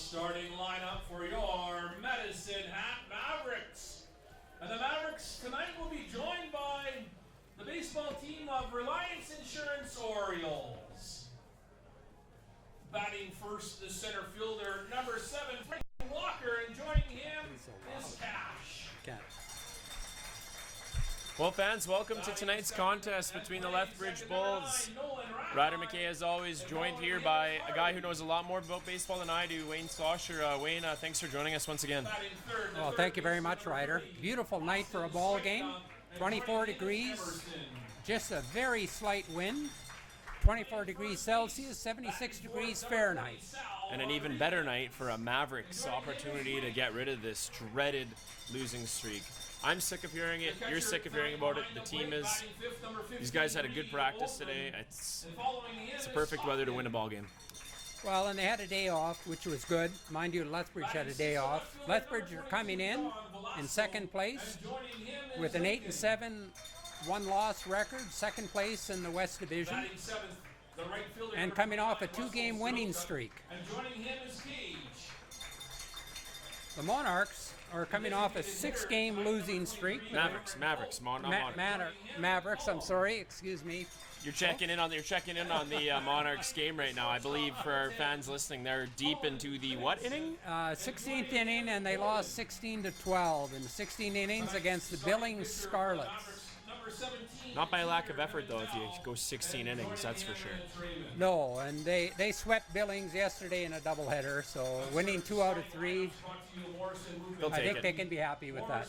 starting lineup for your Medicine Hat Mavericks. And the Mavericks tonight will be joined by the baseball team of Reliance Insurance Orioles. Batting first, the center fielder, number 7, Frank Walker, and joining him is Cash. Well, fans, welcome to tonight's contest between the Lethbridge Bulls. Ryder McKay, as always, joined here by a guy who knows a lot more about baseball than I do, Wayne Slosher. Wayne, thanks for joining us once again. Well, thank you very much, Ryder. Beautiful night for a ball game. 24 degrees, just a very slight wind. 24 degrees Celsius, 76 degrees Fahrenheit. And an even better night for a Mavericks opportunity to get rid of this dreaded losing streak. I'm sick of hearing it. You're sick of hearing about it. The team is. These guys had a good practice today. It's the perfect weather to win a ball game. Well, and they had a day off, which was good. Mind you, Lethbridge had a day off. Lethbridge are coming in second place with an 8-7 one-loss record, second place in the West Division, and coming off a 2-game winning streak. The Monarchs are coming off a 6-game losing streak. Mavericks, I'm sorry, excuse me. You're checking in on the Monarchs game right now. I believe for our fans listening, they're deep into the what inning? 16th inning, and they lost 16-12 in 16 innings against the Billings Scarlets. Not by lack of effort, though, if you go 16 innings, that's for sure. No, and they swept Billings yesterday in a doubleheader, so winning 2 out of 3, I think they can be happy with that.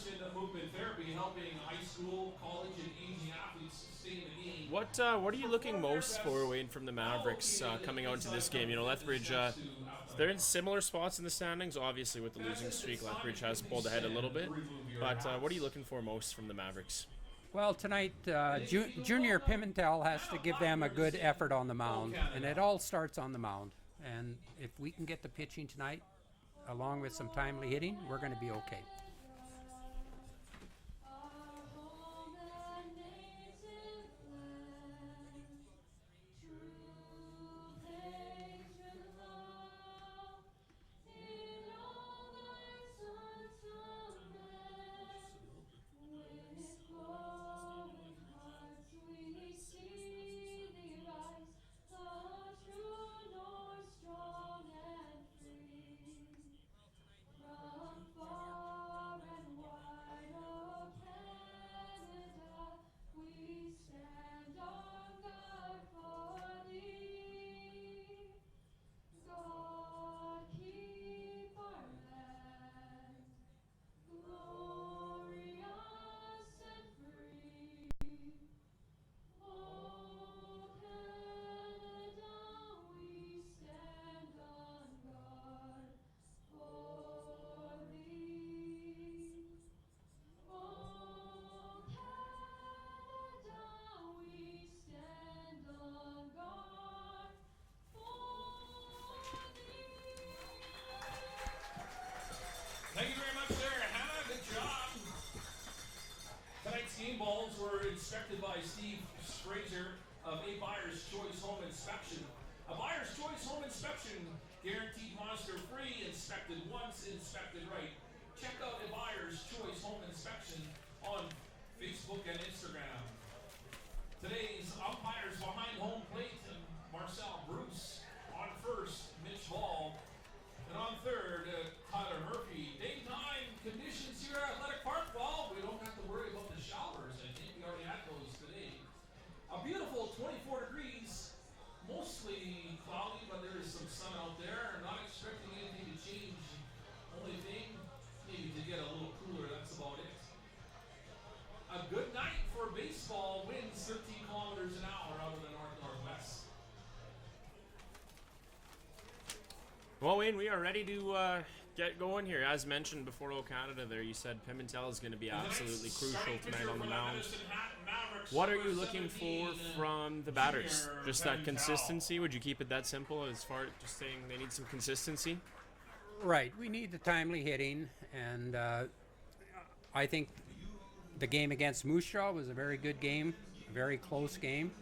What are you looking most for, Wayne, from the Mavericks coming out into this game? You know, Lethbridge, they're in similar spots in the standings. Obviously, with the losing streak, Lethbridge has pulled ahead a little bit. But what are you looking for most from the Mavericks? Well, tonight, Junior Pimentel has to give them a good effort on the mound, and it all starts on the mound. And if we can get the pitching tonight, along with some timely hitting, we're going to be okay. Thank you very much there, Hannah. Good job. Tonight's game balls were inspected by Steve Fraser of A Buyer's Choice Home Inspection. A Buyer's Choice Home Inspection, guaranteed monster free, inspected once, inspected right. Check out A Buyer's Choice Home Inspection on Facebook and Instagram. Today's umpires behind home plate, Marcel Bruce. On first, Mitch Ball. And on third, Tyler Murphy. Daytime conditions here at Athletic Park. Well, we don't have to worry about the showers. I think we already had those today. A beautiful 24 degrees, mostly cloudy, but there is some sun out there. Not expecting anything to change. Only thing, maybe to get a little cooler, that's about it. A good night for baseball. Winds 13 kilometers an hour out of the north-northwest. Well, Wayne, we are ready to get going here. As mentioned before Old Canada there, you said Pimentel is going to be absolutely crucial tonight on the mound. What are you looking for from the batters? Just that consistency? Would you keep it that simple as far as just saying they need some consistency? Right. We need the timely hitting, and I think the game against Moose Jaw was a very good game, a very close game.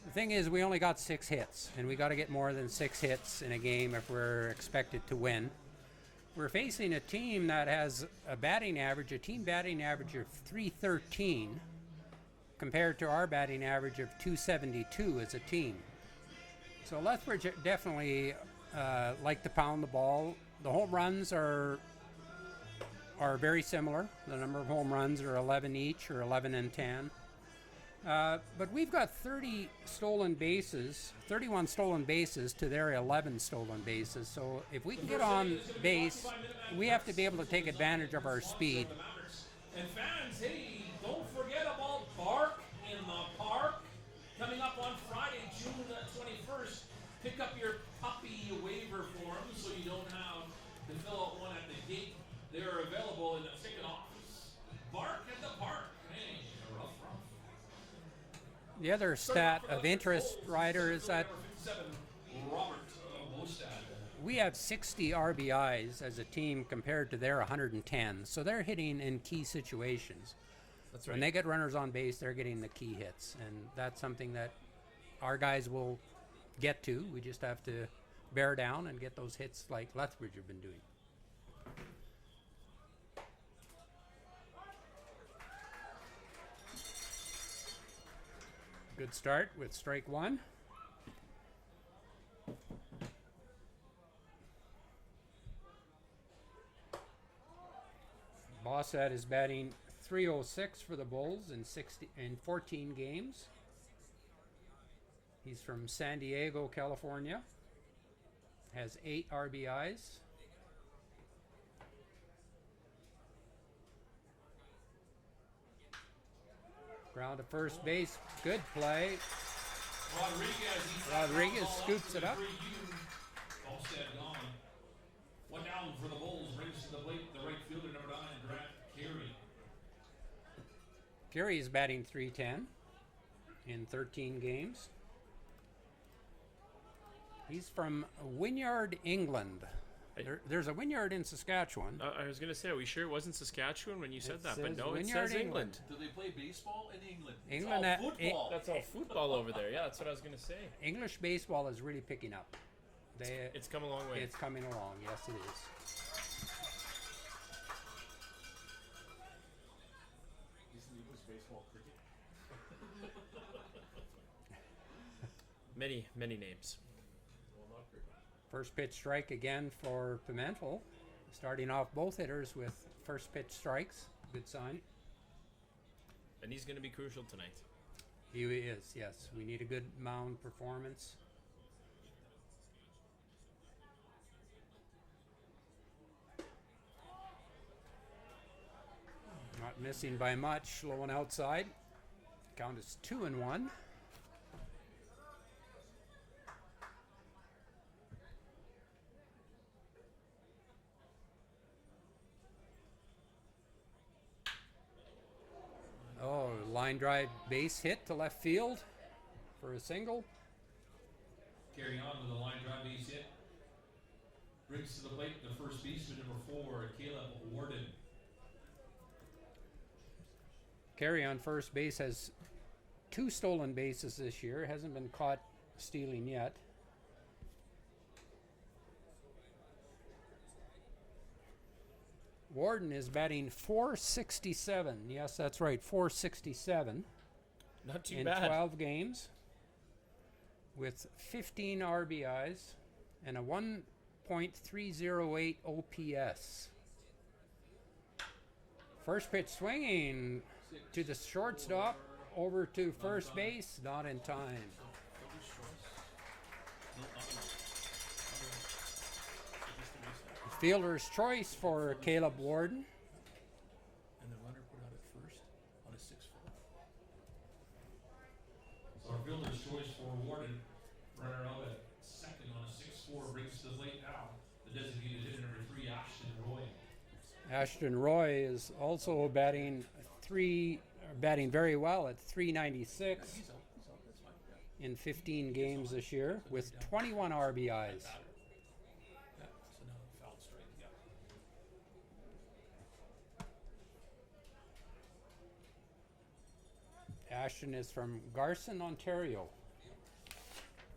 The thing is, we only got 6 hits, and we got to get more than 6 hits in a game if we're expected to win. We're facing a team that has a team batting average of 313, compared to our batting average of 272 as a team. So Lethbridge definitely like to pound the ball. The home runs are very similar. The number of home runs are 11 each, or 11 and 10. But we've got 31 stolen bases to their 11 stolen bases. So if we can get on base, we have to be able to take advantage of our speed. And fans, hey, don't forget about Bark in the Park. Coming up on Friday, June 21st. Pick up your puppy waiver forms so you don't have to fill out one at the gate. They're available in the ticket office. Bark at the Park. Hey, rough. The other stat of interest, Ryder, is that we have 60 RBIs as a team compared to their 110. So they're hitting in key situations. That's right. When they get runners on base, they're getting the key hits. And that's something that our guys will get to. We just have to bear down and get those hits like Lethbridge have been doing. Good start with strike 1. Bossad is batting .306 for the Bulls in 14 games. He's from San Diego, California. Has 8 RBIs. Ground to first base. Good play. Rodriguez scoops it up. Bossad gone. One down for the Bulls. Brings to the plate the right fielder, number 9, Grant Carey. Carey is batting .310 in 13 games. He's from Wynyard, England. There's a Wynyard in Saskatchewan. I was going to say, are we sure it wasn't Saskatchewan when you said that? But no, it Wynyard, says England. Do they play baseball in England? England It's all football. That's all football over there. Yeah, that's what I was going to say. English baseball is really picking up. It's come a long way. It's coming along. Yes, it is. Baseball, cricket. Many names. First pitch strike again for Pimentel. Starting off both hitters with first pitch strikes. Good sign. And he's going to be crucial tonight. He is, yes. We need a good mound performance. Not missing by much. Low and outside. Count is 2-1. Oh, line drive base hit to left field for a single. Carry on with the line drive base hit. Brings to the plate the first baseman, number 4, Caleb Warden. Carey on first base has 2 stolen bases this year. Hasn't been caught stealing yet. Warden is batting .467. Yes, that's right, .467. Not too in bad. 12 games with 15 RBIs and a 1.308 OPS. First pitch swinging to the shortstop, over to first base, not in time. Fielder's choice for Caleb Warden. And the runner put out at first on a 6-4. So our fielder's choice for Warden, runner out at second on a 6-4, brings to the plate now the designated hitter, number 3, Ashton Roy. Ashton Roy is also batting very well at .396 in 15 games this year with 21 RBIs. Ashton is from Garson, Ontario.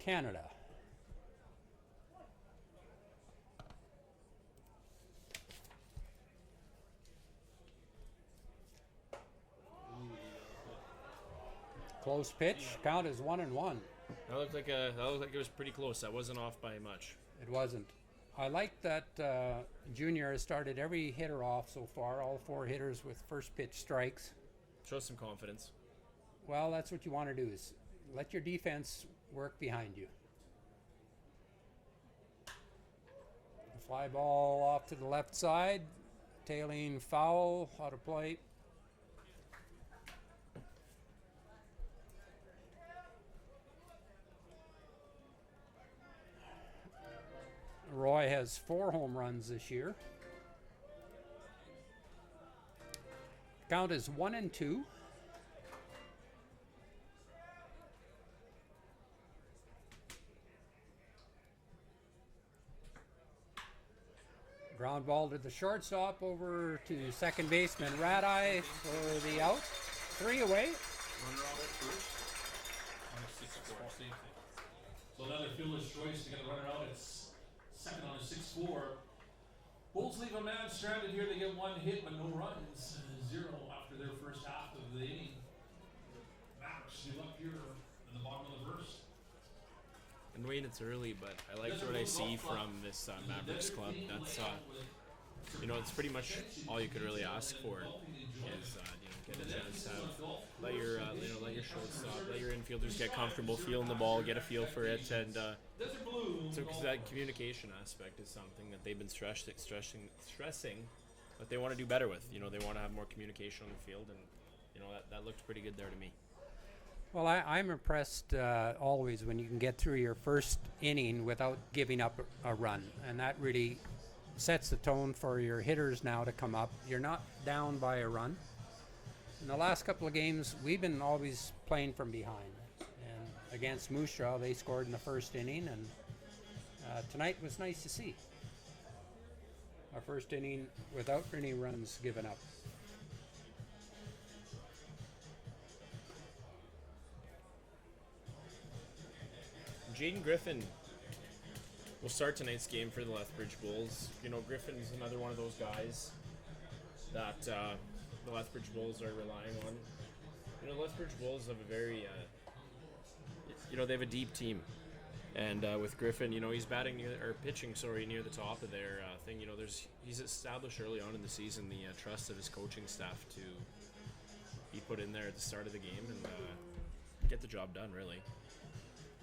Canada. Close pitch. Count is 1-1. That looked like it was pretty close. That wasn't off by much. It wasn't. I like that Junior has started every hitter off so far, all 4 hitters with first pitch strikes. Shows some confidence. Well, that's what you want to do, is let your defense work behind you. A fly ball off to the left side, tailing foul, out of play. Roy has 4 home runs this year. Count is 1-2. Ground ball to the shortstop, over to second baseman Radai for the out. 3 away. Runner out at first. On a 6-4 safety. So another fielder's choice to get a runner out. It's second on a 6-4. Bulls leave a man stranded here. They get 1 hit, but no runs. 0 after their first half of the inning. Mavericks give up here in the bottom of the first. And Wayne, it's early, but I liked what I see from this Mavericks club. That's it's pretty much all you could really ask for is get a chance to let your shortstop, let your infielders get comfortable feeling the ball, get a feel for it, and so that communication aspect is something that they've been stressing, but they want to do better with. They want to have more communication on the field, and that looked pretty good there to me. Well, I'm impressed always when you can get through your first inning without giving up a run, and that really sets the tone for your hitters now to come up. You're not down by a run. In the last couple of games, we've been always playing from behind, and against Moose Jaw, they scored in the first inning, and tonight was nice to see. Our first inning without any runs given up. Jaden Griffin will start tonight's game for the Lethbridge Bulls. Griffin's another one of those guys that the Lethbridge Bulls are relying on. The Lethbridge Bulls have a very, they have a deep team. And with Griffin, he's pitching near the top of their thing. He's established early on in the season the trust of his coaching staff to be put in there at the start of the game and get the job done, really.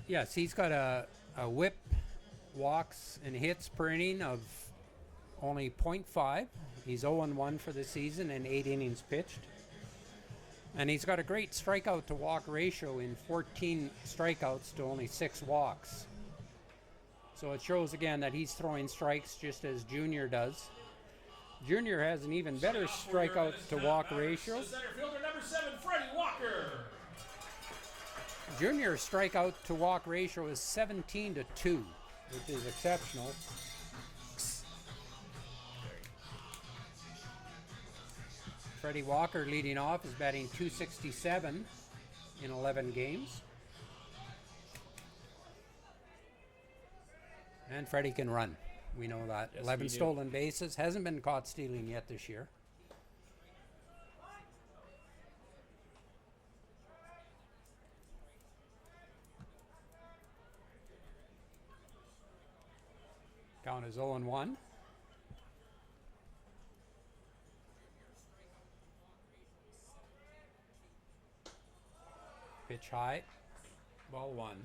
Yes, he's got a whip, walks, and hits per inning of only .5. He's 0-1 for the season and 8 innings pitched. And he's got a great strikeout to walk ratio in 14 strikeouts to only 6 walks. So it shows again that he's throwing strikes just as Junior does. Junior has an even better strikeout to walk ratio. Center fielder number 7, Freddie Walker. Junior's strikeout to walk ratio is 17-2, which is exceptional. Freddie Walker leading off is batting .267 in 11 games. And Freddie can run. We know that. Yes, 11 stolen bases. Hasn't been caught stealing yet this year. Count is 0-1. Pitch high. Ball 1.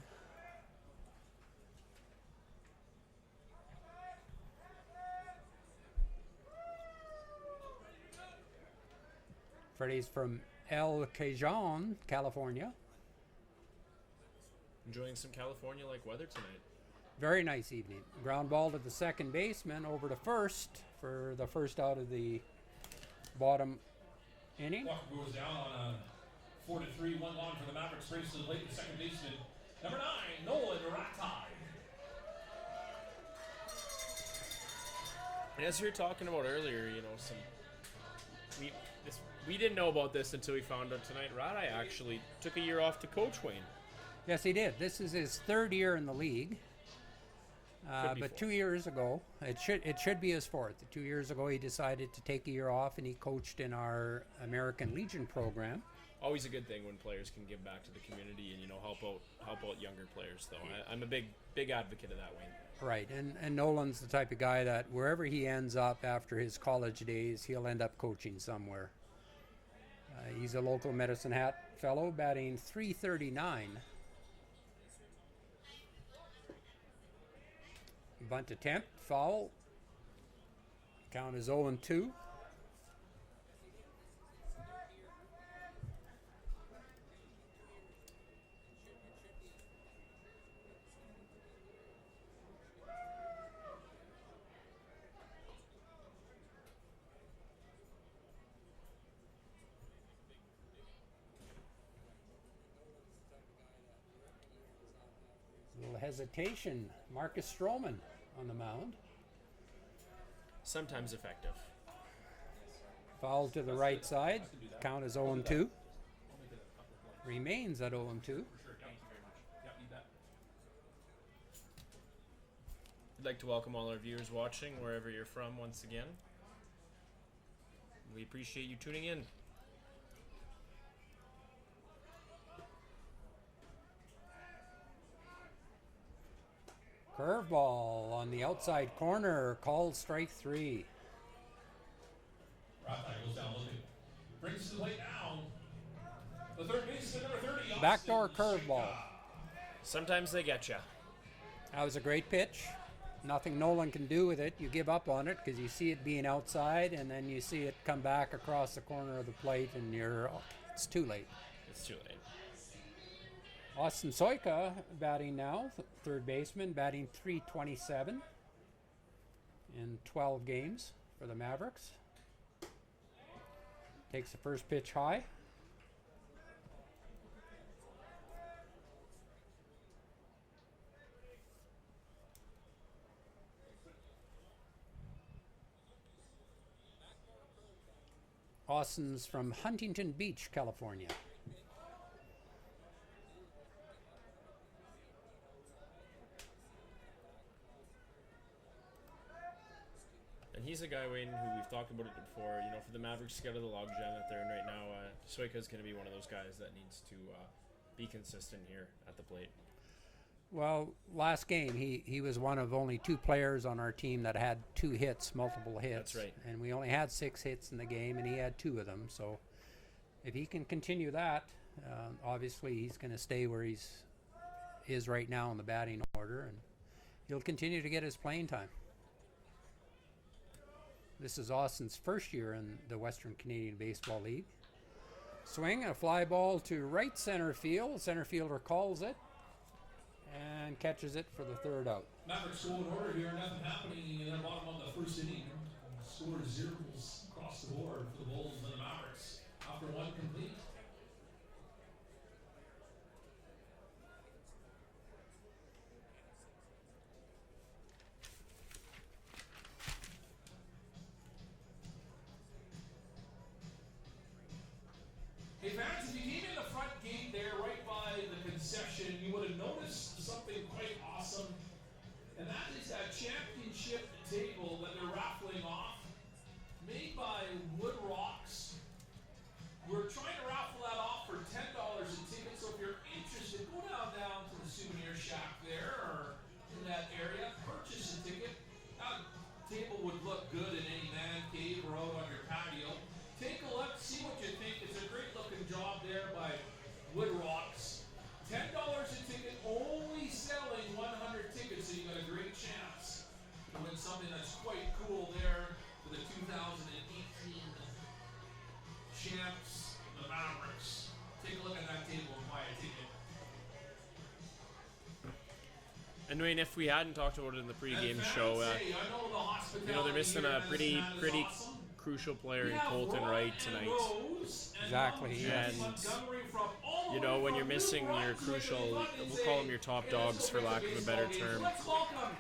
Freddie's from El Cajon, California. Enjoying some California-like weather tonight. Very nice evening. Ground ball to the second baseman, over to first for the first out of the bottom inning. Walker goes down on a 4-3, 1 long for the Mavericks. Race to the plate, the second baseman, number 9, Nolan Ratai. And as we were talking about earlier, we didn't know about this until we found out tonight. Radai actually took a year off to coach Wayne. Yes, he did. This is his third year in the league. But fourth. 2 years ago, it should be his fourth. 2 years ago, he decided to take a year off, and he coached in our American Legion program. Always a good thing when players can give back to the community and help out younger players. Though I'm a big advocate of that, Wayne. Right, and Nolan's the type of guy that wherever he ends up after his college days, he'll end up coaching somewhere. He's a local Medicine Hat fellow, batting .339. Bunt attempt, foul. Count is 0-2. Little hesitation. Marcus Stroman on the mound. Sometimes effective. Foul to the right side. Count is 0-2. Remains at 0-2. I'd like to welcome all our viewers watching, wherever you're from, once again. We appreciate you tuning in. Curveball on the outside corner, called strike 3. Rafael goes down looking. Brings to the plate now. The third baseman, number 30. Backdoor curveball. Sometimes they get you. That was a great pitch. Nothing Nolan can do with it. You give up on it because you see it being outside, and then you see it come back across the corner of the plate, and it's too late. It's too late. Austin Soika batting now, third baseman, batting .327 in 12 games for the Mavericks. Takes the first pitch high. Austin's from Huntington Beach, California. And he's a guy, Wayne, who we've talked about it before. For the Mavericks to get out of the logjam that they're in right now, Soika's going to be one of those guys that needs to be consistent here at the plate. Well, last game, he was one of only 2 players on our team that had 2 hits, multiple hits. That's right. And we only had 6 hits in the game, and he had 2 of them. So if he can continue that, obviously he's going to stay where he is right now in the batting order, and he'll continue to get his playing time. This is Austin's first year in the Western Canadian Baseball League. Swing and a fly ball to right center field. Center fielder calls it and catches it for the third out. Mavericks go in order here. Nothing happening in the bottom of the first inning. Score zeros across the board for the Bulls and the Mavericks after 1 complete. Hey fans, if you came in the front gate there, right by the concession, you would have noticed something quite awesome, and that is a championship table that they're raffling off, made by Wood Rocks. We're trying to raffle that off for $10 a ticket, so if you're interested, go down to the souvenir shack there, or in that area, purchase a ticket. That table would look good in any man cave or out on your patio. Take a look, see what you think. It's a great looking job there by Wood Rocks. $10 a ticket, only selling 100 tickets, so you got a great chance to win something that's quite cool there for the 2018 champs, the Mavericks. Take a look at that table and buy a ticket. And Wayne, if we hadn't talked about it in the pregame show, they're missing a pretty crucial player in Colton Wright tonight. Exactly. And when you're missing your crucial, we'll call them your top dogs for lack of a better term,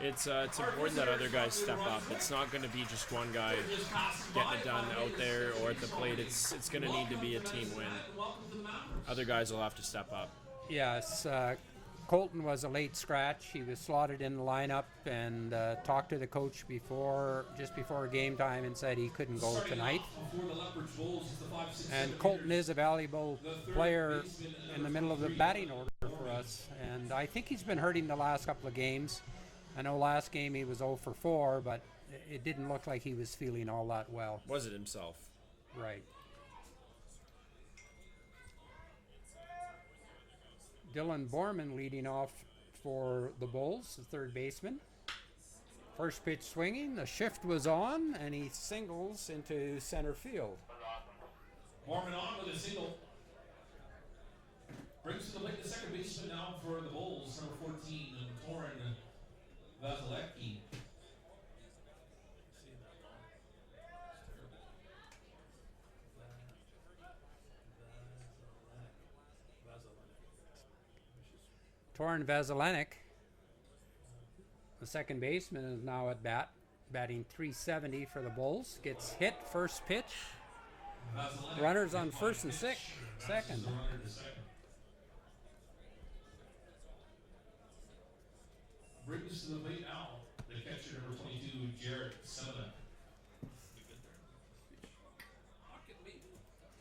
it's important that other guys step up. It's not going to be just one guy getting it done out there or at the plate. It's going to need to be a team win. Other guys will have to step up. Yes, Colton was a late scratch. He was slotted in the lineup and talked to the coach just before game time and said he couldn't go tonight. And Colton is a valuable player in the middle of the batting order for us. And I think he's been hurting the last couple of games. I know last game he was 0 for 4, but it didn't look like he was feeling all that well. Was it himself? Right. Dylan Borman leading off for the Bulls, the third baseman. First pitch swinging, the shift was on, and he singles into center field. Borman on with a single. Brings to the plate the second baseman now for the Bulls, number 14, Torin Vasilevsky. Torin Vasilevsky, the second baseman, is now at bat, batting .370 for the Bulls. Gets hit first pitch. Runners on first and second. Brings to the plate now the catcher, number 22, Jared Seminek.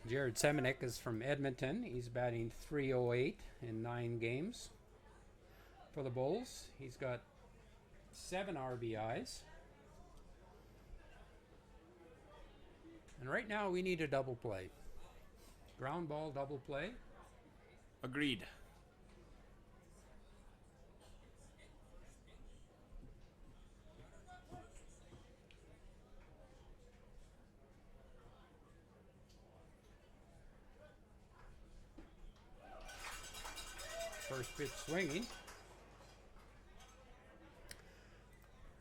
Jared Seminek is from Edmonton. He's batting .308 in 9 games for the Bulls. He's got 7 RBIs. And right now we need a double play. Ground ball double play. Agreed. First pitch swinging.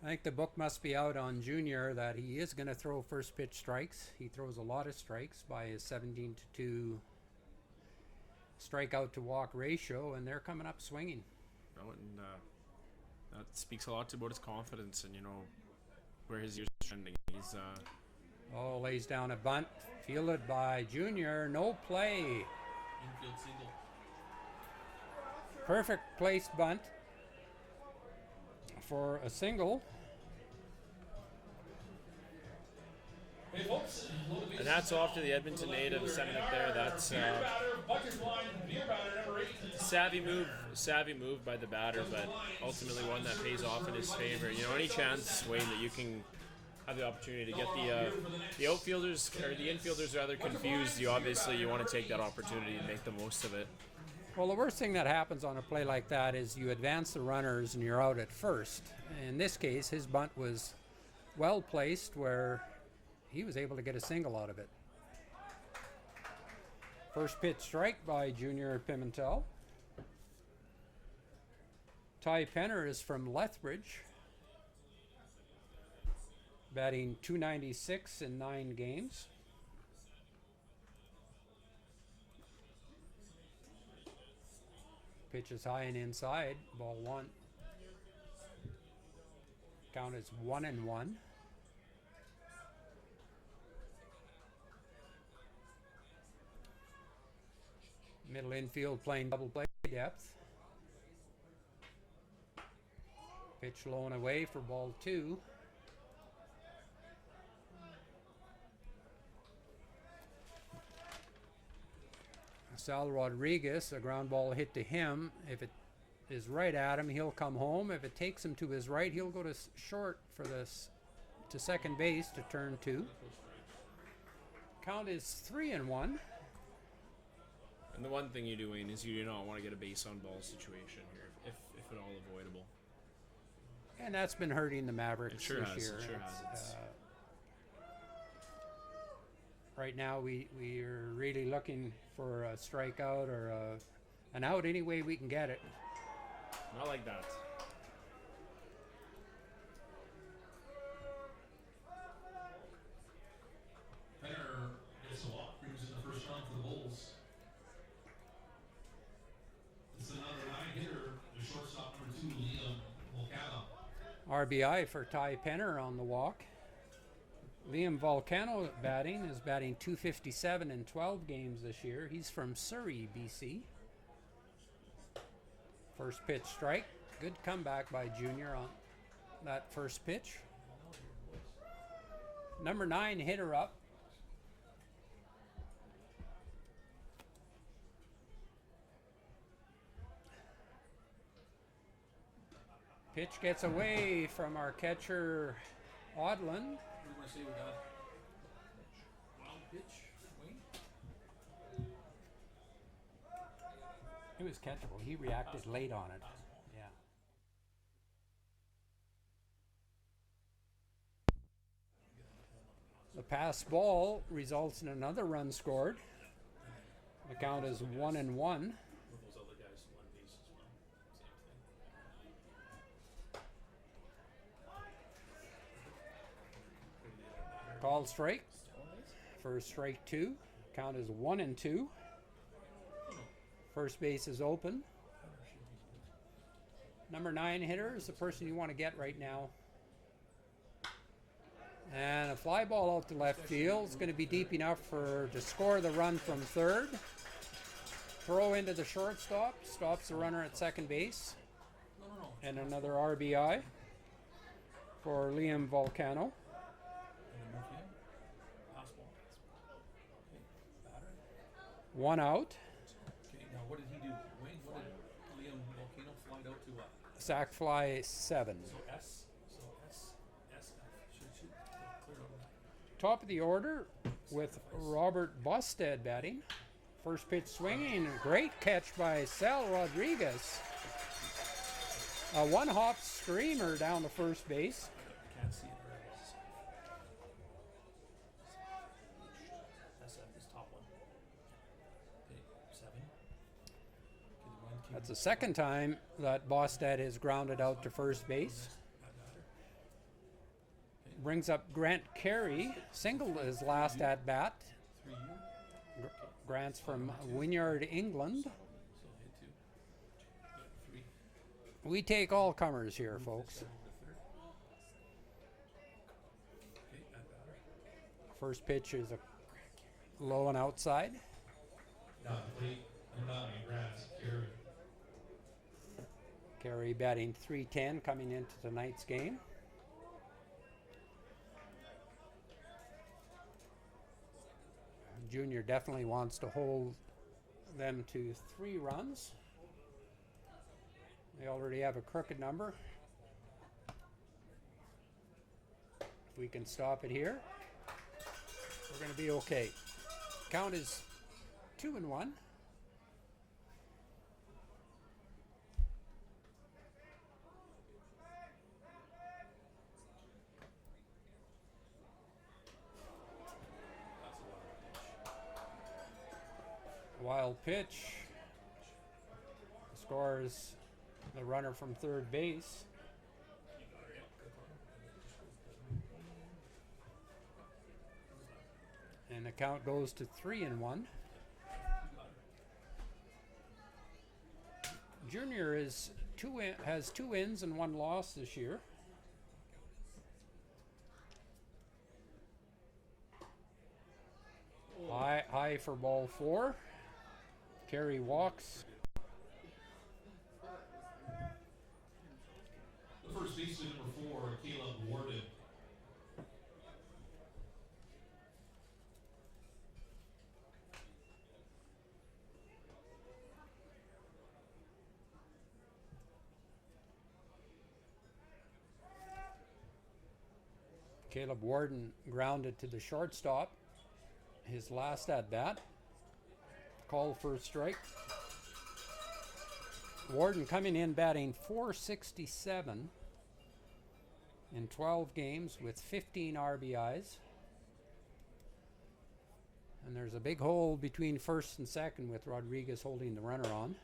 I think the book must be out on Junior that he is going to throw first pitch strikes. He throws a lot of strikes by his 17-2 strikeout to walk ratio, and they're coming up swinging. No, and that speaks a lot about his confidence and, where his years are trending. He's lays down a bunt, fielded by Junior. No play. Infield single. Perfect placed bunt for a single. Hey folks, and hats off to the Edmonton native Seminek there. That's savvy move by the batter, but ultimately one that pays off in his favor. Any chance, Wayne, that you can have the opportunity to get the outfielders or the infielders rather confused, you want to take that opportunity and make the most of it. Well, the worst thing that happens on a play like that is you advance the runners and you're out at first. In this case, his bunt was well placed where he was able to get a single out of it. First pitch strike by Junior Pimentel. Ty Penner is from Lethbridge, batting .296 in 9 games. Pitch is high and inside, ball 1. Count is 1-1. Middle infield playing double play depth. Pitch low and away for ball 2. Sal Rodriguez, a ground ball hit to him. If it is right at him, he'll come home. If it takes him to his right, he'll go to short for this to second base to turn 2. Count is 3-1. And the one thing you do, Wayne, is you do not want to get a base on ball situation here, if at all avoidable. And that's been hurting the Mavericks this year. It sure has. Right now, we are really looking for a strikeout or an out any way we can get it. Not like that. Penner gets a walk, brings in the first run for the Bulls. It's another 9-hitter, the shortstop number 2, Liam Volcano. RBI for Ty Penner on the walk. Liam Volcano is batting .257 in 12 games this year. He's from Surrey, BC. First pitch strike. Good comeback by Junior on that first pitch. Number 9 hitter up. Pitch gets away from our catcher, Odlin. What do you want to say we got? Wild pitch, Wayne? It was catchable. He reacted late on it. Yeah. The pass ball results in another run scored. The count is 1-1. Called strike. First strike 2. Count is 1-2. First base is open. Number 9 hitter is the person you want to get right now. And a fly ball out to left field. It's going to be deep enough to score the run from third. Throw into the shortstop. Stops the runner at second base. And another RBI for Liam Volcano. 1 out. Okay, now what did he do? Wayne, what did Liam Volcano fly out to what? Sack fly 7. So S. Shoot. Clear over. Top of the order with Robert Busted batting. First pitch swinging. Great catch by Sal Rodriguez. A one-hop screamer down to first base. Can't see it. This top one. Okay, 7. That's the second time that Bostad has grounded out to first base. Brings up Grant Carey. Singled his last at bat. Grant's from Wynyard, England. We take all comers here, folks. First pitch is a low and outside. Carey batting .310 coming into tonight's game. Junior definitely wants to hold them to 3 runs. They already have a crooked number. If we can stop it here, we're going to be okay. Count is 2-1. Wild pitch. Scores the runner from third base. And the count goes to 3-1. Junior has 2 wins and 1 loss this year. High for ball 4. Carey walks. The first baseman, number 4, Caleb Warden. Caleb Warden grounded to the shortstop. His last at bat. Call for a strike. Warden coming in batting .467 in 12 games with 15 RBIs. And there's a big hole between first and second with Rodriguez holding the runner on.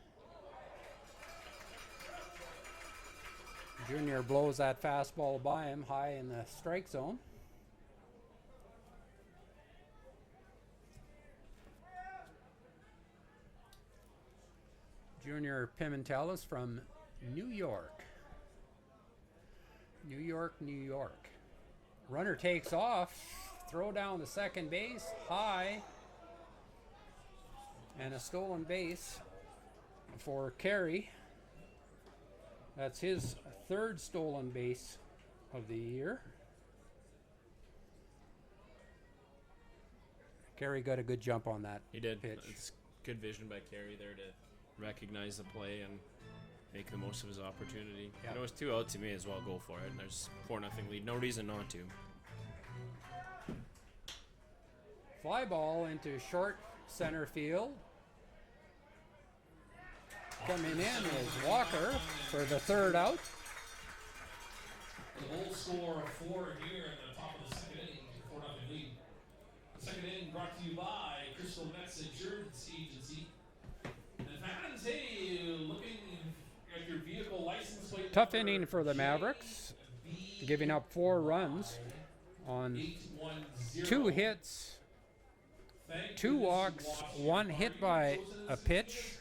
Junior blows that fastball by him high in the strike zone. Junior Pimentel is from New York. New York. Runner takes off. Throw down to second base. High. And a stolen base for Carey. That's his third stolen base of the year. Carey got a good jump on that. He did. Pitch. It's good vision by Carey there to recognize the play and make the most of his opportunity. Yep. It was 2 outs. He may as well go for it. There's 4-0 lead. No reason not to. Fly ball into short center field. Coming in is Walker for the third out. The old score of 4 here at the top of the second inning, 4-0 lead. The second inning brought to you by Crystal Metz Insurance Agency. And fans, hey, looking at your vehicle license plate. Tough inning for the Mavericks, giving up 4 runs on 2 hits, 2 walks, 1 hit by a pitch,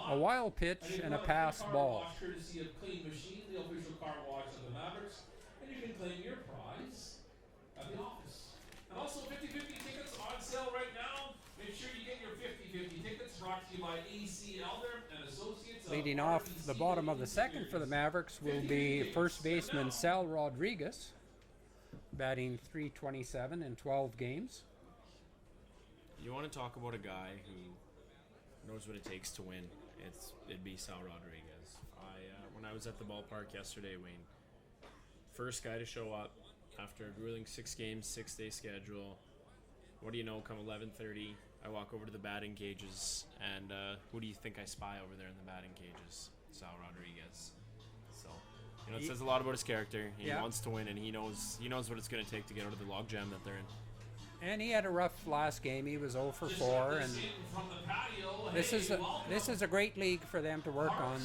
a wild pitch, and a pass ball. Courtesy of Clean Machine, the official car wash of the Mavericks, and you can claim your prize at the office. And also 50/50 tickets on sale right now. Make sure you get your 50/50 tickets, brought to you by AC Elder and Associates. Leading off the bottom of the second for the Mavericks will be first baseman Sal Rodriguez, batting .327 in 12 games. You want to talk about a guy who knows what it takes to win. It'd be Sal Rodriguez. When I was at the ballpark yesterday, Wayne, first guy to show up after a grueling 6 games, 6-day schedule. What do you know? Come 11:30, I walk over to the batting cages, and who do you think I spy over there in the batting cages? Sal Rodriguez. So, it says a lot about his character. He wants to win, and he knows what it's going to take to get out of the logjam that they're in. And he had a rough last game. He was 0 for 4, and this is a great league for them to work on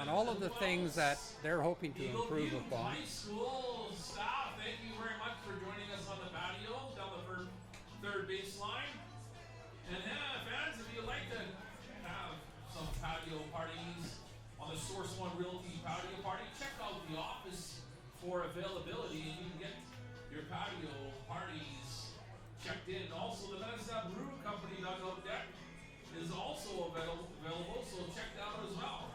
all of the things that they're hoping to improve upon. High school staff, thank you very much for joining us on the patio down the third baseline. And fans, if you'd like to have some patio parties on the Source One Realty patio party, check out the office for availability, and you can get your patio parties checked in. Also, the Bethesda Brew Company dugout deck is also available, so check that out as well.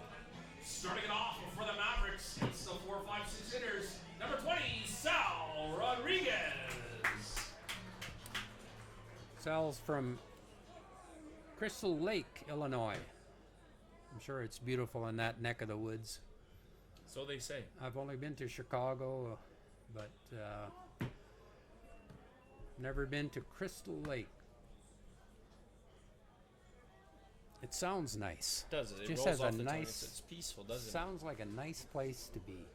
Starting it off for the Mavericks, it's the 4-5-6 hitters. Number 20, Sal Rodriguez. Sal's from Crystal Lake, Illinois. I'm sure it's beautiful in that neck of the woods. So they say. I've only been to Chicago, but never been to Crystal Lake. It sounds nice. Does it? It It just rolls has a off the tongue. nice. It's peaceful, doesn't it? Sounds like a nice place to be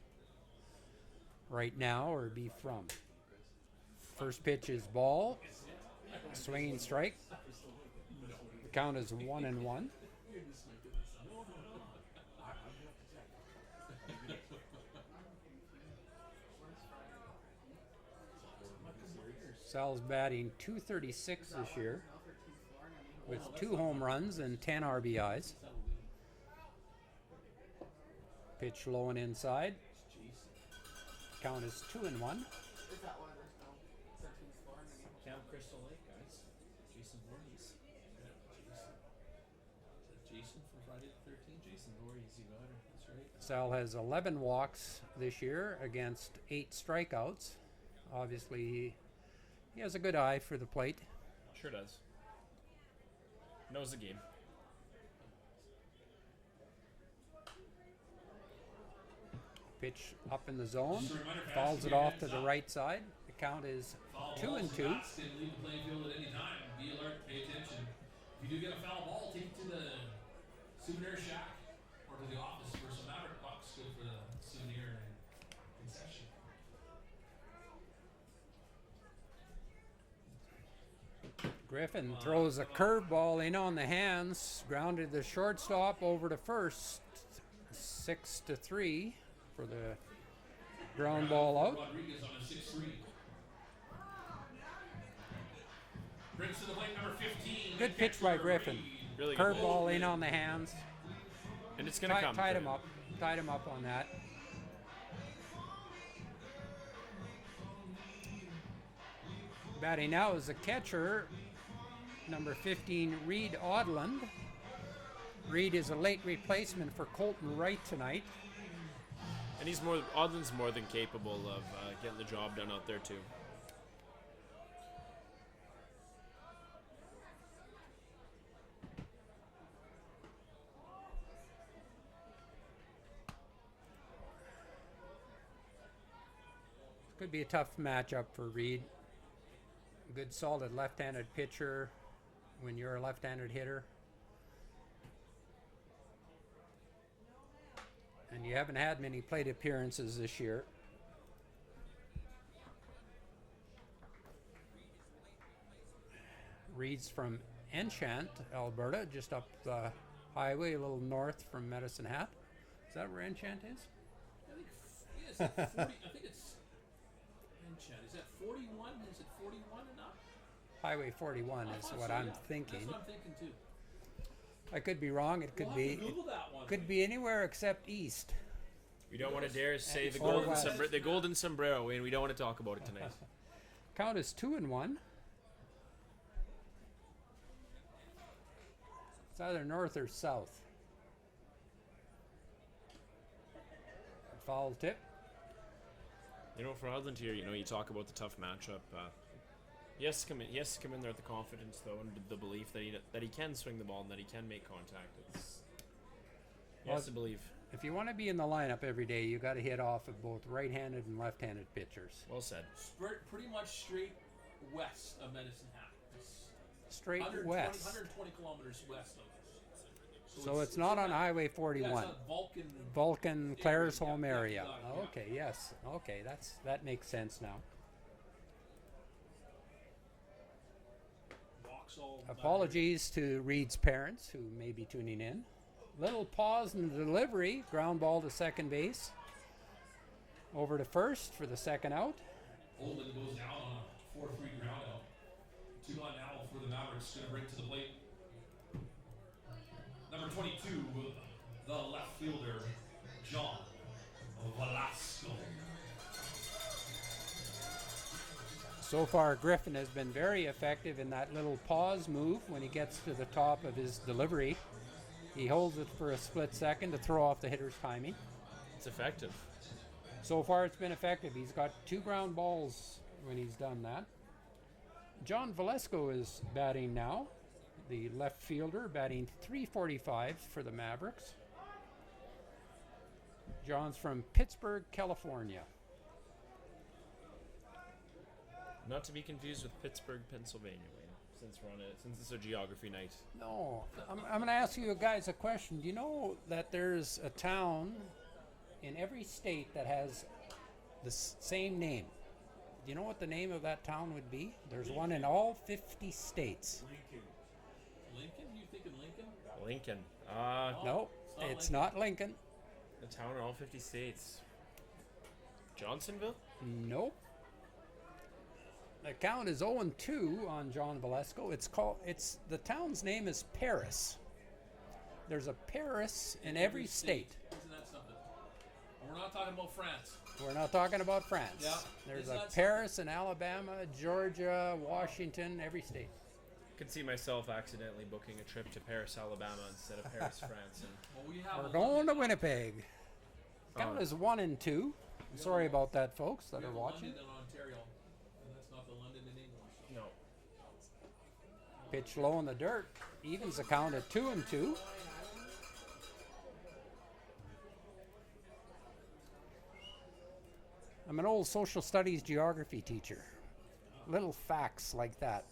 right now or be from. First pitch is ball, swinging strike. The count is 1-1. Sal's batting .236 this year with 2 home runs and 10 RBIs. Pitch low and inside. Count is 2-1. Camp Crystal Lake, guys. Jason Voorhees. Jason from Friday the 13th. Jason Voorhees, you got her. That's right. Sal has 11 walks this year against 8 strikeouts. Obviously, he has a good eye for the plate. Sure does. Knows the game. Pitch up in the zone. Falls it off to the right side. The count is 2-2. Leave the playing field at any time. Be alert, pay attention. If you do get a foul ball, take it to the souvenir shack or to the office for some Maverick bucks. Good for the souvenir and concession. Griffin throws a curveball in on the hands. Grounded the shortstop over to first. 6-3 for the ground ball out. Rodriguez on a 6-3. Brings to the plate number 15. Good pitch by Griffin. Really good. Curveball in on the hands. And it's going to come. Tied through. him up. Tied him up on that. Batting now is the catcher, number 15, Reed Odland. Reed is a late replacement for Colton Wright tonight. And Odlin's more than capable of getting the job done out there too. Could be a tough matchup for Reed. Good solid left-handed pitcher when you're a left-handed hitter. And you haven't had many plate appearances this year. Reed's from Enchant, Alberta, just up the highway, a little north from Medicine Hat. Is that where Enchant is? I think it's 40. I think it's Enchant. Is that 41? Is it 41 or not? Highway 41 is what I'm thinking. That's what I'm thinking too. I could be wrong. It could be. Google that one. Could be anywhere except east. We don't want to dare say the Or golden sombrero, Wayne. We don't want to talk about it tonight. Count is 2-1. It's either north or south. Foul tip. You know, for Odland here, you talk about the tough matchup. He has to come in there with the confidence, though, and the belief that he can swing the ball and that he can make contact. He has to believe. If you want to be in the lineup every day, you got to hit off of both right-handed and left-handed pitchers. Well said. Pretty much straight west of Medicine Hat. Straight 120 west. 120 kilometers west of us. So it's not on Highway 41. Yeah, it's Vulcan, Claire's home yeah, area. yeah. Okay, yes. Okay, that makes sense now. Apologies to Reed's parents who may be tuning in. Little pause in the delivery. Ground ball to second base. Over to first for the second out. Olden goes down on a 4-3 ground out. 2 on now for the Mavericks. Going to bring to the plate. Number 22, the left fielder, John Velasco. So far, Griffin has been very effective in that little pause move when he gets to the top of his delivery. He holds it for a split second to throw off the hitter's timing. It's effective. So far, it's been effective. He's got 2 ground balls when he's done that. John Velasco is batting now. The left fielder batting .345 for the Mavericks. John's from Pittsburgh, California. Not to be confused with Pittsburgh, Pennsylvania, since it's a geography night. No, I'm going to ask you guys a question. Do you know that there's a town in every state that has the same name? Do you know what the name of that town would be? There's Lincoln. One in all 50 states. Lincoln? You thinking Lincoln? Lincoln. No, it's not Lincoln. The town in all 50 states. Johnsonville? Nope. The count is 0-2 on John Velasco. The town's name is Paris. There's a Paris in every state. Isn't that something? And we're not talking about France. We're not talking about France. Yeah. There's a Paris in Alabama, Georgia, Washington, every state. I could see myself accidentally booking a trip to Paris, Alabama instead of Paris, France. And we're going to Winnipeg. Count is 1-2. Sorry about that, folks that are watching. London and Ontario. And that's not the London in English. No. Pitch low in the dirt. Evens the count at 2-2. I'm an old social studies geography teacher. Little facts like that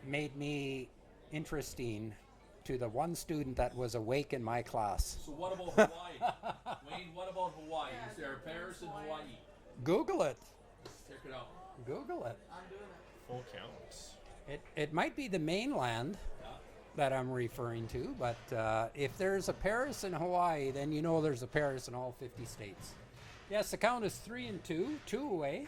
made me interesting to the one student that was awake in my class. So what about Hawaii? Wayne, what about Hawaii? Is there a Paris in Hawaii? Google it. Check it out. Google it. I'm doing it. Full counts. It might be the mainland that I'm referring to, but if there's a Paris in Hawaii, then you know there's a Paris in all 50 states. Yes, the count is 3-2, 2 away.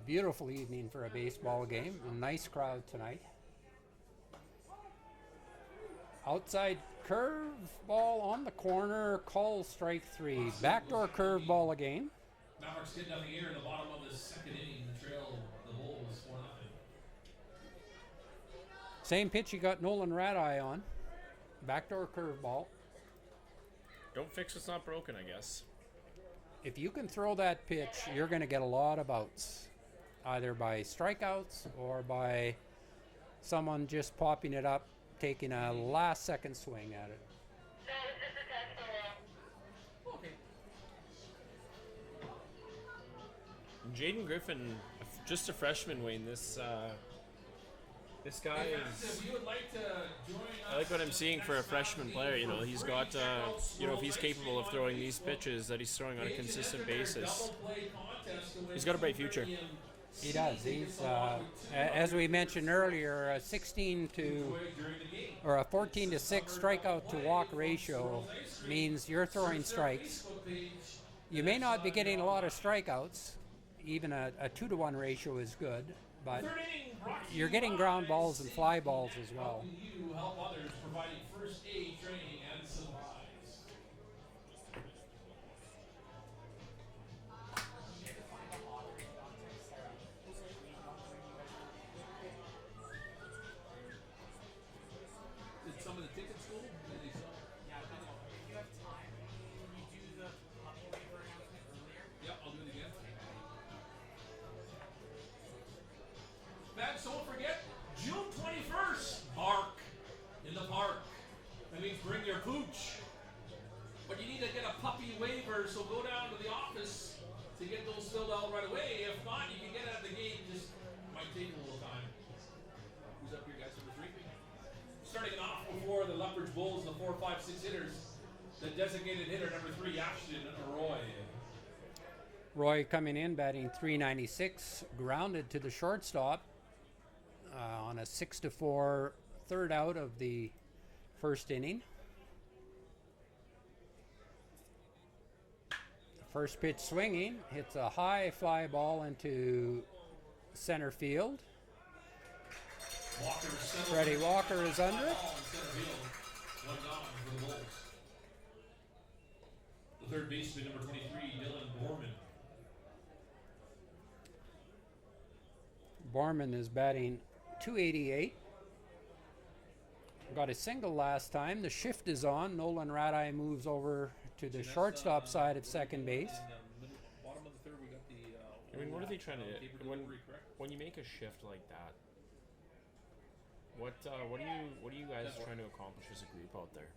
Beautiful evening for a baseball game. A nice crowd tonight. Outside curve ball on the corner. Call strike 3. Backdoor curve ball again. Mavericks did nothing here in the bottom of the second inning. The trail, the Bulls 4-0. Same pitch you got Nolan Radeye on. Backdoor curve ball. Don't fix what's not broken, I guess. If you can throw that pitch, you're going to get a lot of outs, either by strikeouts or by someone just popping it up, taking a last-second swing at it. Jaden Griffin, just a freshman, Wayne. This guy is. If you would like to join I like what I'm seeing for a freshman player. You know, he's got, if he's capable of throwing these pitches that he's throwing on a consistent basis, he's got a bright future. He does. He's, as we mentioned earlier, a 14 to 6 strikeout to walk ratio means you're throwing strikes. You may not be getting a lot of strikeouts. Even a 2-to-1 ratio is good, but you're getting ground balls and fly balls as well. You help others, providing first aid training and supplies. Did some of the tickets go? Did they sell? Yeah, if you have time, can you do the puppy waiver announcement earlier? Yep, I'll do it again. Fans, don't forget, June 21st, bark in the park. That means bring your pooch. But you need to get a puppy waiver, so go down to the office to get those filled out right away. If not, you can get it at the gate. Just might take a little time. Who's up here, guys? Number 3? Starting it off before the Lethbridge Bulls, the 4, 5, 6 hitters. The designated hitter, number 3, Ashton Roy. Roy coming in, batting .396, grounded to the shortstop on a 6-4 third out of the first inning. First pitch swinging, hits a high fly ball into center field. Freddie Walker is under it. The third baseman, number 23, Dylan Borman. Borman is batting .288. Got a single last time. The shift is on. Nolan Radeye moves over to the shortstop side of second base. Bottom of the third, we got the. I mean, what are they trying to do? When you make a shift like that, what are you guys trying to accomplish as a group out there?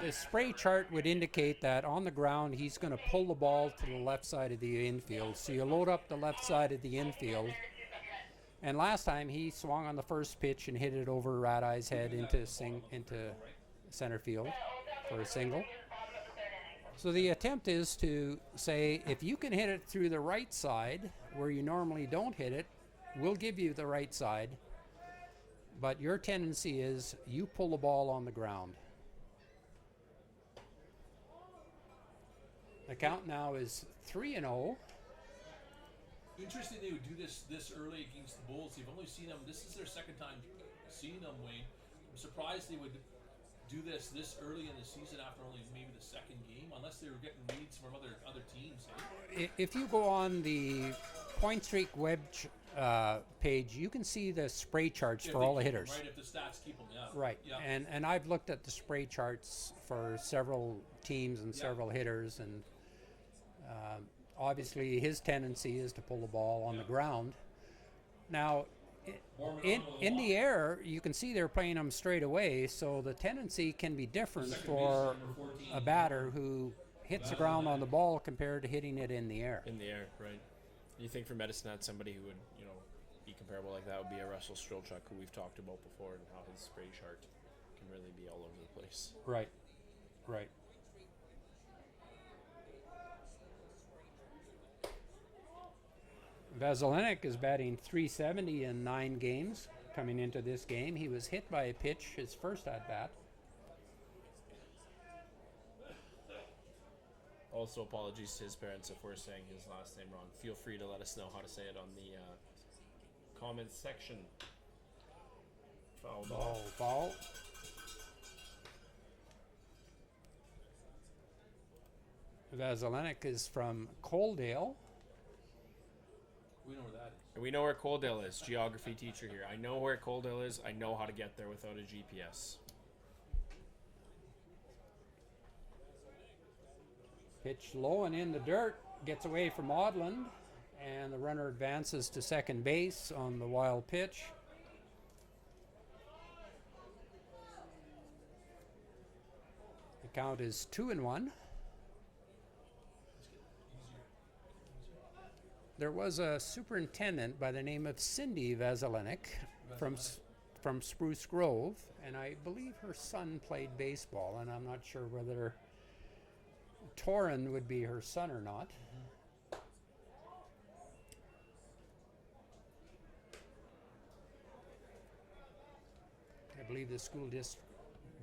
The spray chart would indicate that on the ground he's going to pull the ball to the left side of the infield. So you load up the left side of the infield. And last time he swung on the first pitch and hit it over Radeye's head into center field for a single. So the attempt is to say, if you can hit it through the right side where you normally don't hit it, we'll give you the right side. But your tendency is you pull the ball on the ground. The count now is 3-0. Interesting they would do this early against the Bulls. You've only seen them. This is their second time seeing them, Wayne. I'm surprised they would do this early in the season after only maybe the second game, unless they were getting leads from other teams. Eh? If you go on the Point Streak web page, you can see the spray charts for all the hitters. Right, if the stats keep them, yeah. Right, yeah. and I've looked at the spray charts for several teams and several hitters, and obviously his tendency is to pull the ball on the ground. Now, in the air, you can see they're playing them straight away, so the tendency can be different for a batter who hits the ground on the ball compared to hitting it in the air. In the air, right. You think for Medicine Hat, somebody who would, be comparable like that would be a Russell Strelchuk, who we've talked about before, and how his spray chart can really be all over the place. Right, right. Vasilenic is batting .370 in 9 games coming into this game. He was hit by a pitch his first at-bat. Also, apologies to his parents if we're saying his last name wrong. Feel free to let us know how to say it on the comments section. Foul ball. Foul. Vazalenik is from Coaldale. We know where that is. We know where Coaldale is. Geography teacher here. I know where Coaldale is. I know how to get there without a GPS. Pitch low and in the dirt. Gets away from Odland. And the runner advances to second base on the wild pitch. The count is 2-1. There was a superintendent by the name of Cindy Vazalenik from Spruce Grove, and I believe her son played baseball, and I'm not sure whether Torin would be her son or not. I believe the school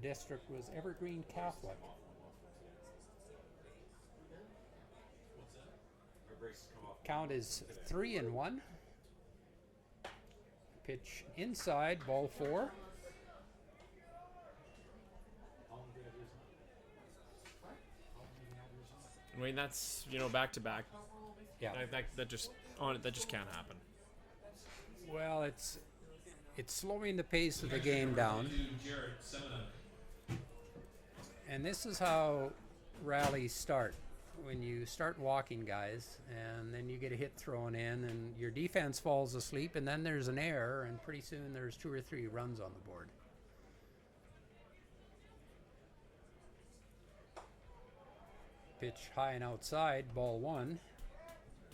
district was Evergreen Catholic. Count is 3-1. Pitch inside, ball 4. I mean, that's, back to back. Yeah. That just can't happen. Well, it's slowing the pace of the game down. And this is how rallies start. When you start walking guys, and then you get a hit thrown in, and your defense falls asleep, and then there's an error, and pretty soon there's 2 or 3 runs on the board. Pitch high and outside, ball 1.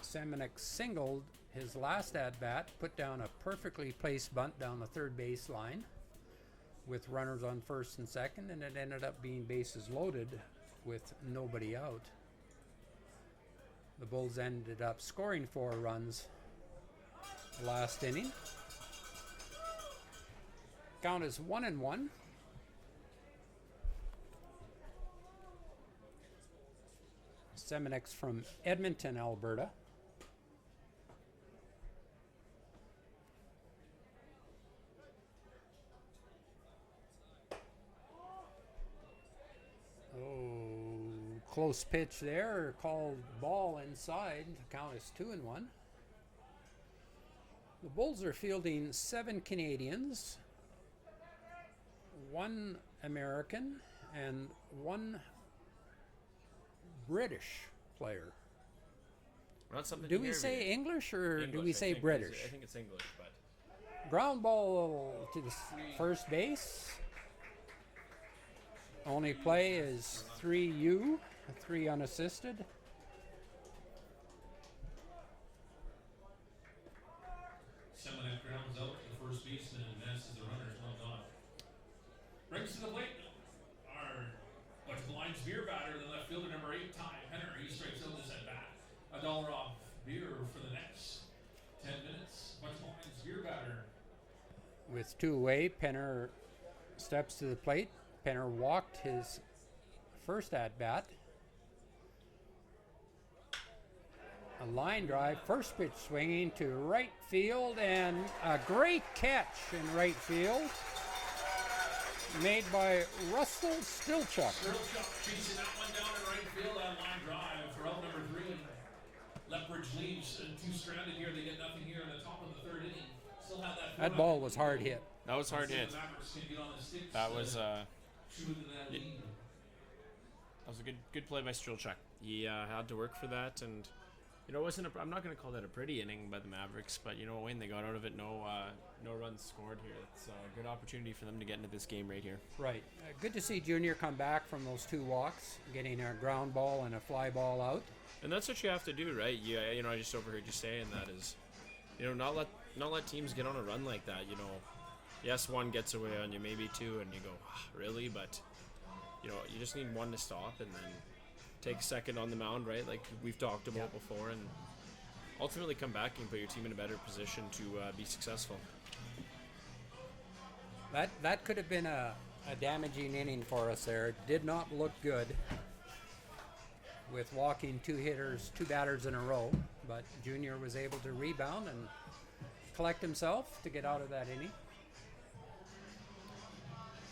Semenik singled his last at-bat, put down a perfectly placed bunt down the third base line with runners on first and second, and it ended up being bases loaded with nobody out. The Bulls ended up scoring 4 runs last inning. Count is 1-1. Semenik's from Edmonton, Alberta. Close pitch there, called ball inside. The count is 2-1. The Bulls are fielding 7 Canadians, 1 American, and 1 British player. Not something do we say English or English, do we say British? I think it's English, but ground ball to the first base. Only play is 3 unassisted. Semenik grounds out to the first baseman and advances the runners, 1 gone. Brings to the plate. Much Blind's beer batter, the left fielder, number 8, Ty Penner. He strikes out this at bat. $1 off beer for the next 10 minutes. Much Blind's beer batter. With 2 away, Penner steps to the plate. Penner walked his first at-bat. A line drive, first pitch swinging to right field, and a great catch in right field made by Russell Stilchuk. Stilchuk chasing that one down in right field, that line drive for out number 3. Lethbridge leaves 2 stranded here. They get nothing here in the top of the 3rd inning. Still have that ball was hard hit. That was hard hit. That was a good play by Stilchuk. He had to work for that, and it wasn't. I'm not going to call that a pretty inning by the Mavericks, but Wayne, they got out of it. No runs scored here. It's a good opportunity for them to get into this game right here. Right. Good to see Junior come back from those 2 walks, getting a ground ball and a fly ball out. And that's what you have to do, right? I just overheard you saying that is, not let teams get on a run like that. Yes, 1 gets away on you, maybe 2, and you go, really? But you just need 1 to stop, and then take second on the mound, right? Like we've talked about before, and ultimately come back and put your team in a better position to be successful. That could have been a damaging inning for us there. It did not look good with walking 2 batters in a row, but Junior was able to rebound and collect himself to get out of that inning.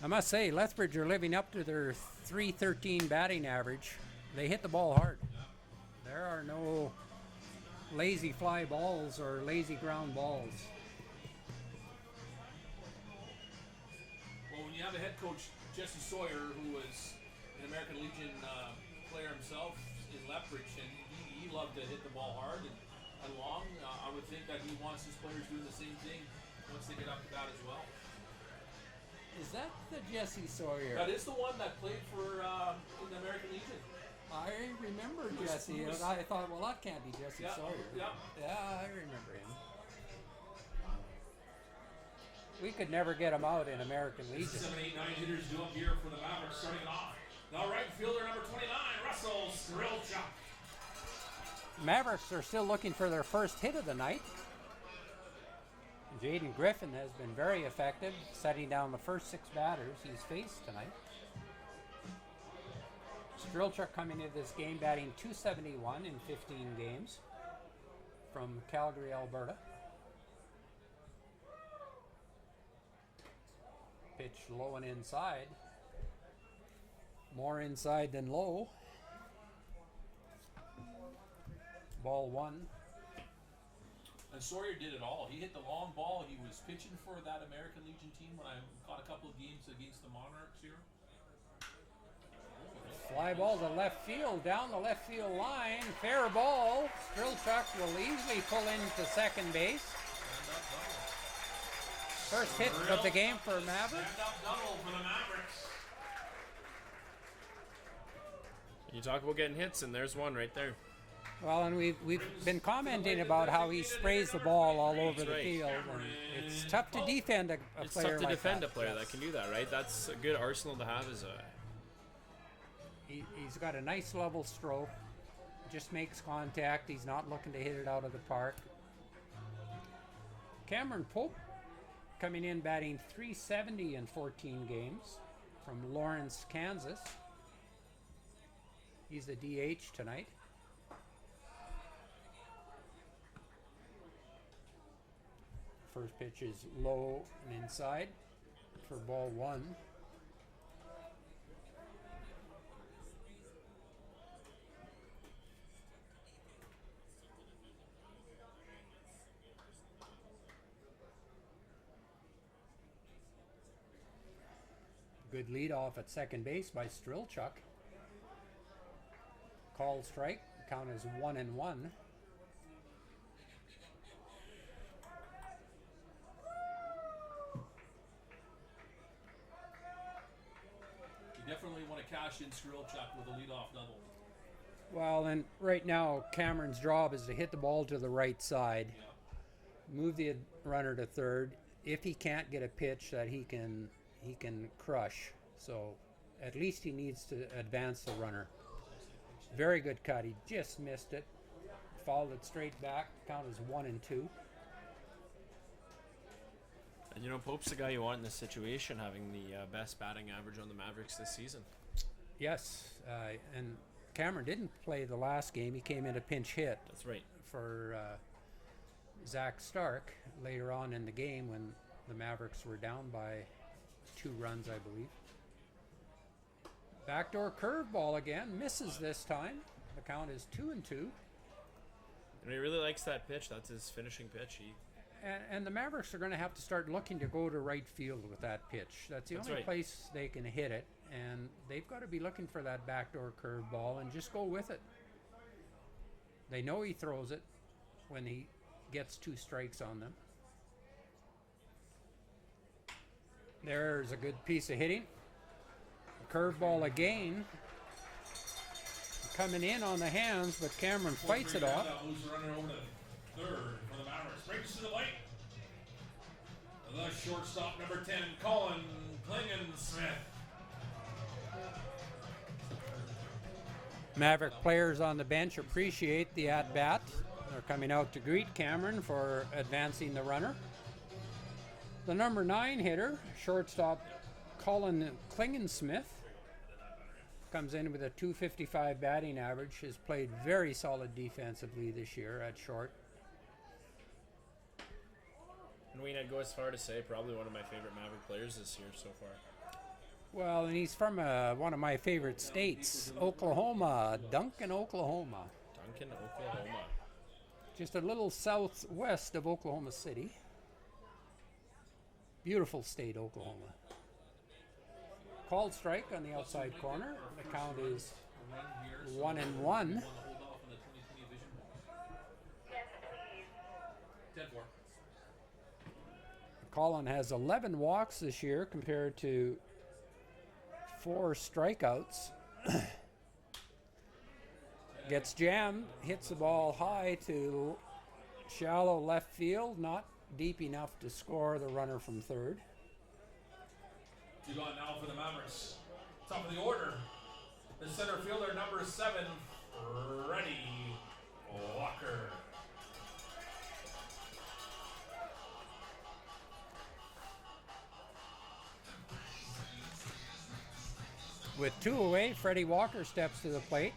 I must say, Lethbridge are living up to their .313 batting average. They hit the ball hard. There are no lazy fly balls or lazy ground balls. Well, when you have a head coach, Jesse Sawyer, who was an American Legion player himself in Lethbridge, and he loved to hit the ball hard and long, I would think that he wants his players doing the same thing once they get up to bat as well. Is that the Jesse Sawyer? That is the one that played for in the American Legion. I remember He was- Jesse, he was- and I thought, well, that can't be Jesse Yeah, Sawyer. yeah. Yeah, I remember him. We could never get him out in American Legion. 7, 8, 9 hitters due up here for the Mavericks starting it off. Now right fielder number 29, Russell Strelchuk. Mavericks are still looking for their first hit of the night. Jaden Griffin has been very effective, setting down the first 6 batters he's faced tonight. Strelchuk coming into this game batting .271 in 15 games from Calgary, Alberta. Pitch low and inside. More inside than low. Ball 1. And Sawyer did it all. He hit the long ball. He was pitching for that American Legion team when I caught a couple of games against the Monarchs here. Fly ball to left field, down the left field line. Fair ball. Strelchuk will easily pull into second base. First hit of the game for Mavericks. Stand-up double for the Mavericks. You talk about getting hits, and there's one right there. Well, and we've been commenting about how he sprays the ball all over the right. field, and it's tough to defend a It's player tough to like defend that. a player Yes. that can do that, right? That's a good arsenal to have as a... He's got a nice level stroke, just makes contact. He's not looking to hit it out of the park. Cameron Pope coming in batting .370 in 14 games from Lawrence, Kansas. He's the DH tonight. First pitch is low and inside for ball 1. Good lead off at second base by Strelchuk. Called strike. Count is 1-1. You definitely want to cash in Strelchuk with a leadoff double. Well, and right now Cameron's job is to hit the ball to the right side, move the runner to third. If he can't get a pitch that he can crush, so at least he needs to advance the runner. Very good cut. He just missed it. Fouled it straight back. Count is 1-2. And you know, Pope's the guy you want in this situation, having the best batting average on the Mavericks this season. Yes, and Cameron didn't play the last game. He came in a pinch hit That's right. for Zach Stark later on in the game when the Mavericks were down by 2 runs, I believe. Backdoor curveball again, misses this time. The count is 2-2. And he really likes that pitch. That's his finishing pitch. And the Mavericks are going to have to start looking to go to right field with that pitch. That's the only right. place they can hit it, and they've got to be looking for that backdoor curveball and just go with it. They know he throws it when he gets 2 strikes on them. There's a good piece of hitting. Curveball again. Coming in on the hands, but Cameron fights it off. That moves the runner over to third for the Mavericks. Breaks to the plate. The shortstop, number 10, Colin Klingensmith. Maverick players on the bench appreciate the at-bat. They're coming out to greet Cameron for advancing the runner. The number 9 hitter, shortstop Colin Klingensmith, comes in with a .255 batting average. Has played very solid defensively this year at short. And Wayne, I'd go as far to say probably one of my favorite Maverick players this year so far. Well, and he's from one of my favorite states, Oklahoma, Duncan, Oklahoma. Lincoln, Oklahoma. Just a little southwest of Oklahoma City. Beautiful state, Oklahoma. Called strike on the outside corner. The count is A run here. So 1-1. we want to hold off on the 2020 vision balls. 10-4. Colin has 11 walks this year compared to 4 strikeouts. Gets jammed, hits the ball high to shallow left field, not deep enough to score the runner from third. You got now for the Mavericks. Top of the order. The center fielder, number 7, Freddie Walker. With 2 away, Freddie Walker steps to the plate.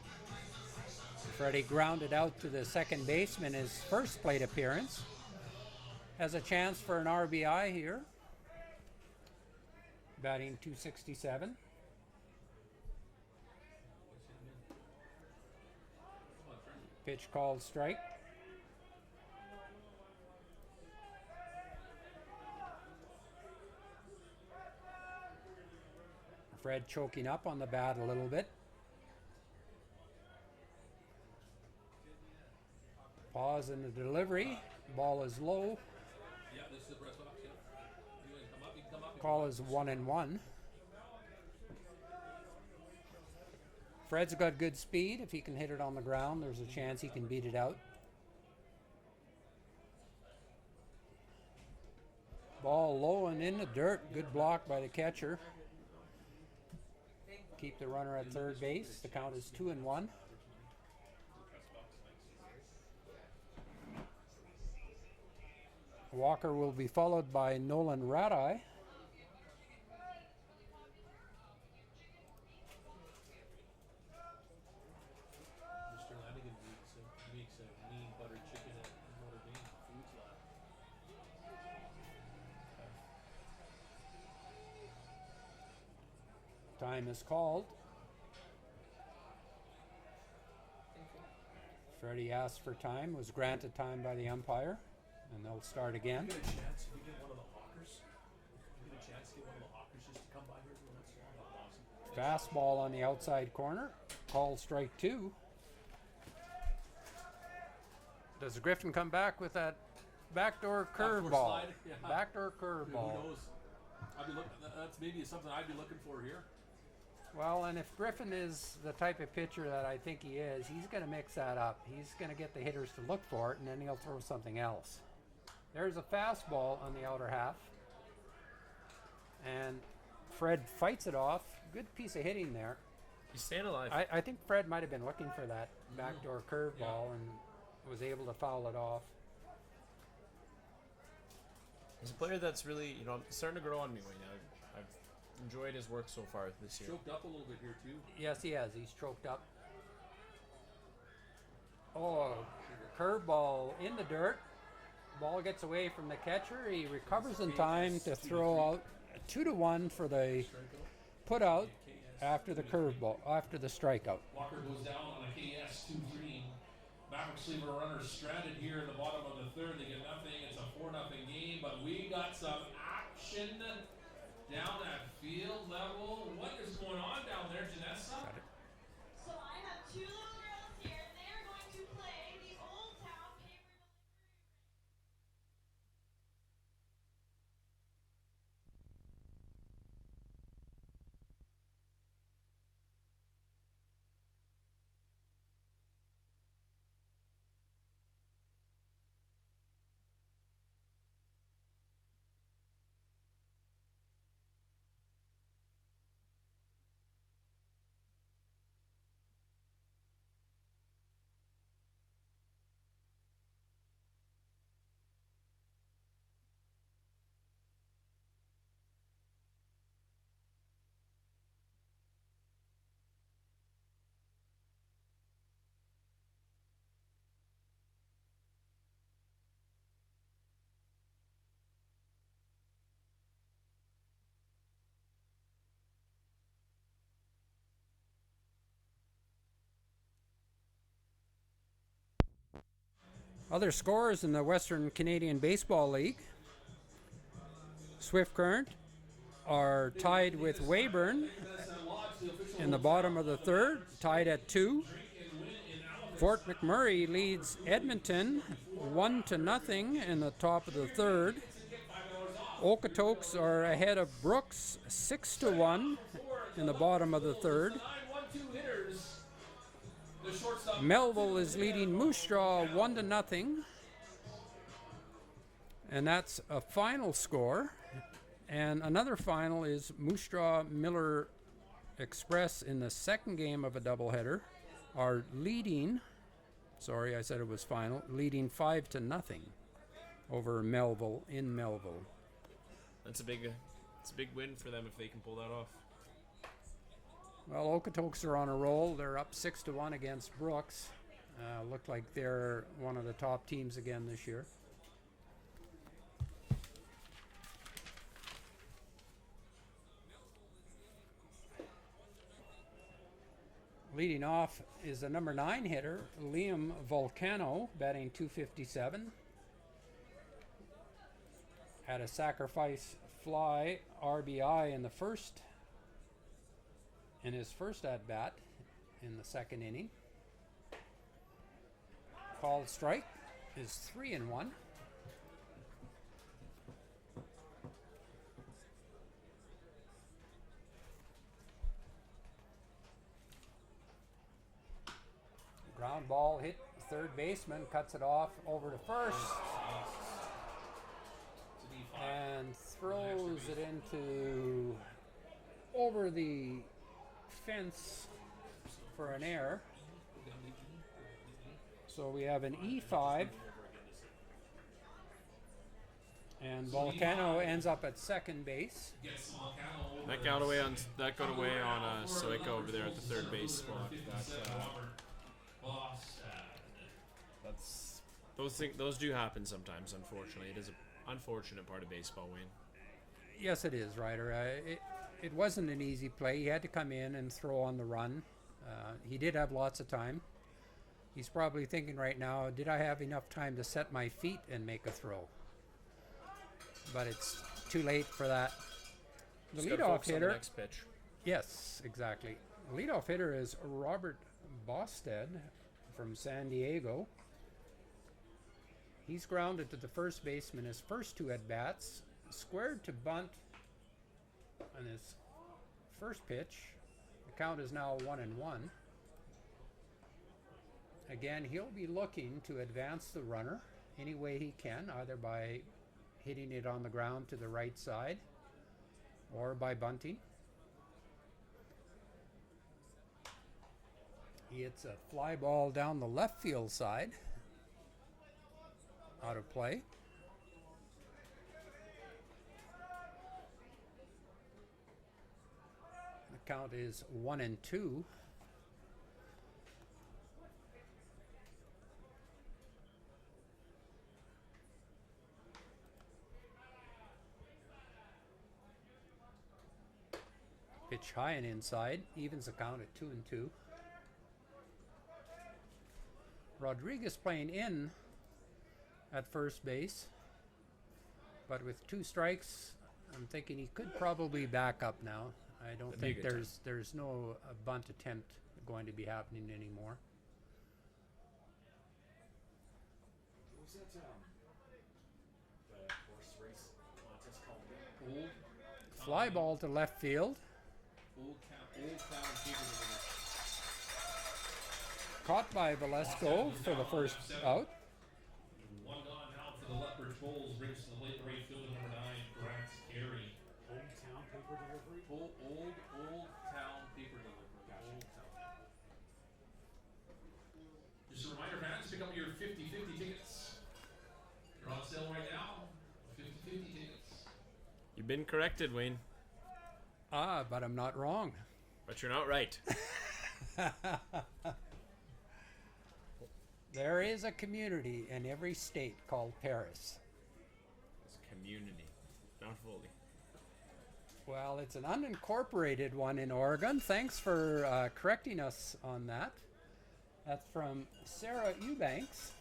Freddie grounded out to the second baseman his first plate appearance. Has a chance for an RBI here. Batting .267. Pitch called strike. Fred choking up on the bat a little bit. Pause in the delivery. Ball is low. Yeah, this is the press box. Yeah. You can come up. You can come up. Call is 1-1. Fred's got good speed. If he can hit it on the ground, there's a chance he can beat it out. Ball low and in the dirt. Good block by the catcher. Keep the runner at third base. The count is 2-1. Walker will be followed by Nolan Radai. Mr. Lanigan makes a mean butter chicken at Notre Dame Foods Lab. Time is called. Freddie asked for time, was granted time by the umpire, and they'll start again. Get a chance if we get one of the hawkers. Get a chance to get one of the hawkers just to come by here every once in a while. Awesome. Fastball on the outside corner. Call strike 2. Does Griffin come back with that backdoor curveball? slide, yeah. Backdoor Who curveball. knows? I'd be looking. That's maybe something I'd be looking for here. Well, and if Griffin is the type of pitcher that I think he is, he's going to mix that up. He's going to get the hitters to look for it, and then he'll throw something else. There's a fastball on the outer half. And Fred fights it off. Good piece of hitting there. He's staying alive. I think Fred might have been looking for that backdoor curveball and was able to foul it off. He's a player that's really, starting to grow on me, Wayne. I've enjoyed his work so far this year. Choked up a little bit here too. Yes, he has. He's choked up. Oh, curveball in the dirt. Ball gets away from the catcher. He recovers in time to throw out 2-1 for the put out after the curveball, after the strikeout. Walker goes down on a KS 2-3. Mavericks leave a runner stranded here in the bottom of the third. They get nothing. It's a 4-0 game, but we got some action down at field level. What is going on down there, Janessa? So I have 2 little girls here. They are going to play the Old Town Paper Delivery. Other scores in the Western Canadian Baseball League. Swift Current are tied with Weyburn in the bottom of the third, tied at 2. Fort McMurray leads Edmonton 1-0 in the top of the third. Okotoks are ahead of Brooks 6-1 in the bottom of the third. Melville is leading Moose Jaw 1-0. And that's a final score. And another final is Moose Jaw Miller Express in the second game of a doubleheader are leading, sorry I said it was final, leading 5-0 over Melville in Melville. It's a big win for them if they can pull that off. Well, Okotoks are on a roll. They're up 6-1 against Brooks. Look like they're one of the top teams again this year. Leading off is the number 9 hitter, Liam Volcano, batting .257. Had a sacrifice fly RBI in his first at bat in the second inning. Called strike is 3-1. Ground ball hit third baseman, cuts it off over to first, and throws it into over the fence for an error. So we have an E5, and Volcano ends up at second base. That got away on Soika over there at the third base spot. Those do happen sometimes. Unfortunately, it is an unfortunate part of baseball, Wayne. Yes, it is, Ryder. It wasn't an easy play. He had to come in and throw on the run. He did have lots of time. He's probably thinking right now, did I have enough time to set my feet and make a throw? But it's too late for that. The leadoff hitter. Next pitch. Yes, exactly. The leadoff hitter is Robert Bosted from San Diego. He's grounded to the first baseman his first 2 at-bats, squared to bunt on his first pitch. The count is now 1-1. Again, he'll be looking to advance the runner any way he can, either by hitting it on the ground to the right side or by bunting. He hits a fly ball down the left field side. Out of play. The count is 1-2. Pitch high and inside, evens the count at 2-2. Rodriguez playing in at first base, but with 2 strikes, I'm thinking he could probably back up now. I don't think there's no bunt attempt going to be happening anymore. What was that the horse race contest called? Fly ball to left field. Old Town Paper Delivery. Caught by Valesco for the first out. One gone now for the Lethbridge Bulls. Brings to the late right fielder number 9, Grant Carey. Old Town Paper Delivery? Old Town Paper Delivery. Old Town. Just a reminder, fans, pick up your 50-50 tickets. They're on sale right now. 50-50 tickets. You've been corrected, Wayne. But I'm not wrong. But you're not right. There is a community in every state called Paris. It's a community, not fully. Well, it's an unincorporated one in Oregon. Thanks for correcting us on that. That's from Sarah Eubanks.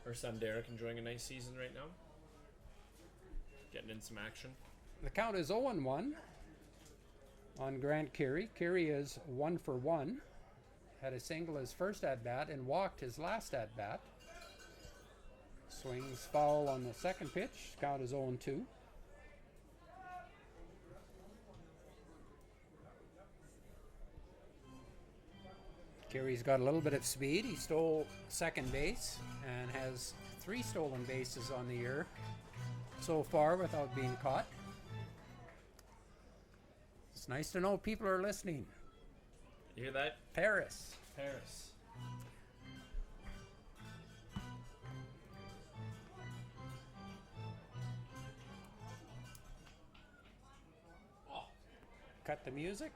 Our son Derek enjoying a nice season right now. Getting in some action. The count is 0-1 on Grant Carey. Carey is 1 for 1. Had a single his first at bat and walked his last at bat. Swings foul on the second pitch. Count is 0-2. Carey's got a little bit of speed. He stole second base and has 3 stolen bases on the year so far without being caught. It's nice to know people are listening. You hear that? Paris. Paris. Oh, Cut the music.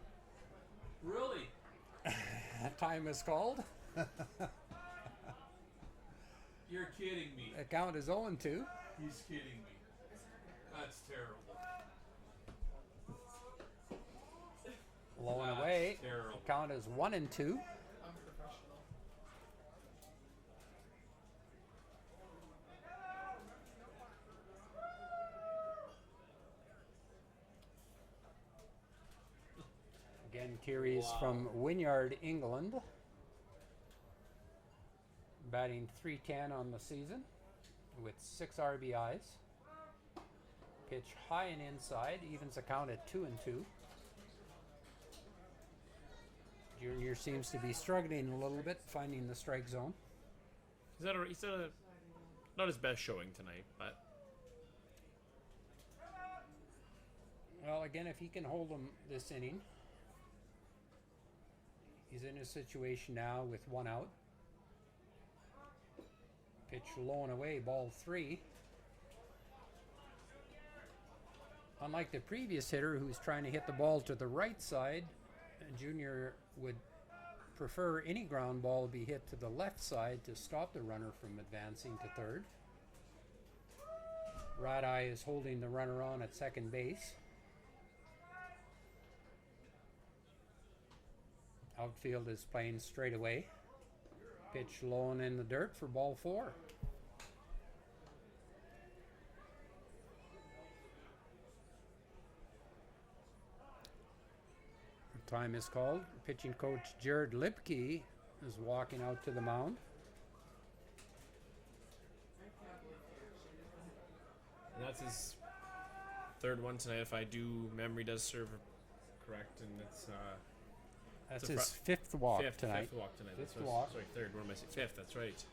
really? Time is called. You're kidding me. The count is 0-2. He's kidding me. That's terrible. Low and That's away. terrible. The count is 1-2. Again, Carey's from Wynyard, England. Batting .310 on the season with 6 RBIs. Pitch high and inside, evens the count at 2-2. Junior seems to be struggling a little bit, finding the strike zone. He's had a not his best showing tonight, but Well, again, if he can hold him this inning, he's in a situation now with 1 out. Pitch low and away, ball 3. Unlike the previous hitter who's trying to hit the ball to the right side, Junior would prefer any ground ball be hit to the left side to stop the runner from advancing to third. Radai is holding the runner on at second base. Outfield is playing straight away. Pitch low and in the dirt for ball 4. Time is called. Pitching coach Jared Lipke is walking out to the mound. and that's his third one tonight. If memory does serve correct, and it's That's It's a his fifth walk fifth tonight. walk tonight. Fifth That's what- walk. Sorry, third. What am I saying? Fifth. That's right.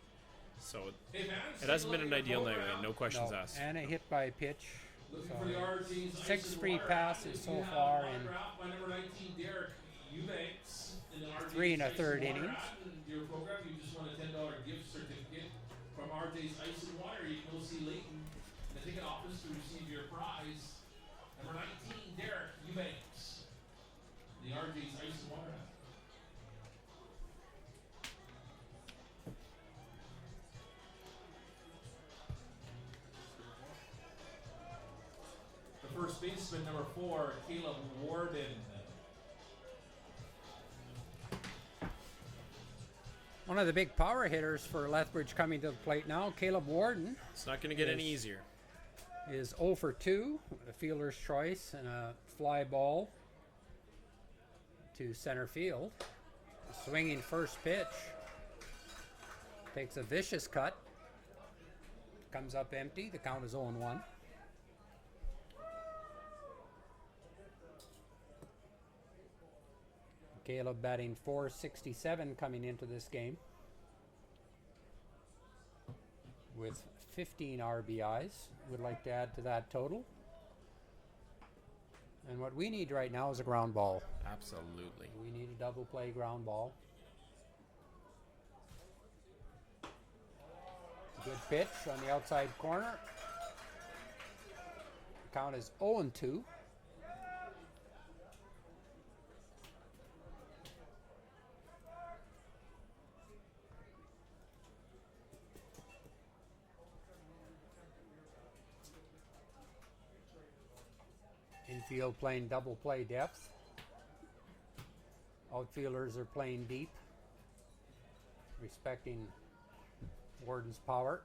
So Hey, man, it hasn't been an ideal night, Wayne. No questions No, asked. and a hit by pitch. looking So, for the RG's 6 ice and free water passes app. so You have far in autographed by number 19 Derek Eubanks in the RG's 3 1/3 Ice and Water innings. app. In your program, you just won a $10 gift certificate from RJ's Ice and Water. You can go see Leighton in the ticket office to receive your prize. Number 19 Derek Eubanks, the RJ's Ice and Water app. The first baseman, number 4, Caleb Warden. One of the big power hitters for Lethbridge coming to the plate now, Caleb Warden, It's not going to get any Yes. easier. is 0 for 2 with a fielder's choice and a fly ball to center field. Swinging first pitch. Takes a vicious cut. Comes up empty. The count is 0-1. Caleb batting .467 coming into this game with 15 RBIs. Would like to add to that total. And what we need right now is a ground ball. Absolutely. We need a double play ground ball. Good pitch on the outside corner. The count is 0-2. Infield playing double play depth. Outfielders are playing deep, respecting Warden's power.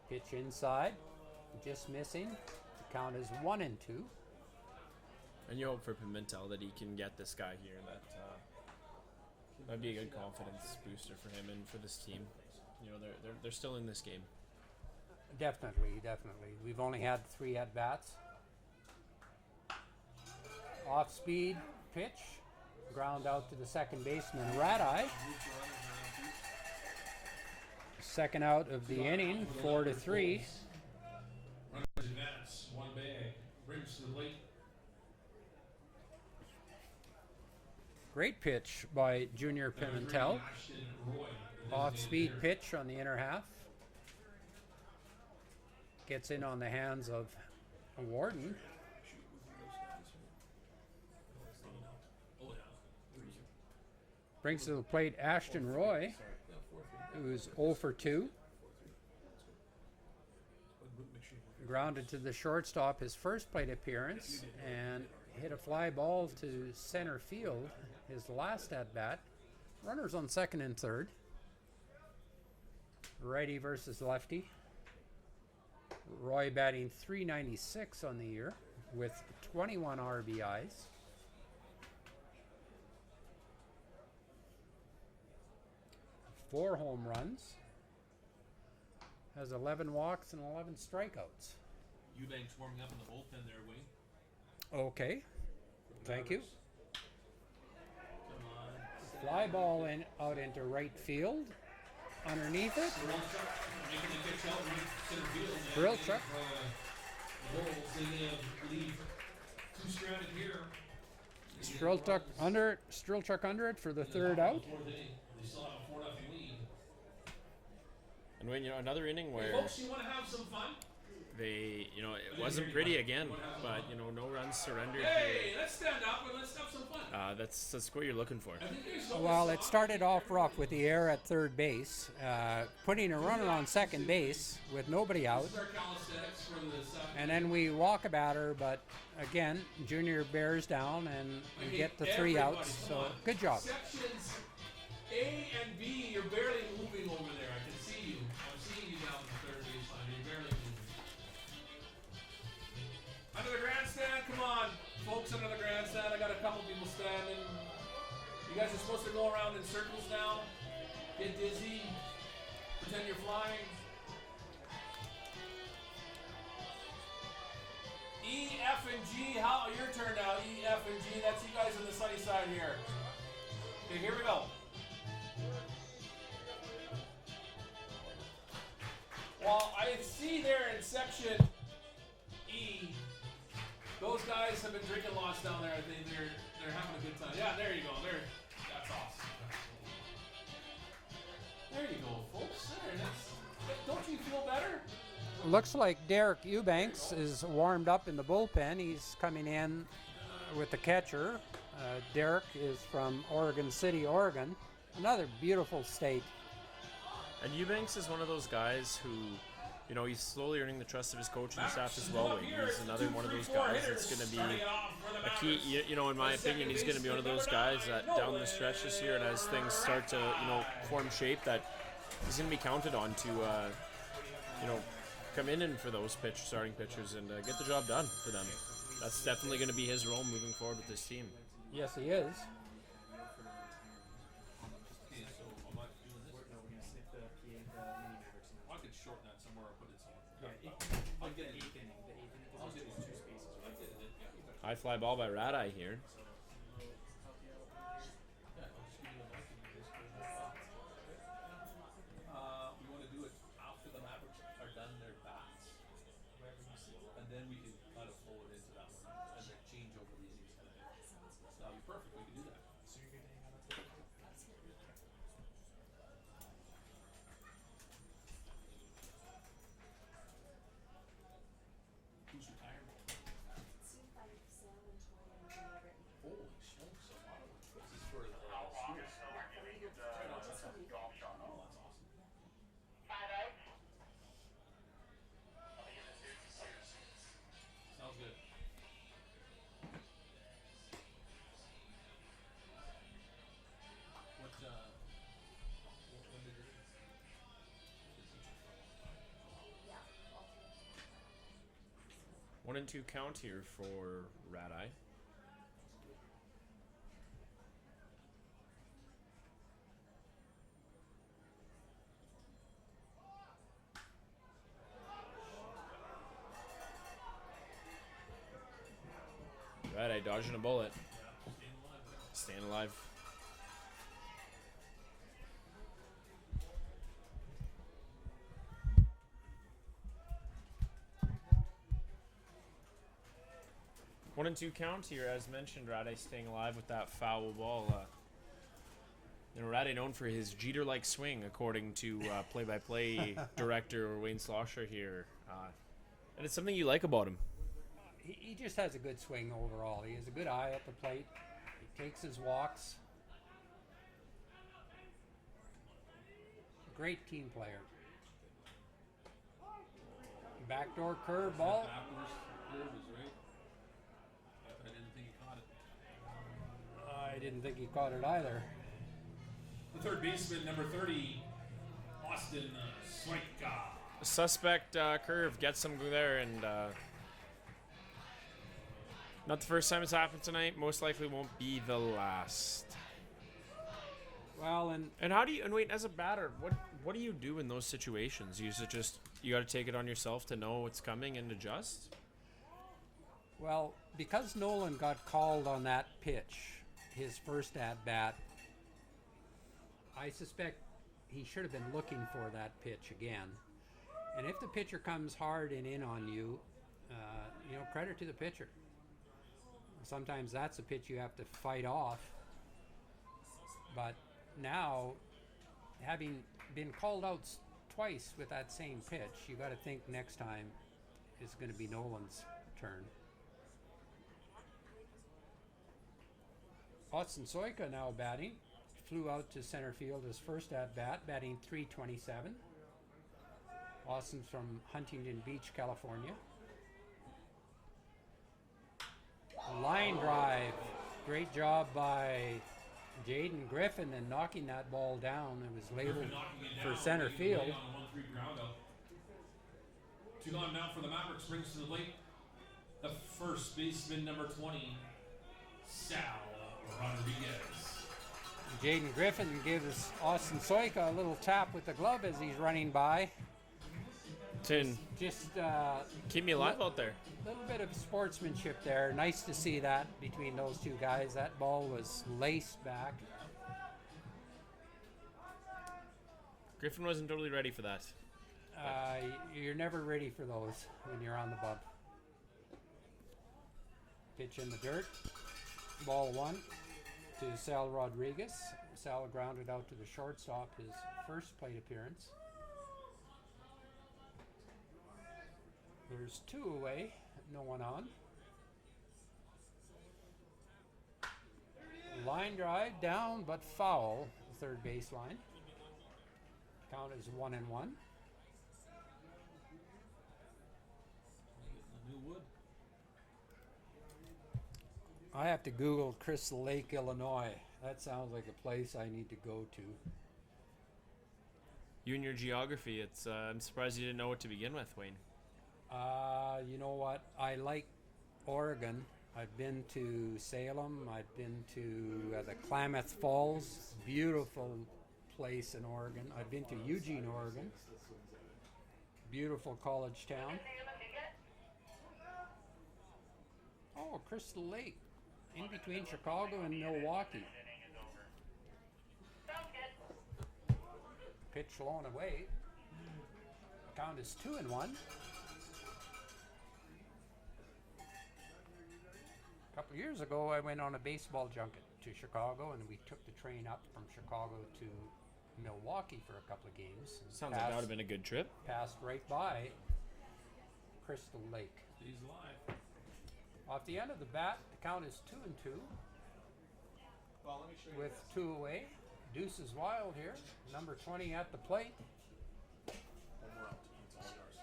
Pitch inside, just missing. The count is 1-2. And you hope for Pimentel that he can get this guy here. That'd be a good confidence booster for him and for this team. You know, they're still in this game. Definitely. We've only had 3 at bats. Off speed pitch, ground out to the second baseman Radai. Second out of the inning, 4-3. Runners advance, one bag, brings to the plate. Great pitch by Junior Pimentel. Ashton Roy. Off speed pitch on the inner half. Gets in on the hands of Warden. Brings to the plate Ashton Roy, who's 0 for 2. Grounded to the shortstop his first plate appearance and hit a fly ball to center field his last at bat. Runners on second and third. Righty versus lefty. Roy batting .396 on the year with 21 RBIs. Four home runs. Has 11 walks and 11 strikeouts. Eubanks warming up in the bullpen there, Wayne. Okay. Thank you. Come on. Fly ball out into right field. Underneath it. Making the pitch out right center field. Drill truck. Bulls, they leave two stranded here. Strelchuk under it for the third out. They still have a 4-0 lead. And when another inning Hey, where folks, you want to have some fun? they, it wasn't pretty again, but no runs surrendered Hey, here. let's stand up and let's have some fun. That's what you're looking for. I think there's no Well, it started off rough with the error at third base, putting a runner on second base with nobody out, Our calisthenics for the second. and then we walk a batter, but again, Junior bears down and we get the 3 outs. So good job. Sections A and B, you're barely moving over there. I can see you. I'm seeing you down the third baseline. You're barely moving. Under the grandstand, come on. Folks under the grandstand, I got a couple people standing. You guys are supposed to go around in circles now. Get dizzy. Pretend you're flying. E, F, and G, how your turn now. E, F, and G. That's you guys on the sunny side here. Okay, here we go. Well, I see there in section E, those guys have been drinking lots down there. They're having a good time. Yeah, there you go. That's awesome. There you go, folks. Don't you feel better? Looks like Derek Eubanks is warmed up in the bullpen. He's coming in with the catcher. Derek is from Oregon City, Oregon. Another beautiful state. And Eubanks is one of those guys who, he's slowly earning the trust of his coaching staff as well. He's another one of those guys that's going to be a key, in my opinion, he's going to be one of those guys that down the stretch this year and as things start to, form shape, that he's going to be counted on to, come in and for those starting pitchers and get the job done for them. That's definitely going to be his role moving forward with this team. Yes, he is. I could shorten that somewhere or put it somewhere. I'll get the eighth inning. The eighth inning, because there's two spaces, right? High fly ball by Radai here. We want to do it after the Mavericks are done their bats, and then we can kind of forward into that one and then change over the innings. That'll be perfect. We can do that. So you're getting out of the Who's retiring? Holy smokes! A lot of them. This is for the schools. Right on, that's awesome. Oh, that's awesome. Sounds good. 1-2 count here for Rat Eye. Rat Eye dodging a bullet. Staying alive. One and two count here, as mentioned. Rade staying alive with that foul ball. Rade known for his Jeter-like swing, according to play-by-play director Wayne Slosher here, and it's something you like about him. He just has a good swing overall. He has a good eye at the plate. He takes his walks. Great team player. Backdoor curve ball. Backwards curve is right. I didn't think he caught it. I didn't think he caught it either. The third baseman, number 30, Austin Switka. Suspect curve gets him there, and not the first time it's happened tonight. Most likely won't be the last. Well, and how do you, and wait, as a batter, what do you do in those situations? You got to take it on yourself to know what's coming and adjust? Well, because Nolan got called on that pitch, his first at-bat, I suspect he should have been looking for that pitch again. And if the pitcher comes hard and in on you, credit to the pitcher. Sometimes that's a pitch you have to fight off. But now, having been called out twice with that same pitch, you got to think next time is going to be Nolan's turn. Austin Soika now batting. Flew out to center field his first at-bat, batting .327. Austin's from Huntington Beach, California. A line drive. Great job by Jaden Griffin in knocking that ball down. It was labeled for center field. 1-3 ground out. 2 gone now for the Mavericks, brings to the plate the first baseman, number 20, Sal Rodriguez. Jaden Griffin gives Austin Soika a little tap with the glove as he's running by. Just keep me alive out there. A little bit of sportsmanship there. Nice to see that between those two guys. That ball was laced back. Griffin wasn't totally ready for that. You're never ready for those when you're on the bump. Pitch in the dirt. Ball one to Sal Rodriguez. Sal grounded out to the shortstop, his first plate appearance. There's 2 away, no one on. Line drive down, but foul, third baseline. Count is 1-1. New wood. I have to Google Crystal Lake, Illinois. That sounds like a place I need to go to. You and your geography, I'm surprised you didn't know what to begin with, Wayne. You know what? I like Oregon. I've been to Salem. I've been to the Klamath Falls. Beautiful place in Oregon. I've been to Eugene, Oregon. Beautiful college town. Oh, Crystal Lake. In between Chicago and Milwaukee. Pitch blown away. Count is 2-1. A couple years ago, I went on a baseball junket to Chicago, and we took the train up from Chicago to Milwaukee for a couple of games. Sounds like that would have been a good trip. Passed right by Crystal Lake. He's live. Off the end of the bat, the count is 2-2. Well, let me show you With 2 away. Deuce is wild here. Number 20 at the plate. one more out. It's all yours.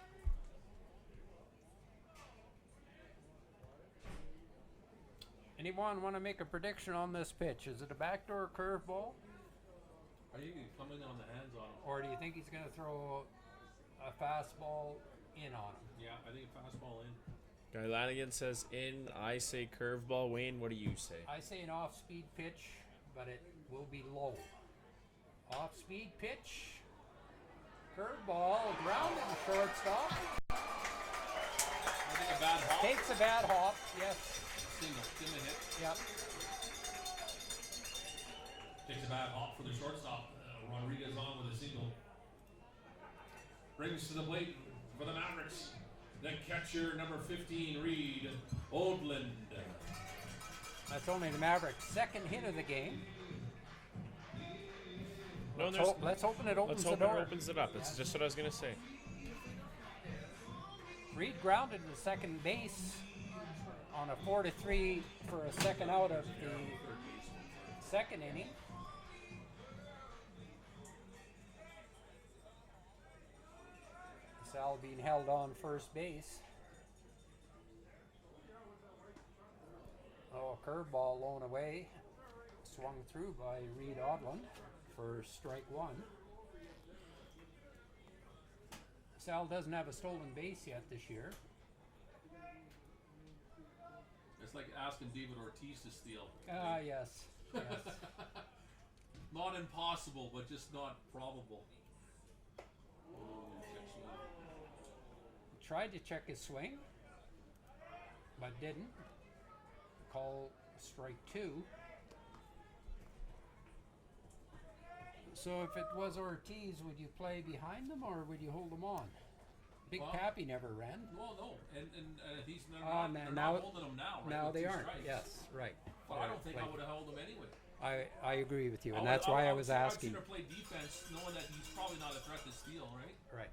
Anyone want to make a prediction on this pitch? Is it a backdoor curveball? Are you coming on the hands on him? Or do you think he's going to throw a fastball in on him? Yeah, I think fastball in. Guy Lanigan says in. I say curveball. Wayne, what do you say? I say an off-speed pitch, but it will be low. Off-speed pitch. Curveball, grounded to shortstop. I think a bad hop. Takes a bad hop, yes. Single. Give him a hit. Yep. Takes a bad hop for the shortstop. Rodriguez on with a single. Brings to the plate for the Mavericks. The catcher, number 15, Reed Oldland. That's only the Mavericks' second hit of the game. No, Let's open it opens let's the hope door. it opens it up. It's just what I was gonna say. Reed grounded to second base on a 4-3 for a second out of the second inning. Sal being held on first base. Oh, a curveball blown away. Swung through by Reed Odland for strike one. Sal doesn't have a stolen base yet this year. It's like asking David Ortiz to steal. Ah, yes. Yes. Not impossible, but just not probable. Tried to check his swing, but didn't. Call strike two. So if it was Ortiz, would you play behind them or would you hold them on? Big Well, Pappy never ran. No, and he's they're Ah, not, man, they're now- not holding him now, right? Now with they two aren't. strikes. Yes, right. But I don't think I Like- would have held him anyway. I agree with you, and that's why I was asking. I'd sooner play defense, knowing that he's probably not a threat to steal, right? Right.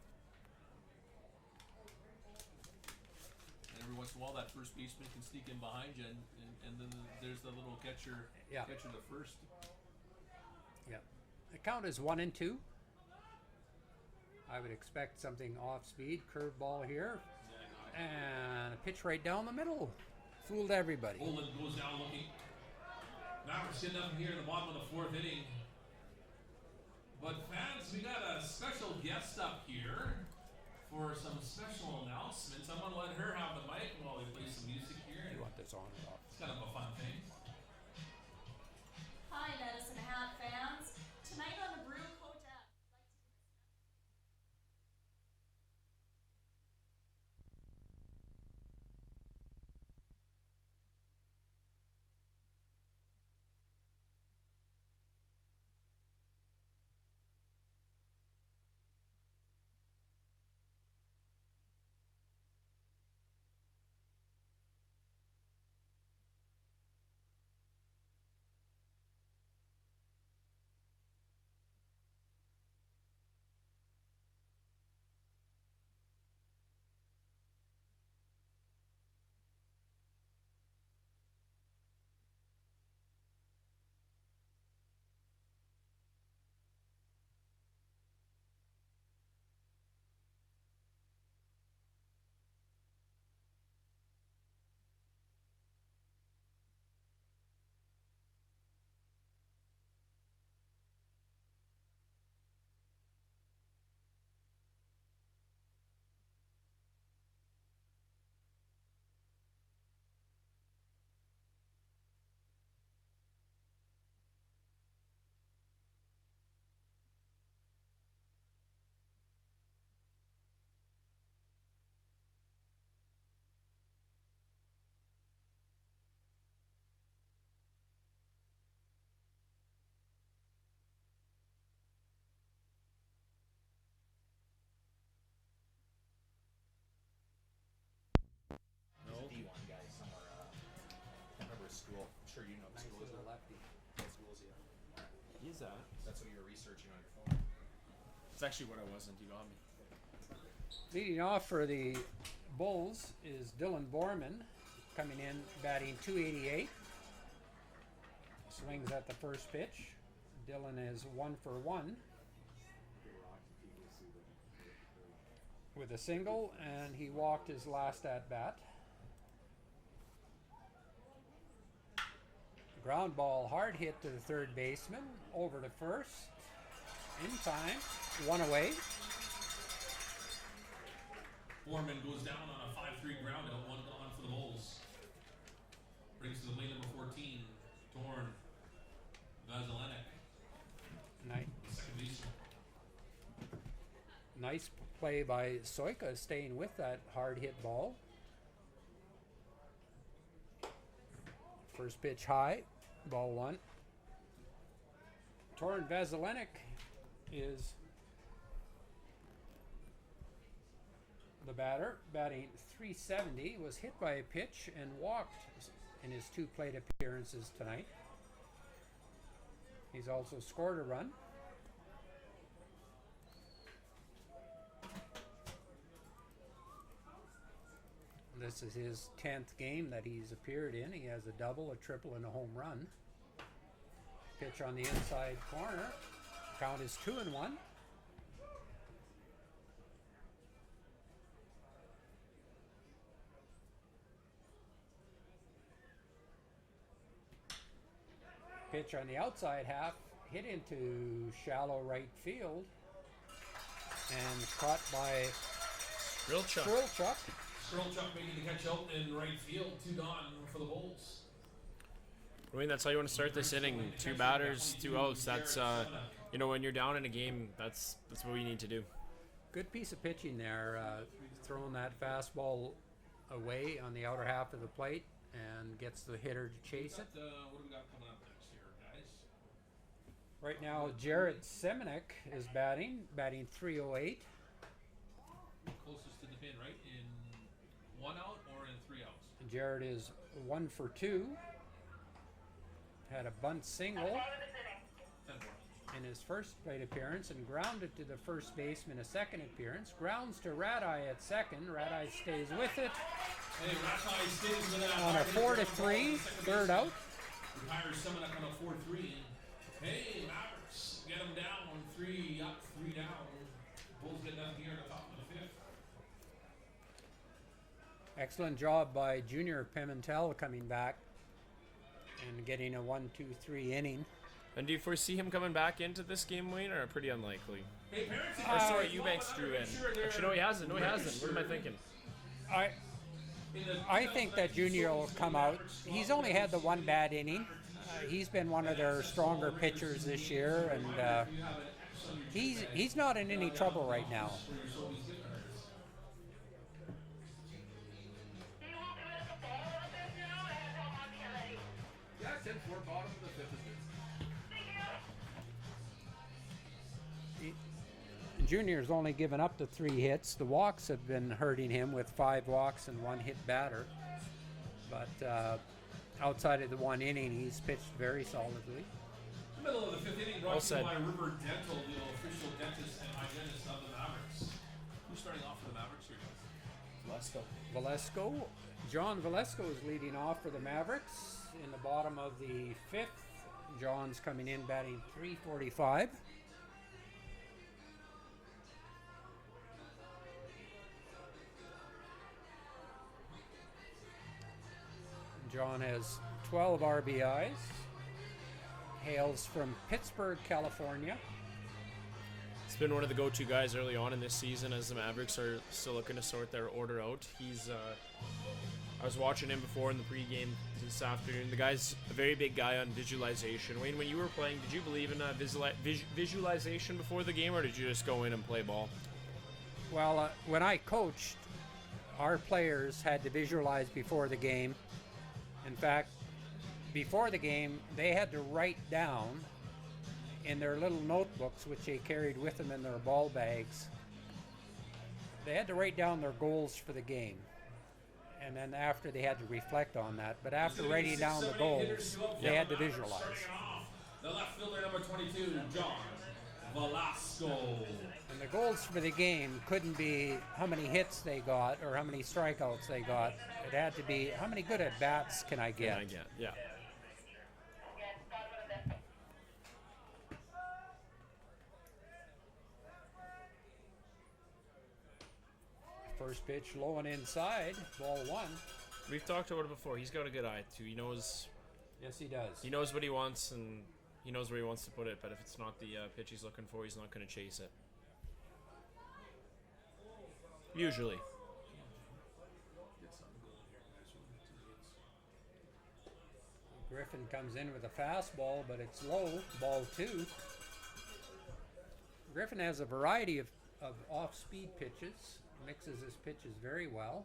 And every once in a while, that first baseman can sneak in behind you, and then there's the little catcher, Yeah. catcher to first. Yep. The count is 1-2. I would expect something off speed, curveball here, and a pitch right down the middle. Fooled everybody. Oldland goes down looking. Mavericks get nothing here in the bottom of the fourth inning. But fans, we got a special guest up here for some special announcements. I'm gonna let her have the mic while we play some music here. You want this on or off? It's kind of a fun thing. Hi, Medicine Hat fans. Tonight on the Brew Hotel. D1 guy somewhere. I can't remember his school. I'm sure you know the school. Is lefty. What school is he at? He's that. That's what you were researching on your phone. It's actually what I wasn't. You got me. Leading off for the Bulls is Dylan Borman, coming in batting .288. Swings at the first pitch. Dylan is 1 for 1 with a single, and he walked his last at bat. Ground ball, hard hit to the third baseman, over to first, in time, one away. Foreman goes down on a 5-3 ground out, 1 gone for the Bulls. Brings to the plate number 14, Torn Vazalenek, Nice. second baseman. Nice play by Soika, staying with that hard hit ball. First pitch high, ball 1. Torin Vazalenek is the batter, batting .370, was hit by a pitch and walked in his 2 plate appearances tonight. He's also scored a run. This is his 10th game that he's appeared in. He has a double, a triple, and a home run. Pitch on the inside corner. Count is 2-1. Pitch on the outside half, hit into shallow right field, and caught by Strilchuk. Strilchuk making the catch out in right field, 2 gone for the Bulls. I mean, that's how you want to start this inning. 2 batters, 2 outs. That's when you're down in a game, that's what we need to do. Good piece of pitching there, throwing that fastball away on the outer half of the plate and gets the hitter to chase it. What do we got coming up next here, guys? Right now, Jared Semenek is batting .308. Closest to the pin, right? In 1 out or in 3 outs? Jared is 1 for 2. Had a bunt single in his first plate appearance and grounded to the first baseman a second appearance. Grounds to Radai at second. Radai stays with it Hey, Ratai stays with that on a 4-3, third out. Retires Semenek on a 4-3. Hey, Mavericks get him down 3 up, 3 down. Bulls get down here at the top of the 5th. Excellent job by Junior Pimentel coming back and getting a 1-2-3 inning. And do you foresee him coming back into this game, Wayne, or pretty unlikely? Hey, parents, Or sorry, Eubanks drew in. Actually, no, he hasn't. What am I thinking? I think that Junior will come out. He's only had the 1 bad inning. He's been one of their stronger pitchers this year, and he's not in any trouble right now. Yeah, 10-4, bottom of the 5th is good. Junior's only given up the 3 hits. The walks have been hurting him with 5 walks and 1 hit batter. But outside of the 1 inning, he's pitched very solidly. The middle of the 5th inning brought Well to you said. by River Dental, the official dentist and hygienist of the Mavericks. Who's starting off for the Mavericks here, guys? Valesco. John Valesco is leading off for the Mavericks in the bottom of the 5th. John's coming in batting .345. John has 12 RBIs. Hails from Pittsburgh, California. He's been one of the go-to guys early on in this season as the Mavericks are still looking to sort their order out. I was watching him before in the pregame this afternoon. The guy's a very big guy on visualization. Wayne, when you were playing, did you believe in visualization before the game, or did you just go in and play ball? Well, when I coached, our players had to visualize before the game. In fact, before the game, they had to write down in their little notebooks, which they carried with them in their ball bags, they had to write down their goals for the game. And then after, they had to reflect on that. But after writing down the goals, they had to visualize. The left fielder, number 22, John Velasco. And the goals for the game couldn't be how many hits they got or how many strikeouts they got. It had to be how many good at-bats can I get? Yeah. First pitch low and inside, ball 1. We've talked about it before. He's got a good eye, too. He knows Yes, he does. He knows what he wants, and he knows where he wants to put it, but if it's not the pitch he's looking for, he's not going to chase it. Usually. Griffin comes in with a fastball, but it's low, ball 2. Griffin has a variety of off-speed pitches, mixes his pitches very well,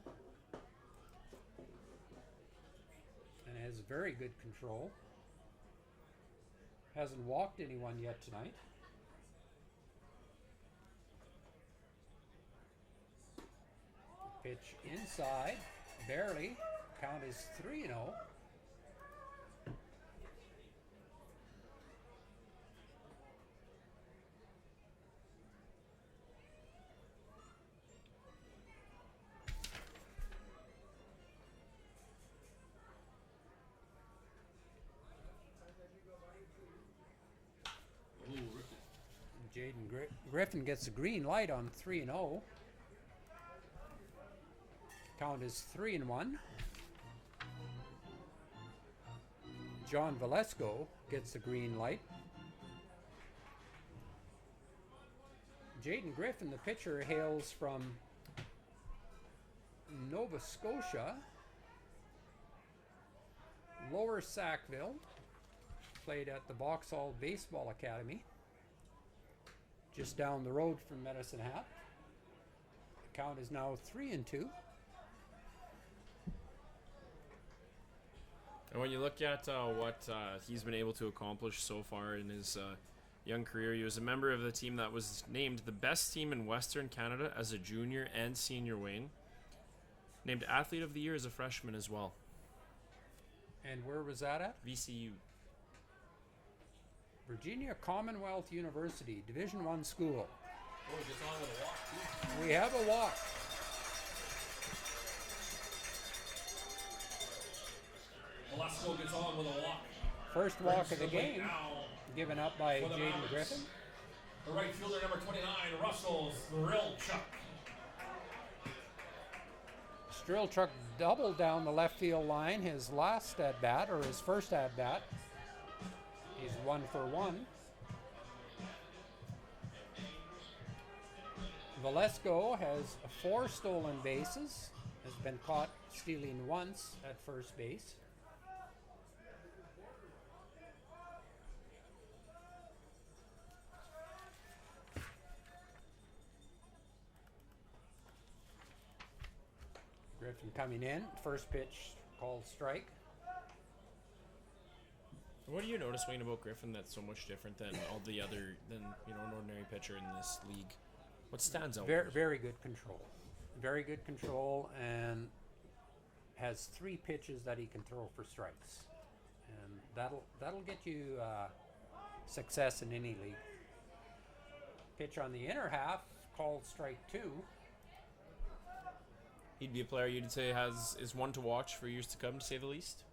and has very good control. Hasn't walked anyone yet tonight. Pitch inside, barely. Count is 3-0. Jaden Griffin gets a green light on 3-0. Count is 3-1. John Valesco gets a green light. Jaden Griffin, the pitcher, hails from Nova Scotia, Lower Sackville, played at the Vauxhall Baseball Academy, just down the road from Medicine Hat. The count is now 3-2. And when you look at what he's been able to accomplish so far in his young career, he was a member of the team that was named the best team in Western Canada as a junior and senior, Wayne. Named Athlete of the Year as a freshman as well. And where was that at? VCU. Virginia Commonwealth University, Division I school. Oh, he gets on with a walk, too. We have a walk. Velasco gets on with a walk. First walk of the Brings game, now given up by for the Jaden Mavericks. Griffin. The right fielder, number 29, Russell Strelchuk. Strelchuk doubled down the left field line his last at bat, or his first at bat. He's 1 for 1. Valesco has 4 stolen bases, has been caught stealing once at first base. Griffin coming in, first pitch called strike. What do you notice, Wayne, about Griffin that's so much different than all the other, than an ordinary pitcher in this league? What stands out? Very good control. Very good control, and has 3 pitches that he can throw for strikes. And that'll get you success in any league. Pitch on the inner half, called strike 2. He'd be a player you'd say is one to watch for years to come, to say the least.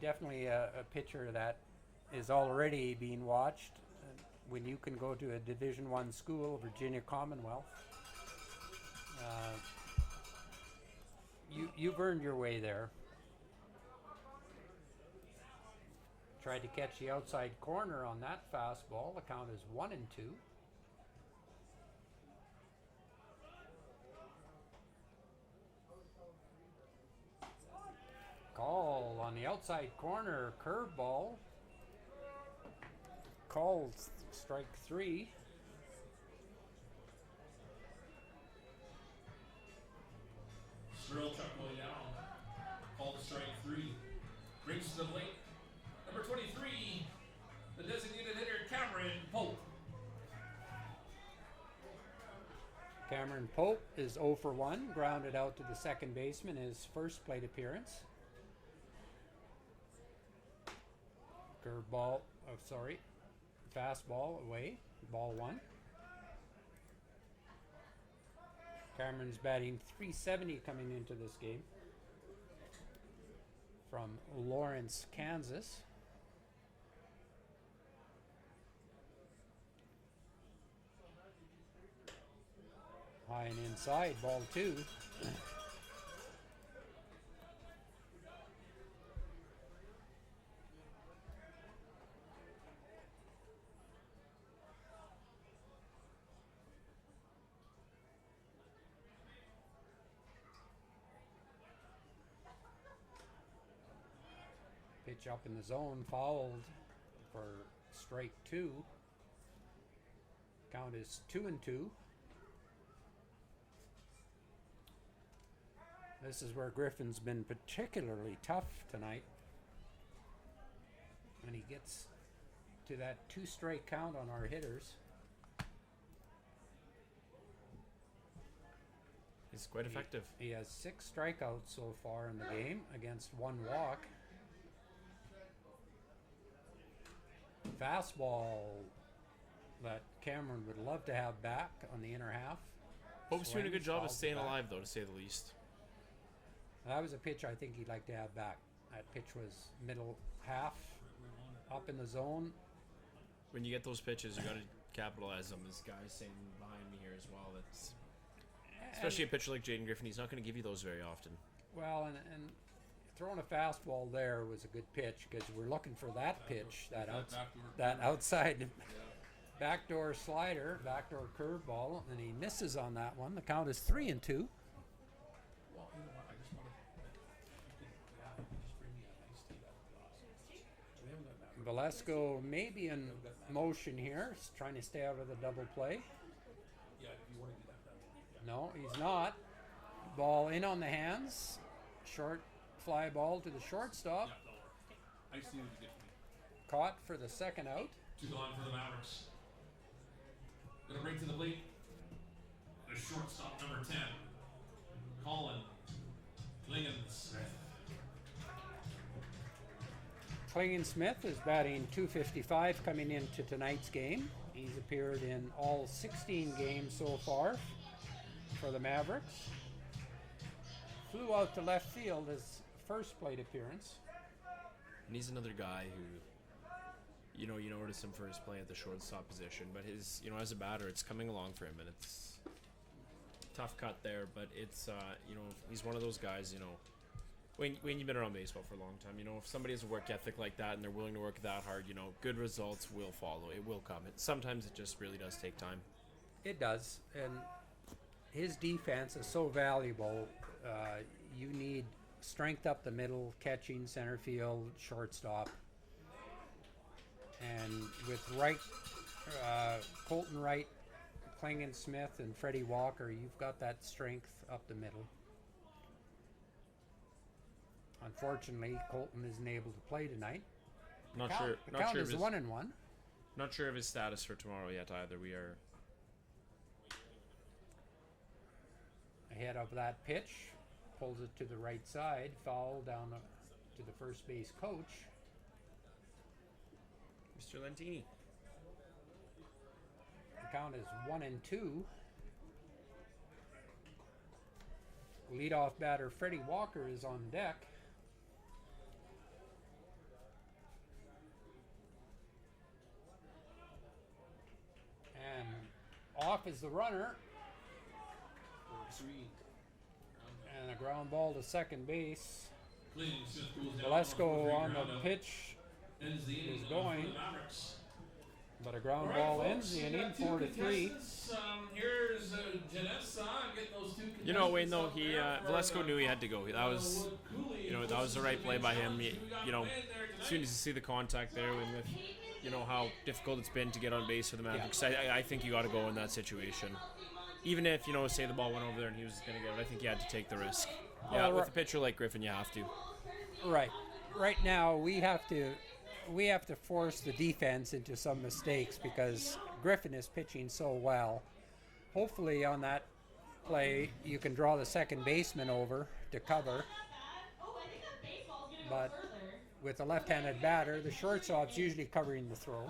Definitely a pitcher that is already being watched. When you can go to a Division I school, Virginia Commonwealth, you've earned your way there. Tried to catch the outside corner on that fastball. The count is 1-2. Call on the outside corner, curveball. Called strike 3. Strelchuk going down. Called strike 3. Brings to the plate. Number 23, the designated hitter, Cameron Pope. Cameron Pope is 0 for 1, grounded out to the second baseman, his first plate appearance. Fastball away, ball 1. Cameron's batting .370 coming into this game from Lawrence, Kansas. High and inside, ball 2. Pitch up in the zone, fouled for strike 2. Count is 2-2. This is where Griffin's been particularly tough tonight. When he gets to that 2-strike count on our hitters. He's quite effective. He has 6 strikeouts so far in the game against 1 walk. Fastball that Cameron would love to have back on the inner half. Pope's doing a good Swings, job of fouls staying back. alive, though, to say the least. That was a pitch I think he'd like to have back. That pitch was middle half, up in the zone. When you get those pitches, you got to capitalize them. This guy's saying behind me here as well. That's especially a pitcher like Jaden Griffin. He's not going to give you those very often. Well, and throwing a fastball there was a good pitch because we're looking for that pitch, that outside backdoor slider, backdoor curveball, and he misses on that one. The count is 3-2. Well, you know what? I just want to. Just bring me a nice tea. That would be awesome. We haven't got Mavericks. Velasco may be in motion here, trying to stay out of the double play. Yeah, if you want to do that. No, he's not. Ball in on the hands. Short fly ball to the shortstop. Yeah, that'll work. Nice tea would be good for me. Caught for the second out. 2 gone for the Mavericks. Gonna bring to the plate the shortstop number 10, Colin Klingensmith. Klingensmith is batting .255 coming into tonight's game. He's appeared in all 16 games so far for the Mavericks. Flew out to left field his first plate appearance. And he's another guy who, you notice him for his play at the shortstop position, but his, as a batter, it's coming along for him, and it's tough cut there, but it's, he's one of those guys, when you've been around baseball for a long time, if somebody has a work ethic like that and they're willing to work that hard, good results will follow. It will come. Sometimes it just really does take time. It does, and his defense is so valuable. You need strength up the middle, catching, center field, shortstop. And with Colton Wright, Klingensmith, and Freddie Walker, you've got that strength up the middle. Unfortunately, Colton isn't able to play tonight. Not The sure count of is his 1-1. Not sure of his status for tomorrow yet either. We are Ahead of that pitch, pulls it to the right side, foul down to the first base coach. Mr. Lentini. The count is 1-2. Leadoff batter Freddie Walker is on deck. And off is the runner. And a ground ball to second base. Klingensmith goes down Velasco for on a the ground out. pitch, Ends the inning is for going. the Mavericks. but a ground All right, ball folks, ends the we inning, got 2 4-3. contestants. Here's Janessa. Get those 2 contestants. Wayne, though, out there for Velasco the knew he had to go. That was, that was the right play by him. As soon as you see the contact there, and with, how difficult it's been to get on base for the Mavericks, I think you got to go in that situation. Even if, say the ball went over there and he was going to get it, I think you had to take the risk. Yeah, with a pitcher like Griffin, you have to. Right. Right now we have to force the defense into some mistakes because Griffin is pitching so well. Hopefully on that play you can draw the second baseman over to cover. But with a left-handed batter, the shortstop's usually covering the throw.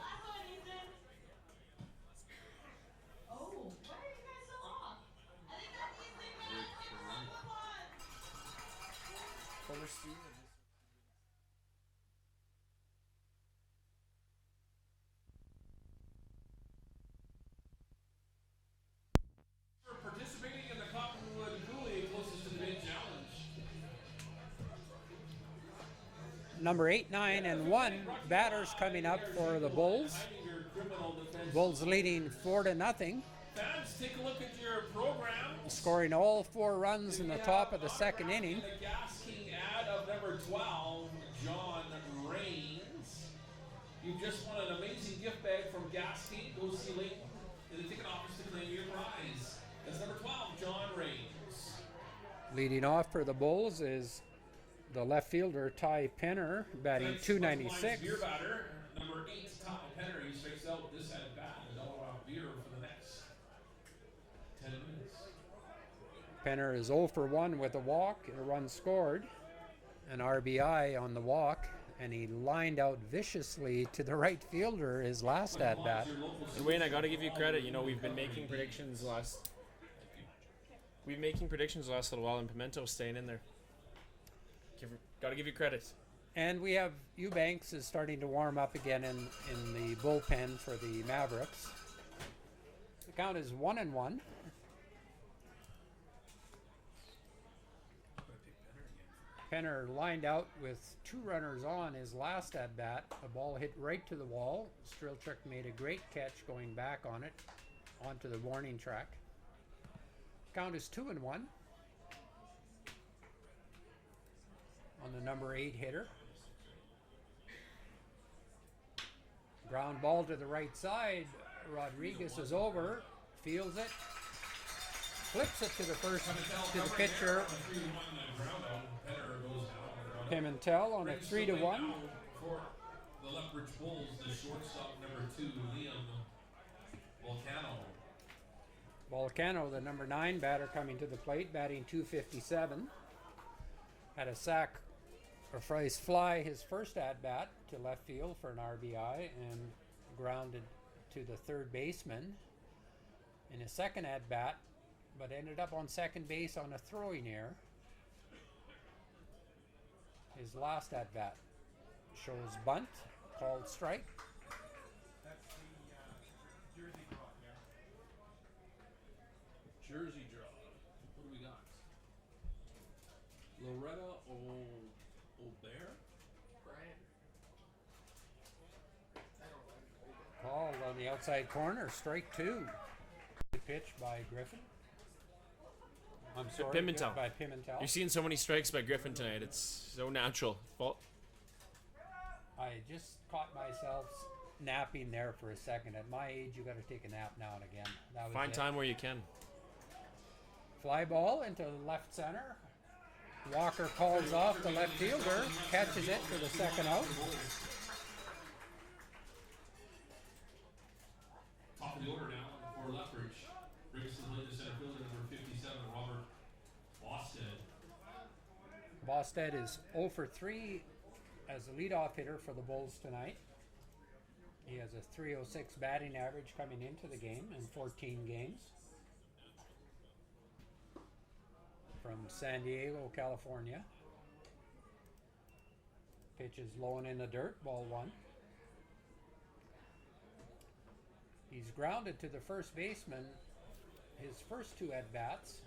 Participating in the Cottonwood Coulee closest to the main challenge. Number 8, 9, and 1 batters coming up for the Bulls. Your criminal defense. Bulls leading 4-0. Fans, take a look at your program. Scoring all 4 runs in the top of the second inning. The Gas King ad of number 12, John You've just won an amazing gift bag from Gascade. Go see Leighton in the ticket office to claim your prize. That's number 12, John Raines. Leading off for the Bulls is the left fielder Ty Penner, batting That's .296. beer batter, number 8, Ty Penner. He strikes out this at bat. A dollar off beer for the next 10 minutes. Penner is 0 for 1 with a walk and a run scored, an RBI on the walk, and he lined out viciously to the right fielder his last at bat. And Wayne, I got to give you credit. You know, we've been making predictions last little while, and Pimento's staying in there. Got to give you credit. And we have Eubanks is starting to warm up again in the bullpen for the Mavericks. The count is 1-1. Penner lined out with 2 runners on his last at bat. The ball hit right to the wall. Strelchuk made a great catch going back on it onto the warning track. Count is 2-1 on the number 8 hitter. Ground ball to the right side. Rodriguez is over, fields it, flips it to the first to the pitcher. Pimentel on a 3-1. For the Lethbridge Bulls, the shortstop number 2, Liam Volcano, the number 9 batter, coming to the plate, batting .257. Had a sack or fly his first at bat to left field for an RBI and grounded to the third baseman in his second at bat, but ended up on second base on a throwing error. His last at bat shows bunt, called strike. That's the jersey draw, yeah. Jersey draw. What do we got? Loretta O'Bear? Brian. Called on the outside corner, strike 2. Good pitch by Griffin. I'm sorry, Pimentel. by Pimentel. You're seeing so many strikes by Griffin tonight. It's so natural. I just caught myself napping there for a second. At my age, you got to take a nap now and again. That was Find it. time where you can. Fly ball into left center. Walker calls off the left fielder, catches it for the second out. Top of the order now for Lethbridge. Brings to the plate the center fielder, number 57, Robert Bosted. Bosted is 0 for 3 as a leadoff hitter for the Bulls tonight. He has a .306 batting average coming into the game in 14 games. From San Diego, California. Pitch is low and in the dirt, ball 1. He's grounded to the first baseman his first 2 at-bats.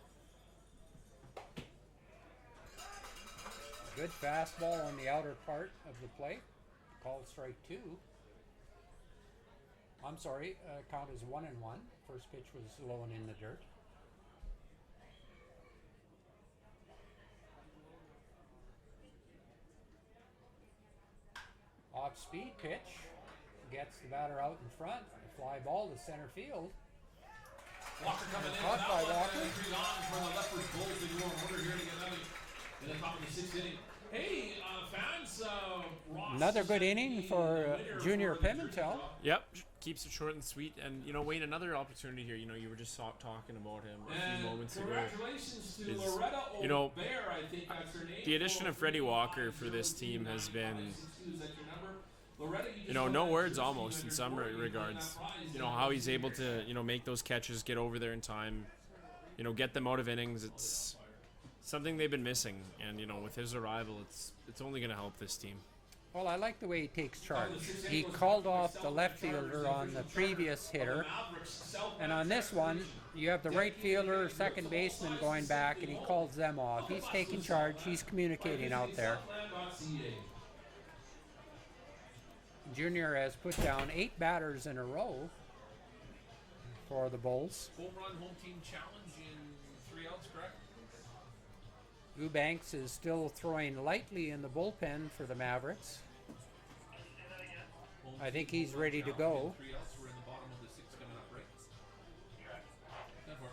Good fastball on the outer part of the plate. Called strike 2. I'm sorry, count is 1-1. First pitch was low and in the dirt. Off-speed pitch. Gets the batter out in front. A fly ball to center field. Walker coming in. Caught by Walker. For the Lethbridge Bulls, they go on order here to get nothing in the top of the 6th inning. Hey, fans, Ross. Another good inning for Junior Pimentel. Yep, keeps it short and sweet. And, you know, Wayne, another opportunity here. You know, you were just talking about him a few moments ago. Congratulations to is, Loretta you know, O'Bear, I think that's her name. The addition of Freddie Walker for this team has been, Is that your number? Loretta, you know, no words almost in some regards. You know, how he's able to, you know, make those catches, get over there in time, you know, get them out of innings. It's something they've been missing. And, you know, with his arrival, it's only going to help this team. Well, I like the way he takes charge. He called off the left fielder on the previous hitter. And on this one, you have the right fielder, second baseman going back, and he calls them off. He's taking charge. He's communicating out there. Junior has put down 8 batters in a row for the Bulls. Home run, home team challenge in 3 outs, correct? Eubanks is still throwing lightly in the bullpen for the Mavericks. Home I think he's ready to go. 3 outs. We're in the bottom of the 6th coming up, right? Go for it.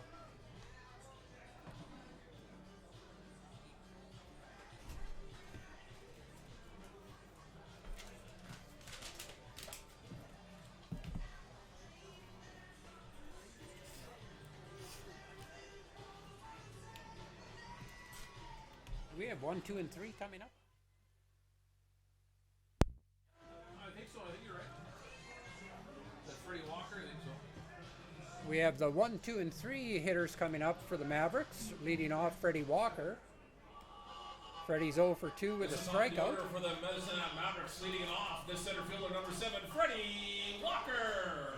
We have 1, 2, and 3 coming up. I think so. I think you're right. That's Freddie Walker. I think so. We have the 1, 2, and 3 hitters coming up for the Mavericks. Leading off, Freddie Walker. Freddie's 0 for 2 with a This is on the strikeout. order for the Medicine Hat Mavericks, leading off the center fielder number 7, Freddie Walker.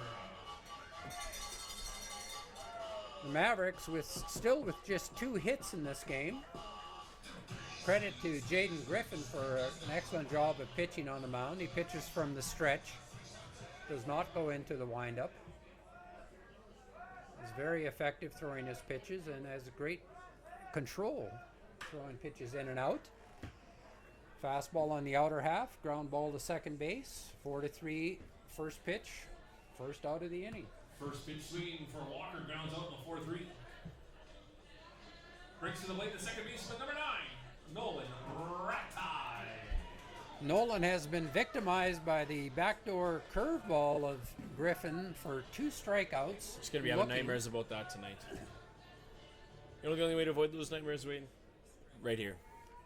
The Mavericks still with just 2 hits in this game. Credit to Jaden Griffin for an excellent job of pitching on the mound. He pitches from the stretch, does not go into the windup. He's very effective throwing his pitches and has great control throwing pitches in and out. Fastball on the outer half, ground ball to second base. 4-3 first pitch, first out of the inning. First pitch swing for Walker, grounds out in the 4-3. Brings to the plate the second baseman, number 9, Nolan Ratai. Nolan has been victimized by the backdoor curveball of Griffin for 2 strikeouts. Just gonna be having nightmares about that tonight. You know the only way to avoid those nightmares, Wayne? Right here.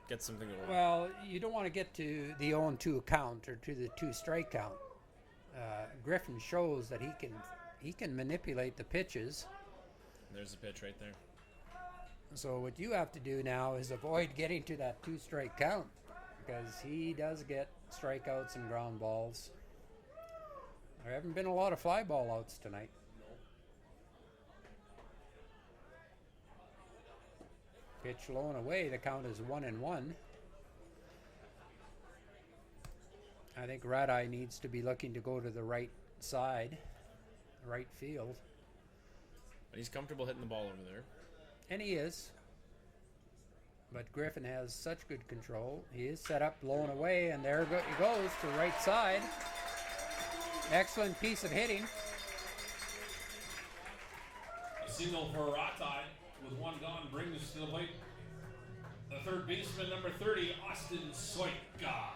Get something going. Well, you don't want to get to the 0-2 count or to the 2 strike count. Griffin shows that he can manipulate the pitches. There's the pitch right there. So what you have to do now is avoid getting to that 2 strike count, because he does get strikeouts and ground balls. There haven't been a lot of fly ball outs tonight. Pitch low and away. The count is 1-1. I think Radai needs to be looking to go to the right side, right field. But he's comfortable hitting the ball over there. And he is. But Griffin has such good control. He is set up low and away, and there he goes to the right side. Excellent piece of hitting. A single for Ratai with 1 gone brings to the plate the third baseman, number 30, Austin Soika.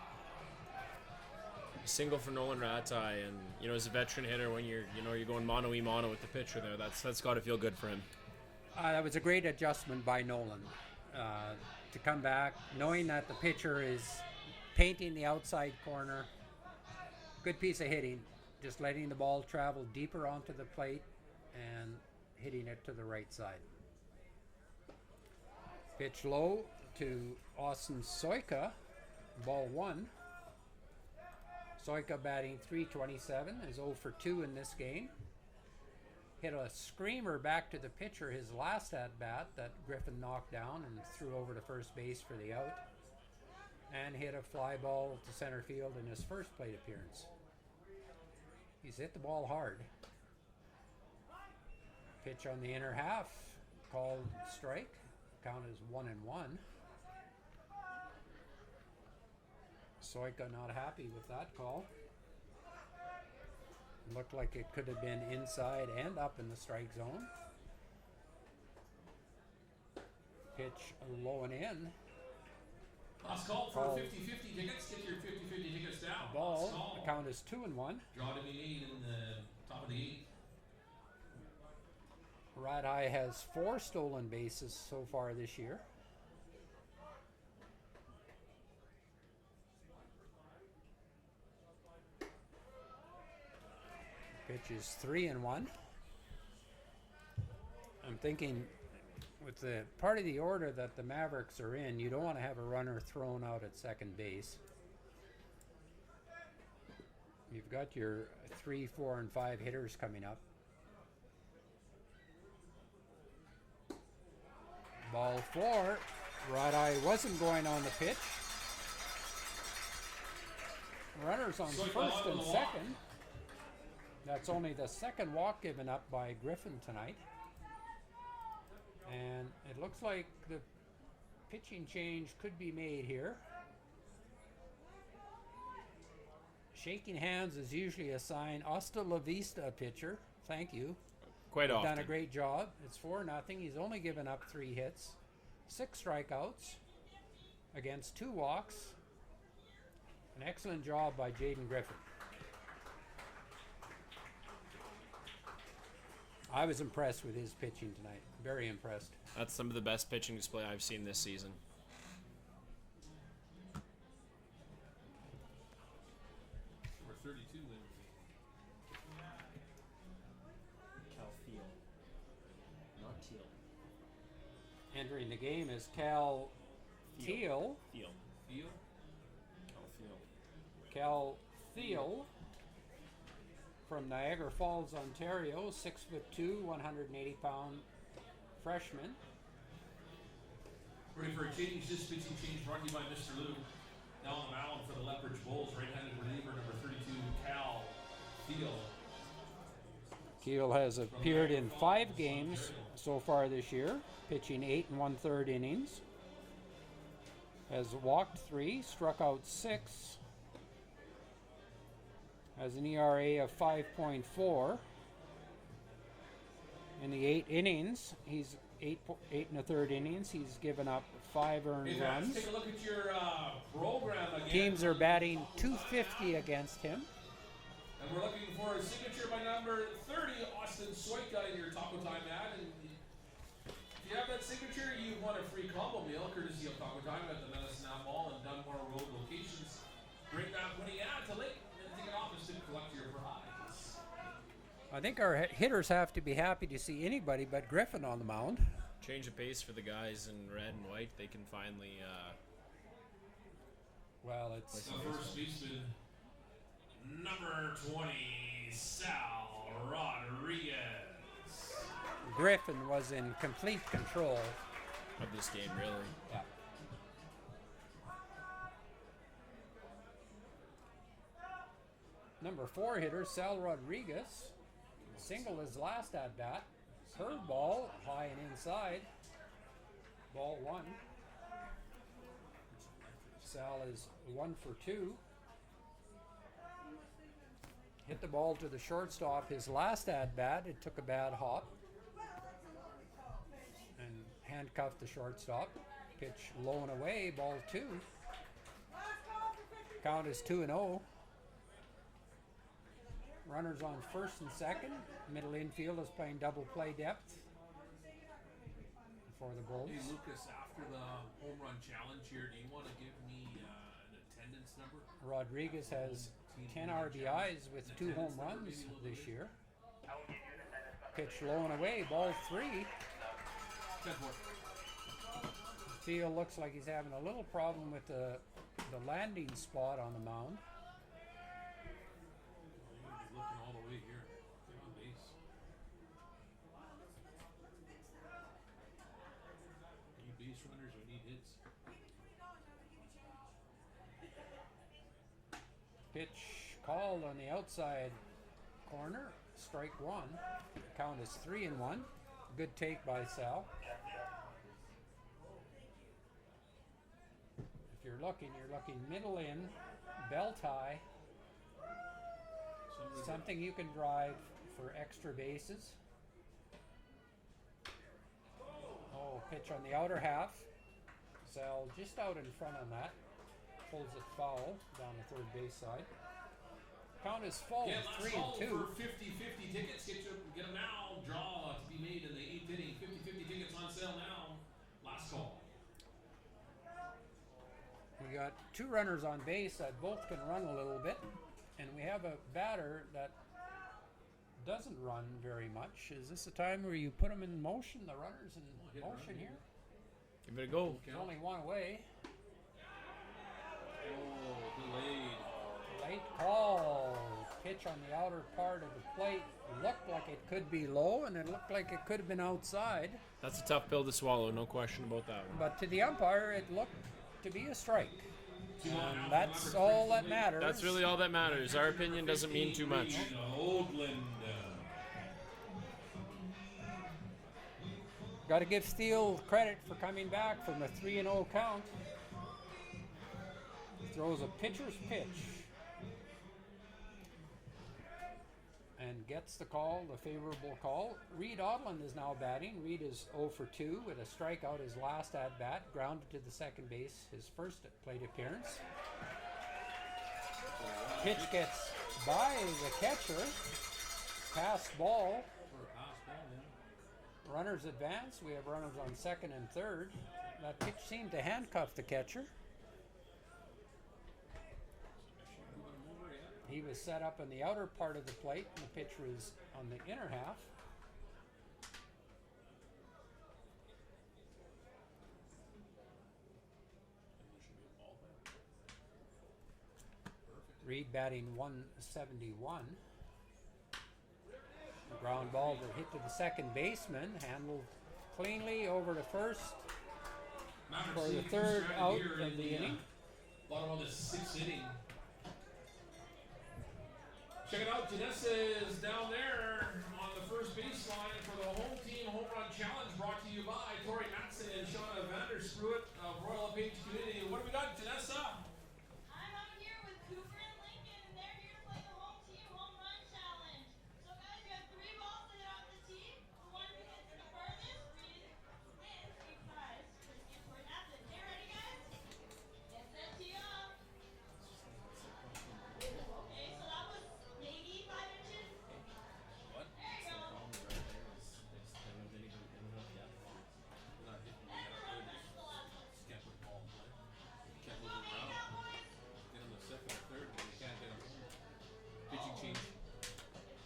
Single for Nolan Ratai, and as a veteran hitter, when you're going mono-y-mono with the pitcher there, that's got to feel good for him. That was a great adjustment by Nolan to come back, knowing that the pitcher is painting the outside corner. Good piece of hitting, just letting the ball travel deeper onto the plate and hitting it to the right side. Pitch low to Austin Soika, ball 1. Soika batting .327, is 0 for 2 in this game. Hit a screamer back to the pitcher his last at-bat that Griffin knocked down and threw over to first base for the out. And hit a fly ball to center field in his first plate appearance. He's hit the ball hard. Pitch on the inner half, called strike. Count is 1-1. Soika not happy with that call. Looked like it could have been inside and up in the strike zone. Pitch low and in. Last call for 50-50 tickets. Get your 50-50 tickets down. Ball. Last call. The count is 2-1. Draw to be made in the top of the 8th. Radai has 4 stolen bases so far this year. Pitch is 3-1. I'm thinking with the part of the order that the Mavericks are in, you don't want to have a runner thrown out at second base. You've got your 3, 4, and 5 hitters coming up. Ball 4. Radai wasn't going on the pitch. Runners on first and second. That's only the second walk given up by Griffin tonight. And it looks like the pitching change could be made here. Shaking hands is usually a sign. Hasta la vista, pitcher. Thank you. Quite You've often. done a great job. It's 4-0. He's only given up 3 hits, 6 strikeouts against 2 walks. An excellent job by Jaden Griffin. I was impressed with his pitching tonight. Very impressed. That's some of the best pitching display I've seen this season. Number 32, Lindsay. Cal Field. Not Teal. Entering the game is Cal Thiel. Field. Field. Cal Field. Cal Thiel from Niagara Falls, Ontario, 6'2", 180-pound freshman. Ready for a change. This pitching change brought to you by Mr. Lou. Now on the mound for the Lethbridge Bulls, right-handed reliever number 32, Cal Thiel. Thiel has appeared in 5 games so far this year, pitching 8 1/3 innings. Has walked 3, struck out 6. Has an ERA of 5.4. In the 8 innings, he's 8 1/3 innings. He's given up 5 earned Hey, Matt, runs. let's take a look at your program again. Teams are batting .250 against him. And we're looking for a signature by number 30, Austin Soika, in your Taco Time ad. And if you have that signature, you won a free combo meal courtesy of Taco Time at the Medicine Hat Mall and Dunmore Road locations. Bring that winning ad to Lake and take it off to collect your prize. I think our hitters have to be happy to see anybody but Griffin on the mound. Change of pace for the guys in red and white. They can finally. Well, it's The first baseman, number 20, Sal Rodriguez. Griffin was in complete control. Of this game, really. Yeah. Number 4 hitter, Sal Rodriguez, singled his last at bat. Curveball, high and inside. Ball 1. Sal is 1 for 2. Hit the ball to the shortstop. His last at bat, it took a bad hop and handcuffed the shortstop. Pitch low and away, ball 2. Count is 2-0. Runners on first and second. Middle infield is playing double play depth for the Bulls. Hey, Lucas, after the home run challenge here, do you want to give me an attendance number? Rodriguez has 10 RBIs with 2 home runs this year. Pitch low and away, ball 3. 10-4. Thiel looks like he's having a little problem with the landing spot on the mound. He's looking all the way here. Get on base. We need base runners. We need hits. Pitch called on the outside corner. Strike 1. Count is 3-1. Good take by Sal. If you're looking middle in, belt high. Something you can drive for extra bases. Oh, pitch on the outer half. Sal just out in front on that. Pulls it foul down the third base side. Count is full, Yeah, last 3 call and 2. for 50-50 tickets. Get them now. Draw to be made in the 8th inning. 50-50 tickets on sale now. Last call. We got 2 runners on base that both can run a little bit, and we have a batter that doesn't run very much. Is this a time where you put them in motion, the runners in motion here? Give it a go. There's only one away. Oh, delayed. Late call. Pitch on the outer part of the plate. Looked like it could be low, and it looked like it could have been outside. That's a tough pill to swallow, no question about that one. But to the umpire, it looked to be a strike. And that's all that matters. That's really all that matters. Our opinion doesn't mean too much. Oldland. Got to give Steele credit for coming back from a 3-0 count. He throws a pitcher's pitch. and gets the call, the favorable call. Reed Odland is now batting. Reed is 0 for 2 with a strikeout his last at bat, grounded to the second base, his first plate appearance. Pitch gets by the catcher. Pass ball. Runners advance. We have runners on second and third. That pitch seemed to handcuff the catcher. He was set up in the outer part of the plate, and the pitch was on the inner half. Reed batting 171. The ground ball that hit to the second baseman, handled cleanly over to first for the third out of the inning. Bottom of the sixth inning. Check it out, Janessa is down there on the first baseline for the home team home run challenge, brought to you by Tori Matson and Shauna Vandersproot of Royal LePage Community. What do we got, Janessa? I'm out here with Cooper and Lincoln, and they're here to play the home team home run challenge. So guys, you have 3 balls to hit off the tee. The one who gets the furthest wins a prize. Tori Matson. Okay, ready guys? Get set, tee off. Okay, so that was maybe 5 inches. What? There you go. Not hitting me. And the run back to the last one. Can't put ball in play. Can't Come move on, it make it around. out, boys. Get him the second or third, but you can't get him. Pitching change.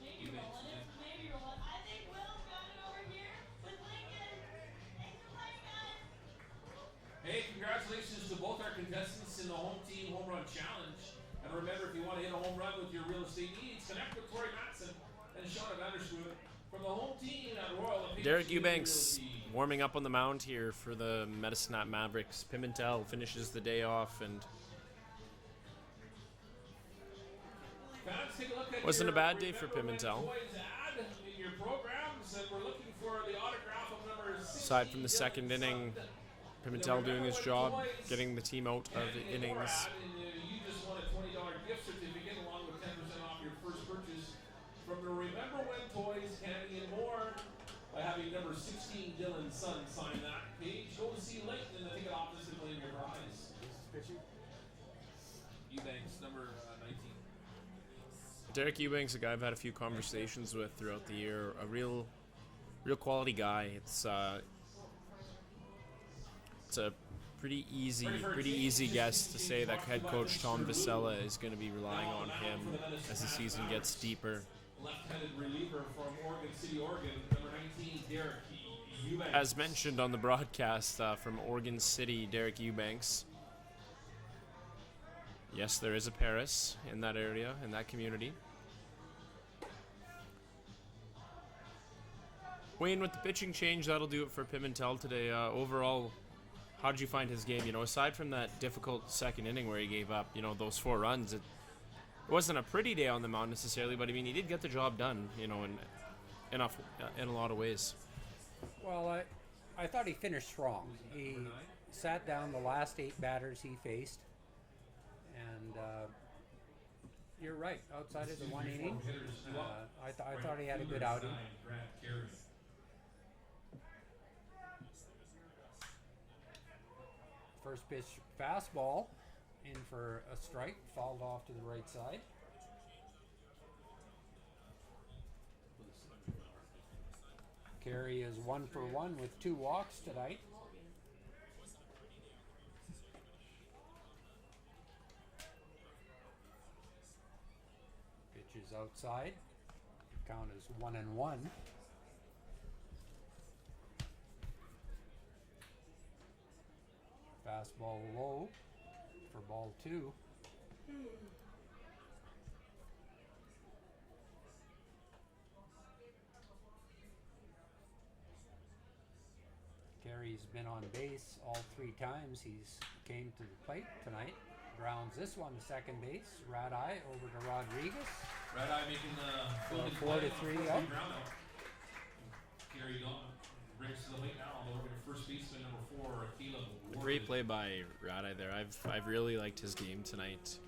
Maybe You roll think, it. Maybe roll it. I think Will's got it over here with Lincoln. Thanks for playing, guys. Hey, congratulations to both our contestants in the home team home run challenge. And remember, if you want to hit a home run with your real estate needs, connect with Tori Matson and Shauna Vandersproot from the home team at Royal LePage Derek Community Eubanks Realty. warming up on the mound here for the Medicine Hat Mavericks. Pimentel finishes the day off, and Fans, take a look at Wasn't a your bad day for Remember When Pimentel. Toys ad in your programs, and we're looking for the autograph of number 60, aside from the second Dylan inning, Sutton. Pimentel doing his Remember job, when Toys getting the team out of the handing in your innings. ad, and you just won a $20 gift certificate along with 10% off your first purchase from the Remember When Toys handing in more by having number 16 Dylan Sutton sign that page. Go to see Leighton in the ticket office and claim your prize. Pitching. Eubanks, number 19. Derek Eubanks, a guy I've had a few conversations with throughout the year, a real quality guy. It's a pretty easy guess to say that head coach Tom Vasella is going to be relying on him as the season gets deeper. Left-handed reliever from Oregon City, Oregon, number 19, Derek Eubanks. As mentioned on the broadcast from Oregon City, Derek Eubanks. Yes, there is a Paris in that area, in that community. Wayne, with the pitching change, that'll do it for Pimentel today. Overall, how did you find his game? You know, aside from that difficult second inning where he gave up, you know, those 4 runs, it wasn't a pretty day on the mound necessarily, but I mean, he did get the job done, you know, in a lot of ways. Well, I thought he finished strong. He sat down the last 8 batters he faced, and you're right. Outside of the 1 inning, I thought he had a good outing. First pitch fastball in for a strike, fouled off to the right side. Carey is 1 for 1 with 2 walks tonight. Pitch is outside. Count is 1-1. Fastball low for ball 2. Carey's been on base all 3 times he's came to the plate tonight. Grounds this one to second base. Rat eye over to Rodriguez. Red Eye making the fielding 4 to play 3 on up. the ground out. Carry on. Brings to the plate now. Over to first baseman number 4, Caleb Ward. Great play by Radai there. I've really liked his game tonight.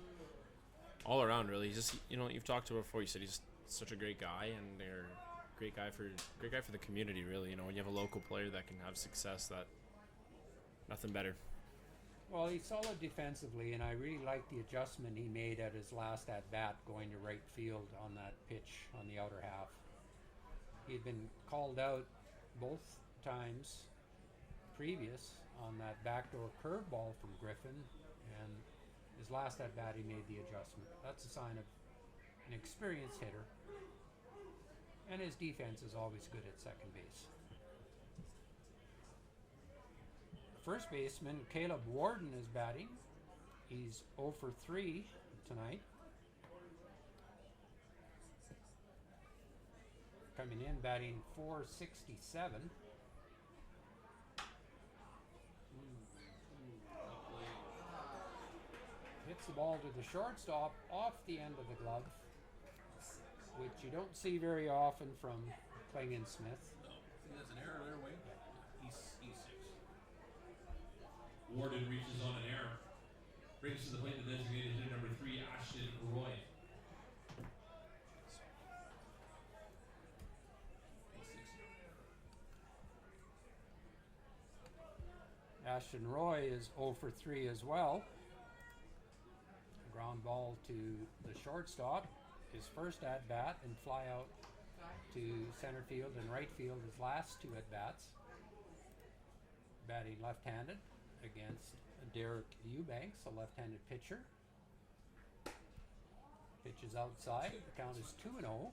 All around, really. He's just, you know, you've talked to him before. You said he's such a great guy, and they're great guy for the community. Really, you know, when you have a local player that can have success, that nothing better. Well, he's solid defensively, and I really like the adjustment he made at his last at bat, going to right field on that pitch on the outer half. He'd been called out both times previous on that backdoor curveball from Griffin, and his last at bat he made the adjustment. That's a sign of an experienced hitter, and his defense is always good at second base. First baseman Caleb Warden is batting. He's 0 for 3 tonight. Coming in batting .467. Hits the ball to the shortstop off the end of the glove, which you don't see very often from Clingan Smith. No, I think that's an error there, Wayne. E6. Warden reaches on an error. Brings to the plate the designated hitter number 3, Ashton Roy. Ashton Roy is 0 for 3 as well. Ground ball to the shortstop. His first at bat, and fly out to center field and right field his last 2 at bats. Batting left-handed against Derek Eubanks, a left-handed pitcher. Pitches outside. The count is 2-0.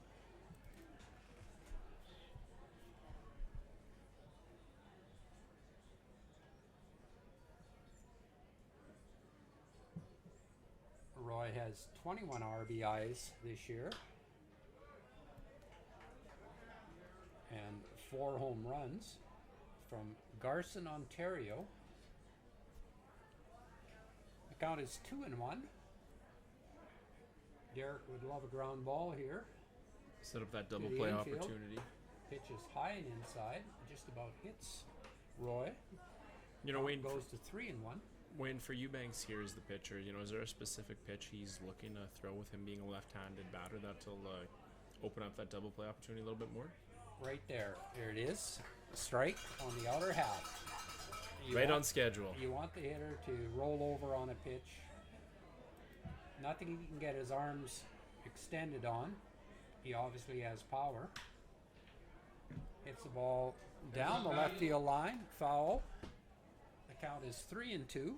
Roy has 21 RBIs this year and 4 home runs from Garson, Ontario. The count is 2-1. Derek would love a ground ball here. Set up that double To the play infield. opportunity. Pitch is high and inside, just about hits Roy. You know, Wayne, Goes to 3-1. Wayne, for Eubanks here is the pitcher. You know, is there a specific pitch he's looking to throw with him being a left-handed batter that'll open up that double play opportunity a little bit more? Right there. There it is. Strike on the outer half. Right on schedule. You want the hitter to roll over on a pitch. Nothing he can get his arms extended on. He obviously has power. Hits the ball down the left field line. Foul. The count is 3-2.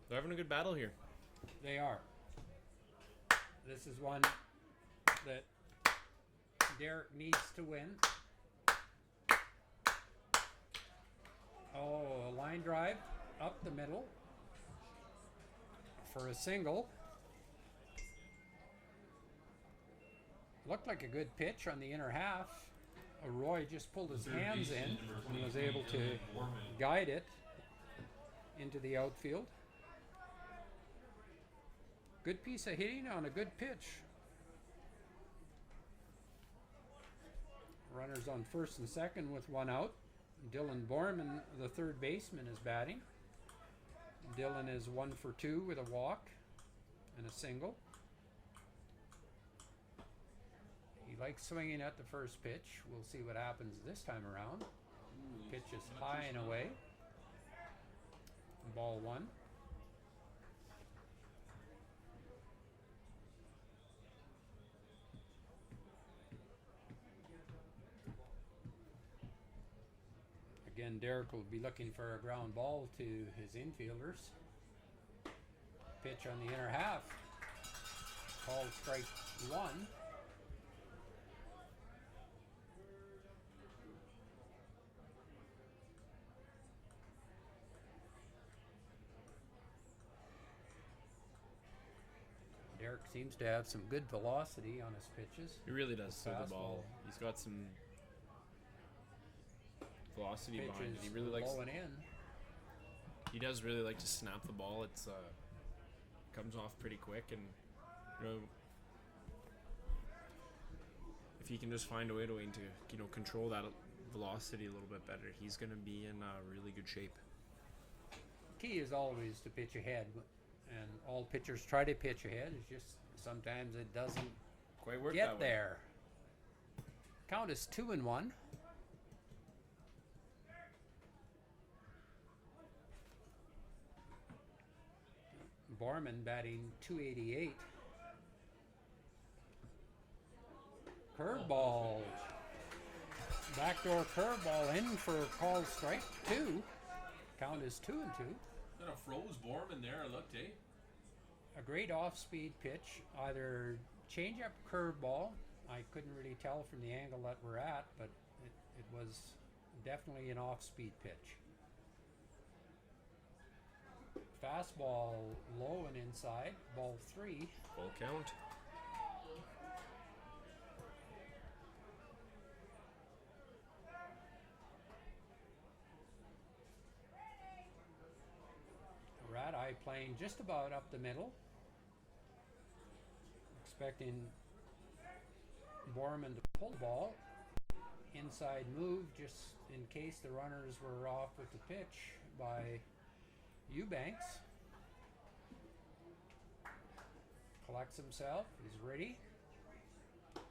They're having a good battle here. They are. This is one that Derek needs to win. Oh, a line drive up the middle for a single. Looked like a good pitch on the inner half. Roy just pulled his hands in and was able to guide it into the outfield. Good piece of hitting on a good pitch. Runners on first and second with 1 out. Dylan Borman, the third baseman, is batting. Dylan is 1 for 2 with a walk and a single. He likes swinging at the first pitch. We'll see what happens this time around. Pitch is high and away. Ball 1. Again, Derek will be looking for a ground ball to his infielders. Pitch on the inner half. Called strike 1. Derek seems to have some good velocity on his pitches. He really does throw the ball. Fastball. He's got some velocity Pitch behind it. is He really likes. low and in. He does really like to snap the ball. It's comes off pretty quick, and you know, if he can just find a way to control that velocity a little bit better, he's going to be in really good shape. Key is always to pitch ahead And all pitchers try to pitch ahead. It's just sometimes it doesn't Quite work that get way. there. Count is 2-1. Borman batting .288. Curveball. Backdoor curveball in for called strike 2. Count is 2-2. Kind of froze Borman there. Looked, eh? A great off-speed pitch, either change-up curveball. I couldn't really tell from the angle that we're at, but it was definitely an off-speed pitch. Fastball low and inside, ball 3. Full count. Rat Eye playing just about up the middle. Expecting Borman to pull the ball. Inside move just in case the runners were off with the pitch by Eubanks. Collects himself. He's ready.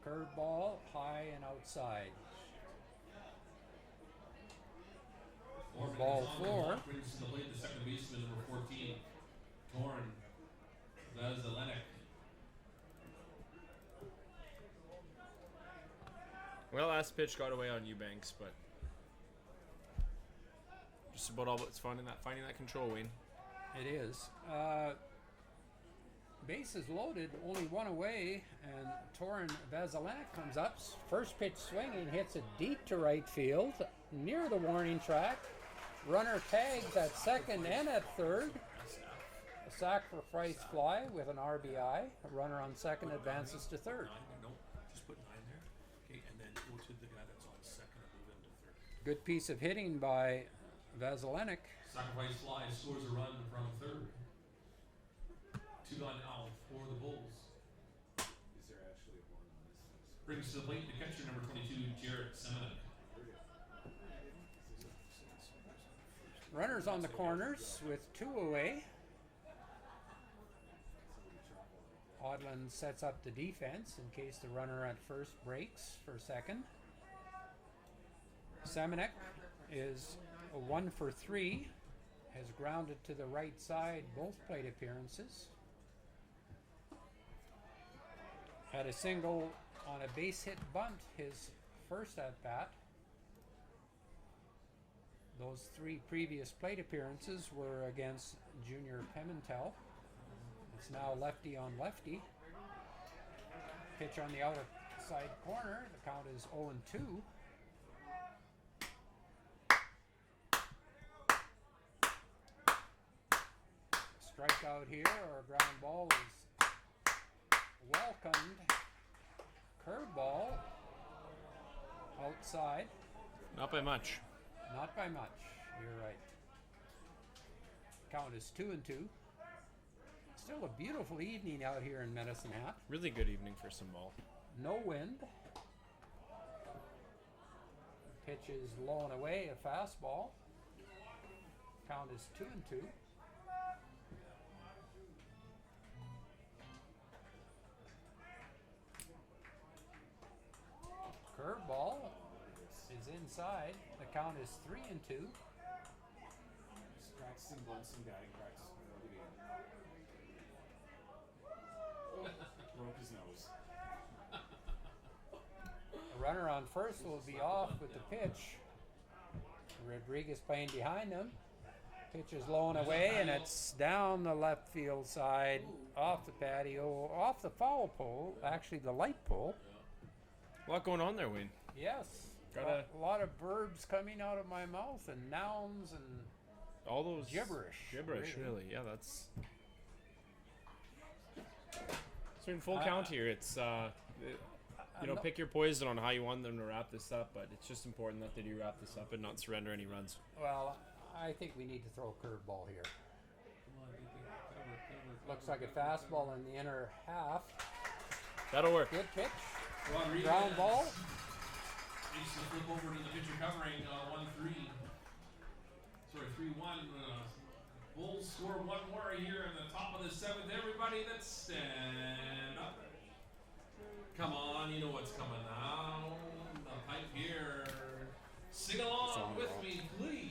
Curveball high and outside. Ball 4. Brings to the plate the second baseman, number 14, Torn Vazalenek. Well, last pitch got away on Eubanks, but just about all that's finding that control, Wayne. It is. Bases loaded, only one away, and Torin Vazalenek comes up. First pitch swinging, hits it deep to right field, near the warning track. Runner tags at second and at third. A sacrifice fly with an RBI. A runner on second advances to third. No, just put 9 there. Okay, and then go to the guy that's on second and move him to third. Good piece of hitting by Vazalenek. Sacrifice fly scores a run from third. 2 on now for the Bulls. Is there actually one on this list? Brings to the plate the catcher, number 22, Jarrett Semenik. Runners on the corners with 2 away. Odland sets up the defense in case the runner at first breaks for second. Semenik is a 1 for 3, has grounded to the right side both plate appearances. Had a single on a base hit bunt his first at bat. Those 3 previous plate appearances were against Junior Pimentel. It's now lefty on lefty. Pitch on the outside corner. The count is 0-2. Strikeout here, or a ground ball is welcomed. Curveball outside. Not by much. Not by much. You're right. Count is 2-2. Still a beautiful evening out here in Medicine Hat. Really good evening for some ball. No wind. Pitch is low and away, a fastball. Count is 2-2. Curveball is inside. The count is 3-2. Just practicing Bunsen guy practicing for the game. Broke his nose. A runner on first will be off with the pitch. Rodriguez playing behind him. Pitch is low and away, and it's down the left field side, off the patio, off the foul pole, actually the light pole. A lot going on there, Wayne. Yes. Gotta- A lot of verbs coming out of my mouth, and nouns, and All those gibberish. Gibberish, really. Yeah, that's. So in full count here, it's pick your poison on how you want them to wrap this up, but it's just important that they do wrap this up and not surrender any runs. Well, I think we need to throw a curveball here. Looks like a fastball in the inner half. That'll work. Good pitch. Rodriguez Ground ball. needs to flip over to the pitcher covering 1-3. Sorry, 3-1. Bulls score one more here in the top of the seventh. Everybody, let's stand up. Come on, you know what's coming now. The pipe here. Sing along with me, please.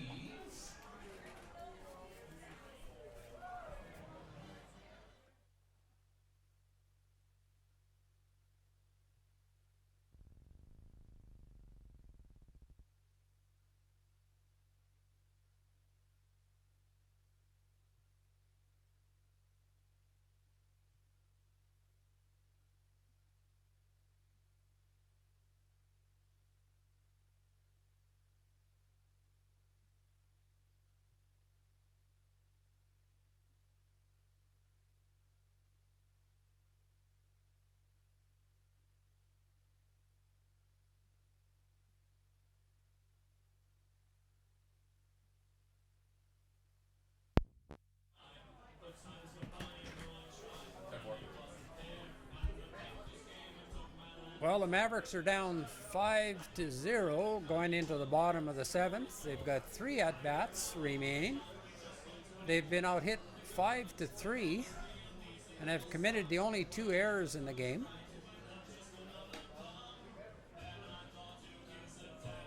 Well, the Mavericks are down 5-0 going into the bottom of the seventh. They've got 3 at-bats remaining. They've been out hit 5-3 and have committed the only 2 errors in the game.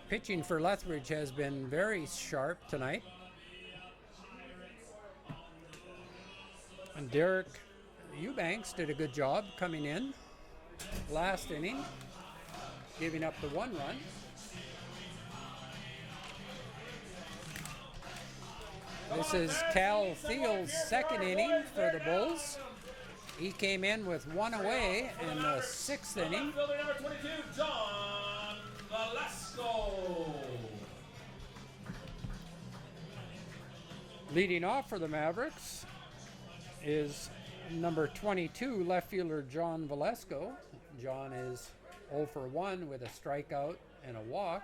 Pitching for Lethbridge has been very sharp tonight. And Derek Eubanks did a good job coming in last inning, giving up the 1 run. This is Cal Thiel's second inning for the Bulls. He came in with 1 away in the 6th inning. Fielder number 22, John Velasco. Leading off for the Mavericks is number 22, left fielder John Velasco. John is 0 for 1 with a strikeout and a walk.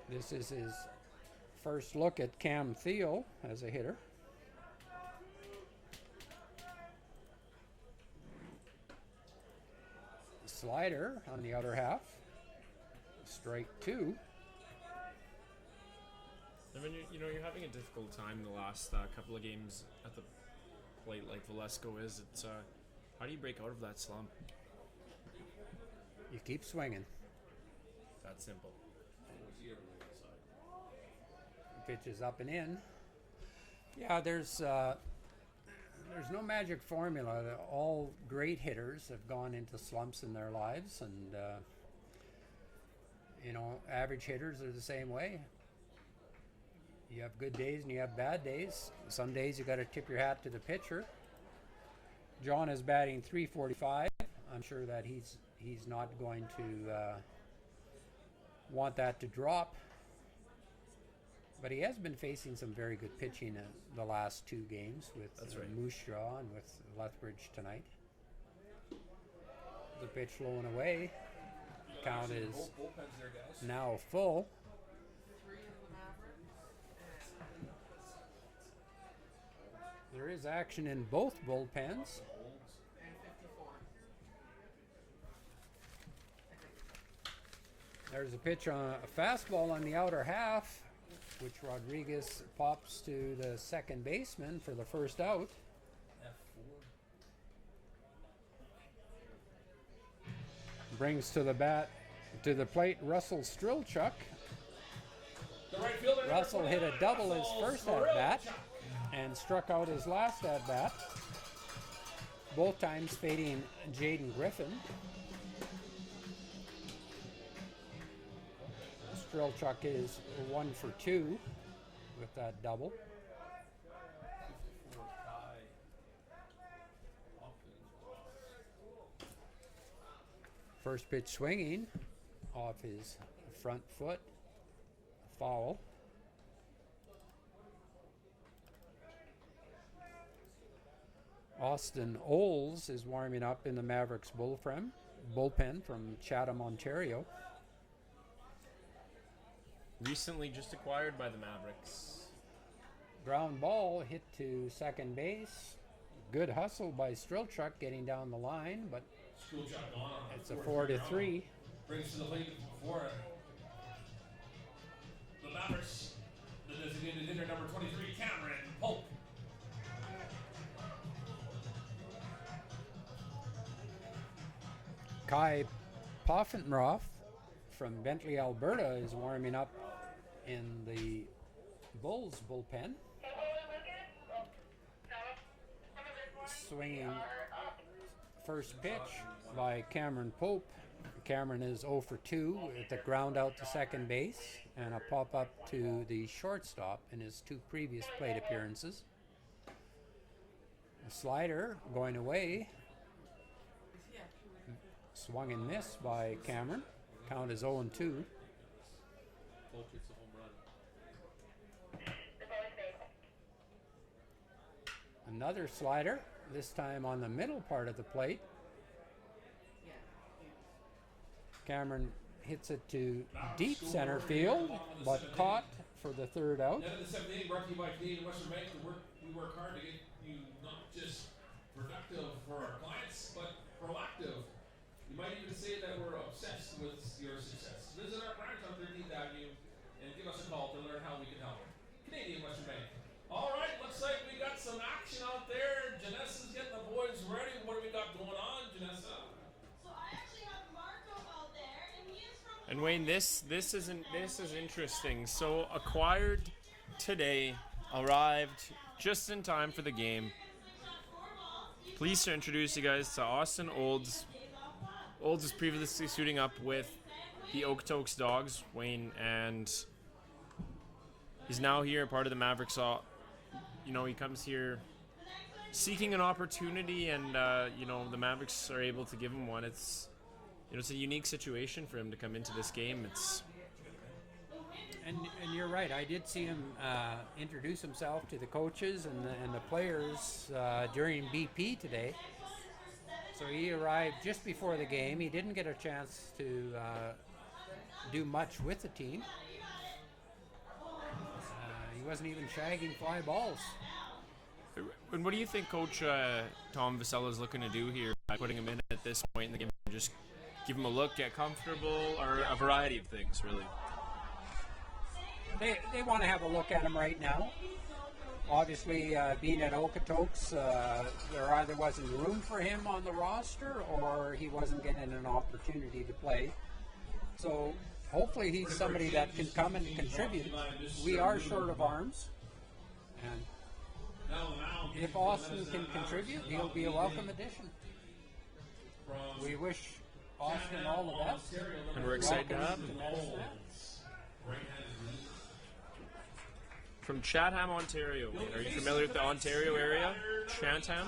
This is his first look at Cam Thiel as a hitter. Slider on the outer half. Strike 2. I mean, you're having a difficult time the last couple of games at the plate like Velasco is. It's how do you break out of that slump? You keep swinging. That simple. Pitches up and in. Yeah, there's no magic formula. All great hitters have gone into slumps in their lives, and average hitters are the same way. You have good days and you have bad days. Some days you got to tip your hat to the pitcher. John is batting .345. I'm sure that he's not going to want that to drop. But he has been facing some very good pitching in the last 2 games with Moose Jaw and with Lethbridge tonight. The pitch low and away. Count is now full. There is action in both bullpens. There's a pitch on a fastball on the outer half, which Rodriguez pops to the second baseman for the first out. Brings to the plate Russell Strelchuk. Russell hit a double his first at bat and struck out his last at bat, both times fading Jaden Griffin. Strelchuk is 1 for 2 with that double. First pitch swinging off his front foot, foul. Austin Oles is warming up in the Mavericks bullpen from Chatham, Ontario. Recently just acquired by the Mavericks. Ground ball hit to second base. Good hustle by Strelchuk getting down the line, but it's a 4-3. Brings to the plate for the Mavericks, the Kai Poffenroth from Bentley, Alberta is warming up in the Bulls bullpen. Swinging first pitch by Cameron Pope. Cameron is 0 for 2 with a ground out to second base and a pop up to the shortstop in his 2 previous plate appearances. A slider going away. Swung and missed by Cameron. Count is 0 and 2. Pope hits a home run. Another slider, this time on the middle part of the plate. Cameron hits it to deep center field, but caught for the third out. End of the 7th inning, brought to you by Canadian Western Bank. We work hard to get you not just productive for our clients, but proactive. You might even say that we're obsessed with your success. Visit our branch on 13th Avenue and give us a call to learn how we can help. Canadian Western Bank. All right, looks like we got some action out there. Janessa's getting the boys ready. What do we got going on, Janessa? So I actually have Marco out there, and he is from. And Wayne, this is interesting. So acquired today, arrived just in time for the game. Pleased to introduce you guys to Austin Olds. Olds is previously suiting up with the Okotoks Dogs, Wayne, and he's now here, part of the Mavericks. You know, he comes here seeking an opportunity, and you know, the Mavericks are able to give him one. It's, you know, it's a unique situation for him to come into this game. And you're right. I did see him introduce himself to the coaches and the players during BP today. So he arrived just before the game. He didn't get a chance to do much with the team. He wasn't even shagging fly balls. And what do you think Coach Tom Vasella is looking to do here by putting him in at this point in the game? Just give him a look, get comfortable, or a variety of things, really? They want to have a look at him right now. Obviously, being at Okotoks, there either wasn't room for him on the roster or he wasn't getting an opportunity to play. So hopefully he's somebody that can come and contribute. We are short of arms. And if Austin can contribute, he'll be a welcome addition. We wish Austin all the best. And we're excited to have him. From Chatham, Ontario. Are you familiar with the Ontario area? Chatham?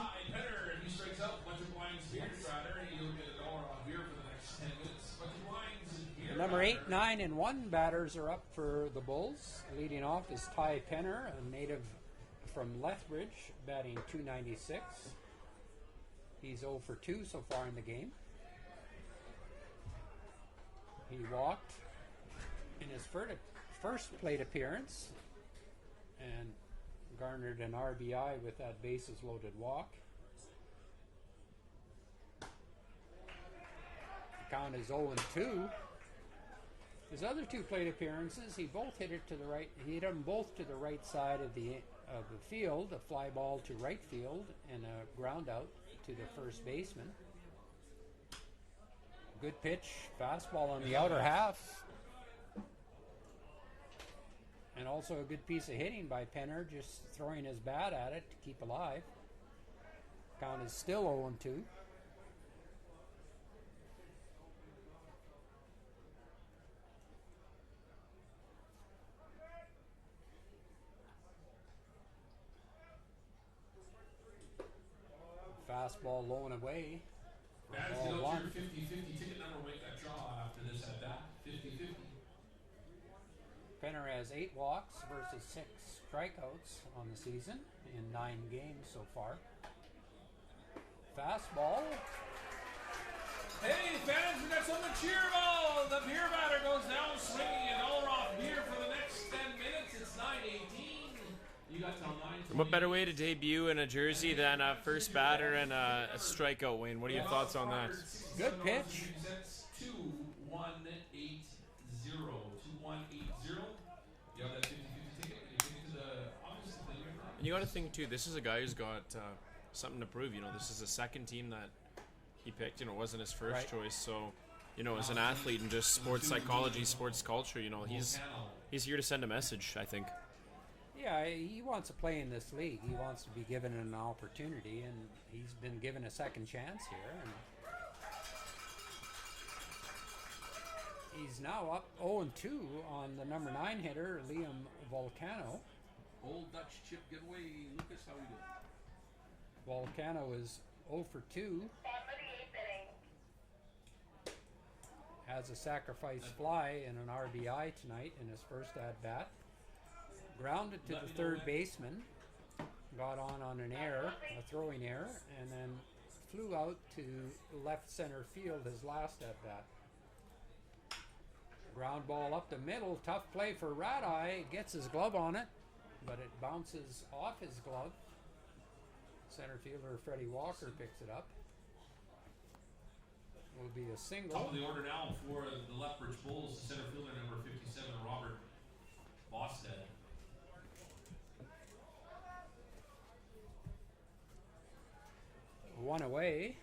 The number 8, 9, and 1 batters are up for the Bulls. Leading off is Ty Penner, a native from Lethbridge, batting .296. He's 0 for 2 so far in the game. He walked in his first plate appearance and garnered an RBI with that bases loaded walk. The count is 0 and 2. His other 2 plate appearances, he hit them both to the right side of the field, a fly ball to right field and a ground out to the first baseman. Good pitch, fastball on the outer half. And also a good piece of hitting by Penner, just throwing his bat at it to keep alive. Count is still 0 and 2. Fastball low and away. Guys, get up to your 50-50 ticket number, make that draw after this at that. 50-50. Penner has 8 walks versus 6 strikeouts on the season in 9 games so far. Fastball. Hey fans, we got something to cheer about. The beer batter goes down swinging an all-off beer for the next 10 minutes. It's 9:18. You got till 9:20. What better way to debut in a jersey than a first batter and a strikeout, Wayne? What are your thoughts on that? Good pitch. That's 2180. 2180. You have that 50-50 ticket. You take it to the office. And you got to think too. This is a guy who's got something to prove. You know, this is the second team that he picked. You know, wasn't his first Right. choice. So, you know, as an athlete and just sports psychology, sports culture, you know, he's here to send a message, I think. Yeah, he wants to play in this league. He wants to be given an opportunity, and he's been given a second chance here. And he's now up 0-2 on the number 9 hitter, Liam Volcano. Old Dutch chip giveaway. Lucas, how we doing? Volcano is 0 for 2. Has a sacrifice fly and an RBI tonight in his first at bat. Grounded to the third baseman. Got on an error, a throwing error, and then flew out to left center field his last at bat. Ground ball up the middle. Tough play for Rat Eye. Gets his glove on it, but it bounces off his glove. Center fielder Freddie Walker picks it up. Will be a single. Top of the order now for the Lethbridge Bulls, center fielder number 57, Robert Bosted. One away.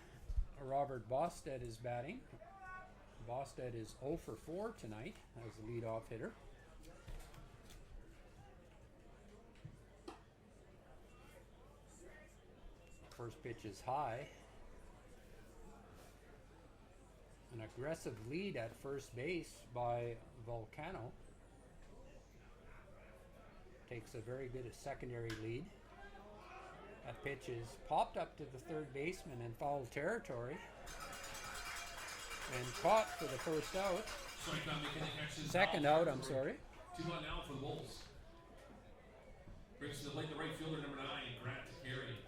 Robert Bosted is batting. Bosted is 0 for 4 tonight as the leadoff hitter. First pitch is high. An aggressive lead at first base by Volcano. Takes a very good secondary lead. That pitch is popped up to the third baseman in foul territory. And caught for the first out. Strike not making the catches. Second out, I'm sorry. 2-1 now for the Bulls. Brings to the plate the right fielder number 9, Grant Carey.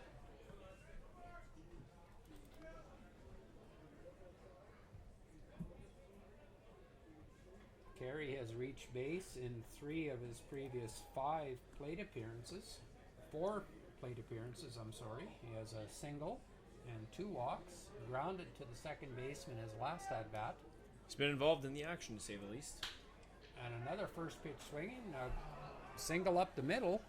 Carey has reached base in 3 of his previous 5 plate appearances. 4 plate appearances, I'm sorry. He has a single and 2 walks. Grounded to the second baseman his last at bat. He's been involved in the action, to say the least. And another first pitch swinging. A single up the middle.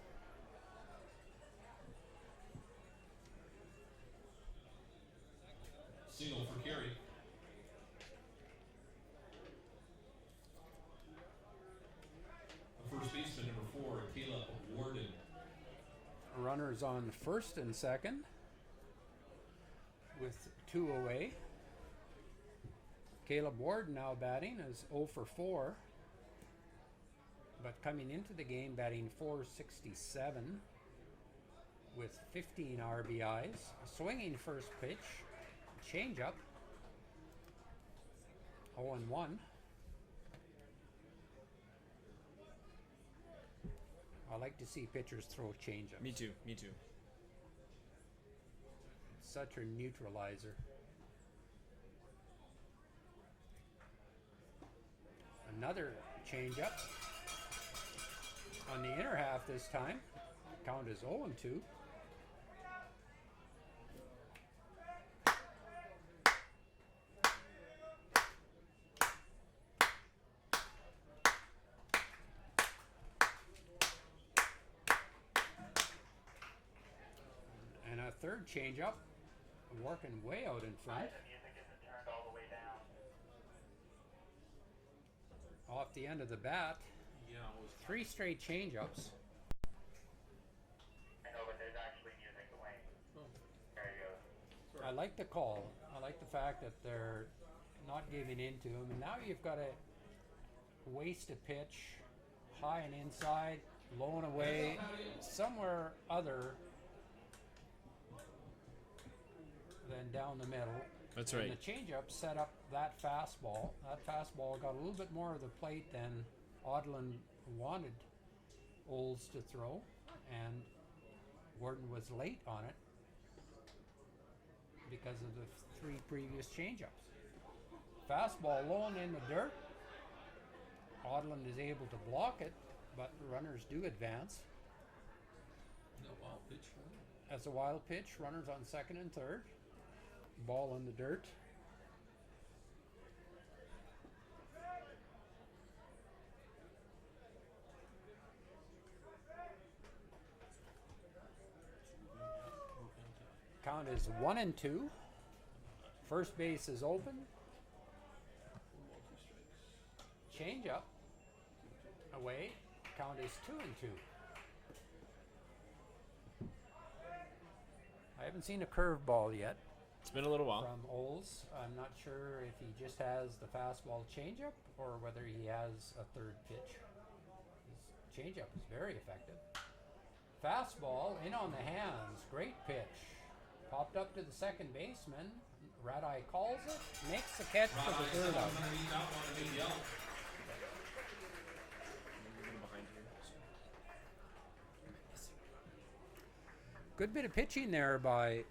Single for Carey. The first baseman number 4, Caleb Warden. Runners on first and second with 2 away. Caleb Ward now batting is 0 for 4, but coming into the game batting .467 with 15 RBIs. Swinging first pitch, changeup, 0-1. I like to see pitchers throw changeups. Me too. Such a neutralizer. Another changeup on the inner half this time. Count is 0-2. And a third changeup, working way out in front. Off the end of the bat. Yeah, it was 3 straight changeups. I know, but there's actually music playing. There you go. I like the call. I like the fact that they're not giving in to him. And now you've got to waste a pitch high and inside, low and away, somewhere other than down the middle. That's And right. the changeup set up that fastball. That fastball got a little bit more of the plate than Odlund wanted Olds to throw, and Warden was late on it because of the 3 previous changeups. Fastball low and in the dirt. Odlund is able to block it, but the runners do advance. no wild pitch. As a wild pitch, runners on second and third. Ball in the dirt. Count is 1-2 First base is open. Multi strikes. Change up. Away. Count is 2-2. I haven't seen a curveball yet It's been a little while. from Oles. I'm not sure if he just has the fastball changeup or whether he has a third pitch. His changeup is very effective. Fastball in on the hands. Great pitch. Popped up to the second baseman. Red Eye calls it. Makes the catch for the third out. Underneath that one, a big yell. Good bit of pitching there by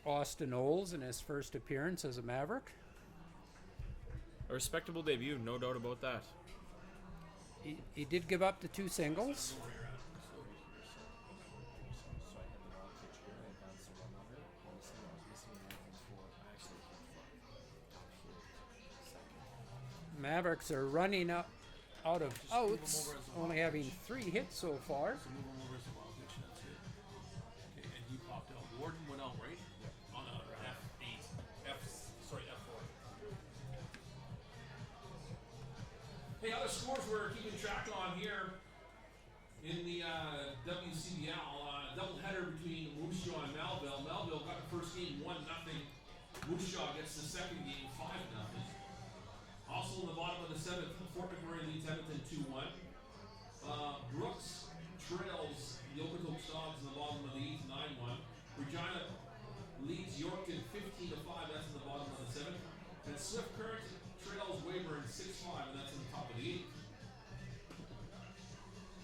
Austin Oles in his first appearance as a Maverick. A respectable debut, no doubt about that. He did give up the 2 singles. Mavericks are running out of outs, only having 3 hits so far. So move him over as a wild pitch. That's it. Okay, and he popped out. Warden went out, right? On a F8. F4. Hey, other scores we're keeping track on here in the WCBL. Doubleheader between Moose Jaw and Melville. Melville got the first game 1-0. Moose Jaw gets the second game 5-0. Also in the bottom of the 7th, Fort McMurray leads Edmonton 2-1. Brooks trails the Okotoks Dogs in the bottom of the 8th, 9-1. Regina leads Yorkton 15-5, that's in the bottom of the 7th. And Swift Current trails Weyburn 6-5, and that's in the top of the 8th.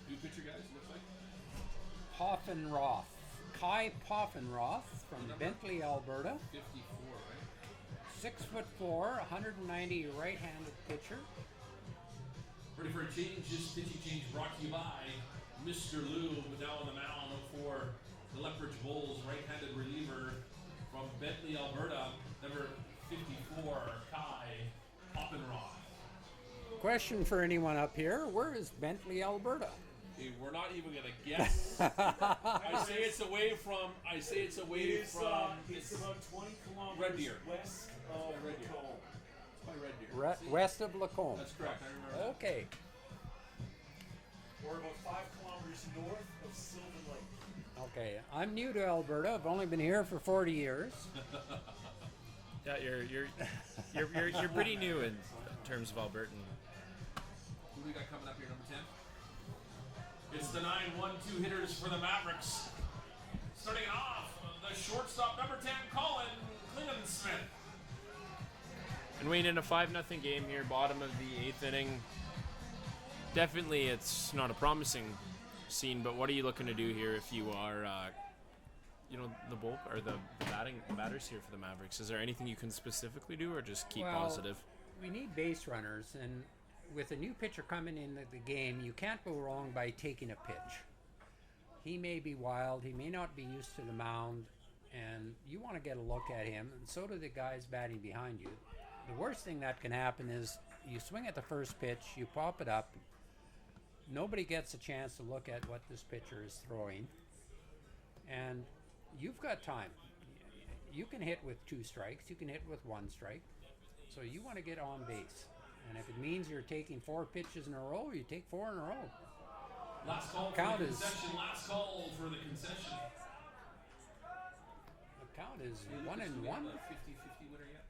New pitcher, guys, looks like. Poffenroth. Kai Poffenroth from Bentley, Alberta. 54, right? 6'4", 190 right-handed pitcher. Ready for a change? This pitching change brought to you by Mr. Lou, now on the mound for the Lethbridge Bulls, right-handed reliever from Bentley, Alberta, number 54, Kai Poppenroth. Question for anyone up here: where is Bentley, Alberta? Hey, we're not even gonna guess. I say it's away from. It's about 20 kilometers Red Deer. west of Red Deer. Lacombe. It's by Red Deer. West of Lacombe. That's correct. I remember that. Okay. We're about 5 kilometers north of Sylvan Lake. Okay. I'm new to Alberta. I've only been here for 40 years. Yeah, you're pretty new in terms of Albertan. Who do we got coming up here, number 10? It's the 9-1-2 hitters for the Mavericks. Starting it off, the shortstop, number 10, Colin Klingensmith. And Wayne, in a 5-0 game here, bottom of the 8th inning. Definitely, it's not a promising scene. But what are you looking to do here if you are, the bull or the batters here for the Mavericks? Is there anything you can specifically do, or just keep positive? We need base runners, and with a new pitcher coming into the game, you can't go wrong by taking a pitch. He may be wild, he may not be used to the mound, and you want to get a look at him, and so do the guys batting behind you. The worst thing that can happen is you swing at the first pitch, you pop it up, nobody gets a chance to look at what this pitcher is throwing, and you've got time. You can hit with 2 strikes, you can hit with 1 strike, so you want to get on base. And if it means you're taking 4 pitches in a row, you take 4 in a row. Last call Count for the is- concession. Last call for the concession. The count is Hey, 1-1. Lucas, do we have a 50-50 winner yet?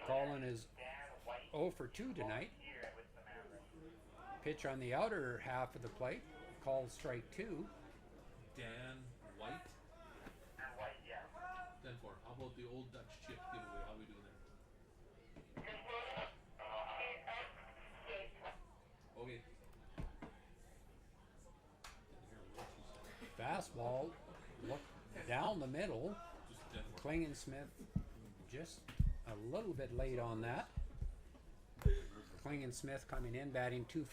Colin is Dan White 0 for 2 tonight. here with the Mavericks. Pitch on the outer half of the plate. Called strike 2. Dan White. Dan White, yeah. 10-4. How about the old Dutch chip giveaway? How are we doing there? Okay. Fastball. Look down the middle. Just 10-4. Klingensmith just a little bit late on that. Klingensmith coming in, batting .255. You know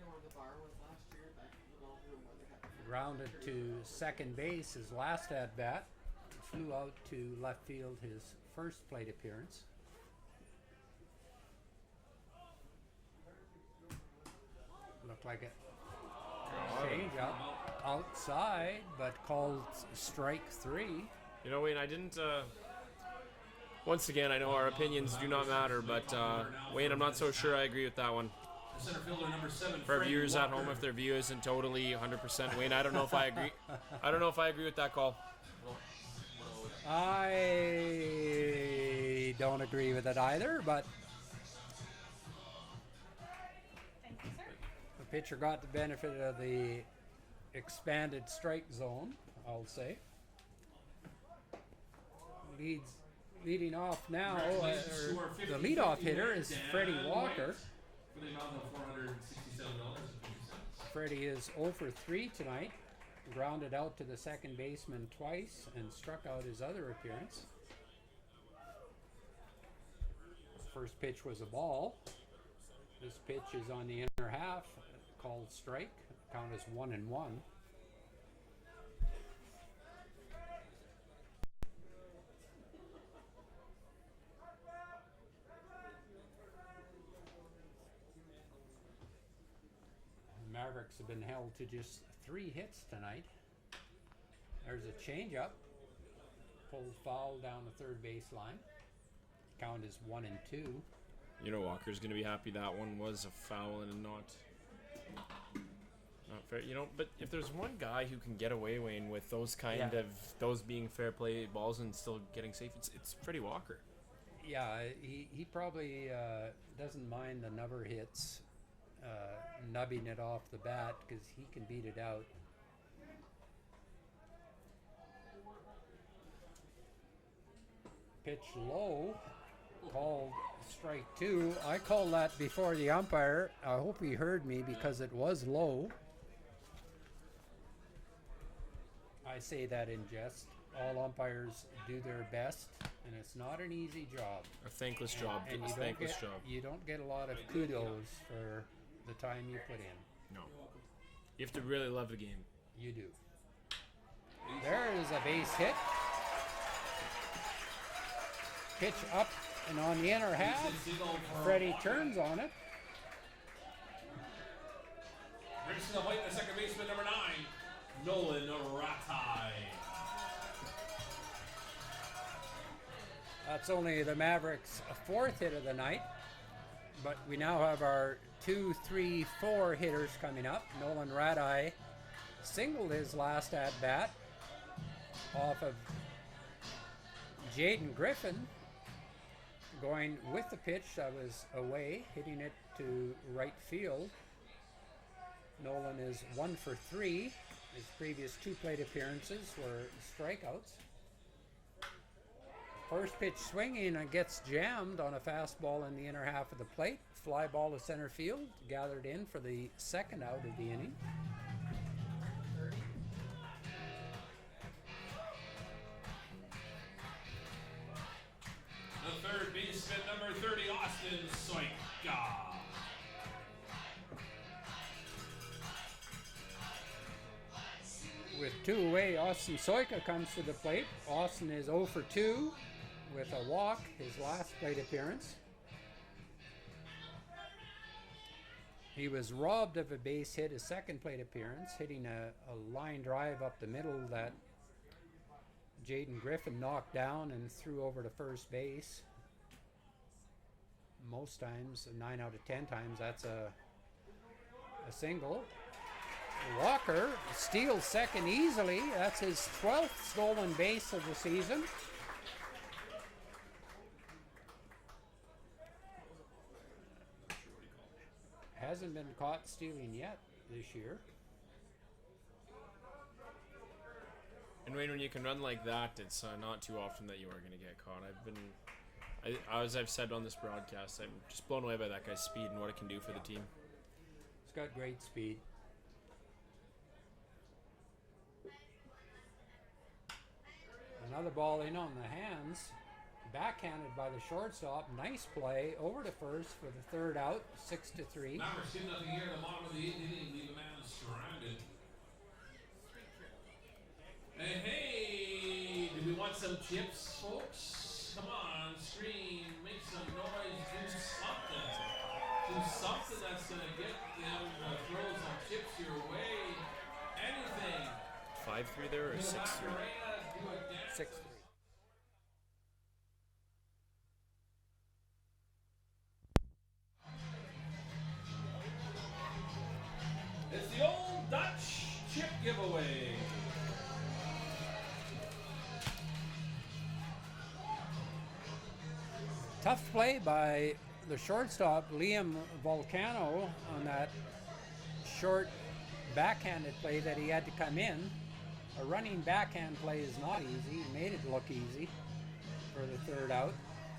where the bar was last year? Back in the ball room where they had the Grounded to second base his last at bat. Flew out to left field his first plate appearance. Looked like a change up outside, but called strike 3. You know, Wayne, I didn't. Once again, I know our opinions do not matter, but Wayne, I'm not so sure I agree with that one. The center fielder, number 7, For our Freddie viewers at Walker. home, if their view isn't totally 100%, Wayne, I don't know if I agree. I don't know if I agree with that call. I don't agree with it either, but Thank you, sir. the pitcher got the benefit of the expanded strike zone, I'll say. Leading off now, Congratulations to our the 50-50 leadoff hitter winner, is Dan Freddie White, Walker. For the amount of $467.50. Freddie is 0 for 3 tonight. Grounded out to the second baseman twice and struck out his other appearance. First pitch was a ball. This pitch is on the inner half, called strike. Count is 1-1. The Mavericks have been held to just 3 hits tonight. There's a changeup. Pulled foul down the third baseline. Count is 1-2. You know, Walker's going to be happy that one was a foul and not fair. You know, but if there's one guy who can get away, Wayne, with those kind of those being fair play balls and still getting safe, it's Freddie Walker. Yeah, he probably doesn't mind the nubber hits, nubbing it off the bat because he can beat it out. Pitch low, called strike 2. I called that before the umpire. I hope he heard me because it was low. I say that in jest. All umpires do their best, and it's not an easy job. A thankless job. And A thankless job. you don't get a lot of kudos for the time you put in. No. You have to really love the game. You do. There is a base hit. Pitch up and on the inner half. Freddie turns on it. Brings to the plate the second baseman, number 9, Nolan Ratai. That's only the Mavericks' 4th hit of the night. But we now have our 2, 3, 4 hitters coming up. Nolan Ratai singled his last at bat off of Jaden Griffin, going with the pitch that was away, hitting it to right field. Nolan is 1 for 3. His previous 2 plate appearances were strikeouts. First pitch swinging and gets jammed on a fastball in the inner half of the plate. Fly ball to center field, gathered in for the second out of the inning. The third baseman, number 30, Austin Soika. With 2 away, Austin Soika comes to the plate. Austin is 0 for 2 with a walk, his last plate appearance. He was robbed of a base hit, his second plate appearance, hitting a line drive up the middle that Jaden Griffin knocked down and threw over to first base. Most times, 9 out of 10 times, that's a single. Walker steals second easily. That's his 12th stolen base of the season. Hasn't been caught stealing yet this year. And Wayne, when you can run like that, it's not too often that you are going to get caught. As I've said on this broadcast, I'm just blown away by that guy's speed and what it can do for the team. He's got great speed. Another ball in on the hands. Backhanded by the shortstop. Nice play over to first for the third out. 6-3. Mavericks did nothing here in the bottom of the 8th inning. Leave a man stranded. Hey, do we want some chips, folks? Come on, scream, make some noise, do something. Do something that's going to get them throw some chips your way. Anything. 5-3 there or 6-3? 6-3. It's the old Dutch chip giveaway. Tough play by the shortstop, Liam Volcano, on that short backhanded play that he had to come in. A running backhand play is not easy. He made it look easy for the third out.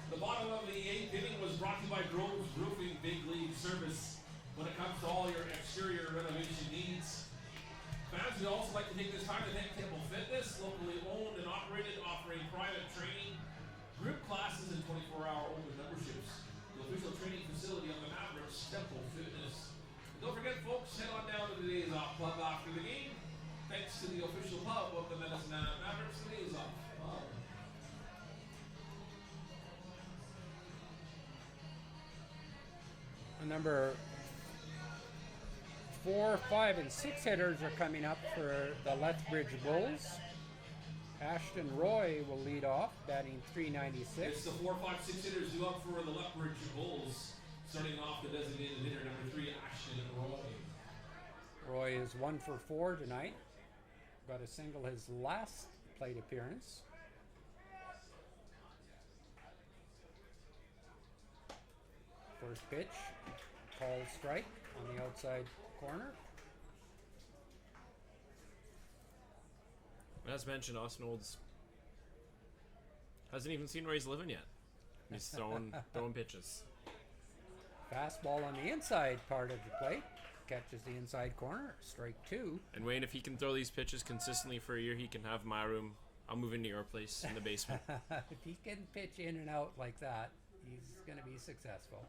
The bottom of the 8th inning was brought to you by Groves Roofing Big League Service. When it comes to all your exterior renovation needs. Fans, we'd also like to take this time to thank Temple Fitness, locally owned and operated, offering private training, group classes, and 24-hour open memberships. The official training facility of the Mavericks, Temple Fitness. And don't forget, folks, head on down to the Days Off Pub after the game. Thanks to the official pub of the Medicine Hat Mavericks, the Days Off Pub. Number 4, 5, and 6 hitters are coming up for the Lethbridge Bulls. Ashton Roy will lead off, batting .396. It's the 4, 5, 6 hitters due up for the Lethbridge Bulls. Starting off the designated hitter, number 3, Ashton Roy. Roy is 1 for 4 tonight. Got a single his last plate appearance. First pitch, called strike on the outside corner. As mentioned, Austin Olds hasn't even seen where he's living yet. He's throwing pitches. Fastball on the inside part of the plate. Catches the inside corner. Strike 2. And Wayne, if he can throw these pitches consistently for a year, he can have my room. I'll move into your place in the basement. If he can pitch in and out like that, he's going to be successful.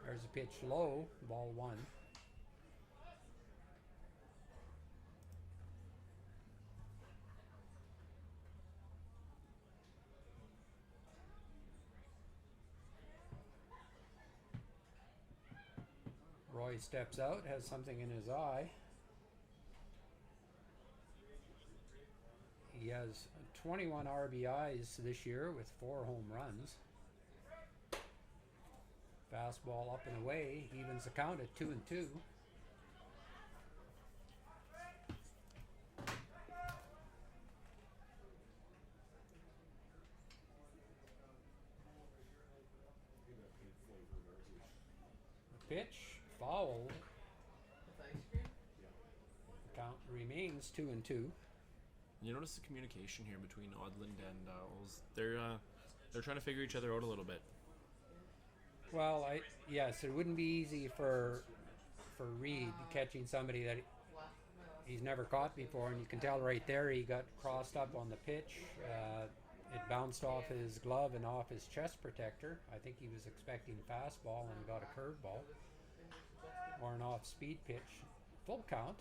There's a pitch low, ball 1. Roy steps out, has something in his eye. He has 21 RBIs this year with 4 home runs. Fastball up and away, evens the count at 2-2. The pitch, fouled. Count remains 2-2. You notice the communication here between Odland and Olds. They're trying to figure each other out a little bit. Well, yes, it wouldn't be easy for Reed catching somebody that he's never caught before, and you can tell right there he got crossed up on the pitch. It bounced off his glove and off his chest protector. I think he was expecting a fastball and got a curveball or an off-speed pitch. Full count.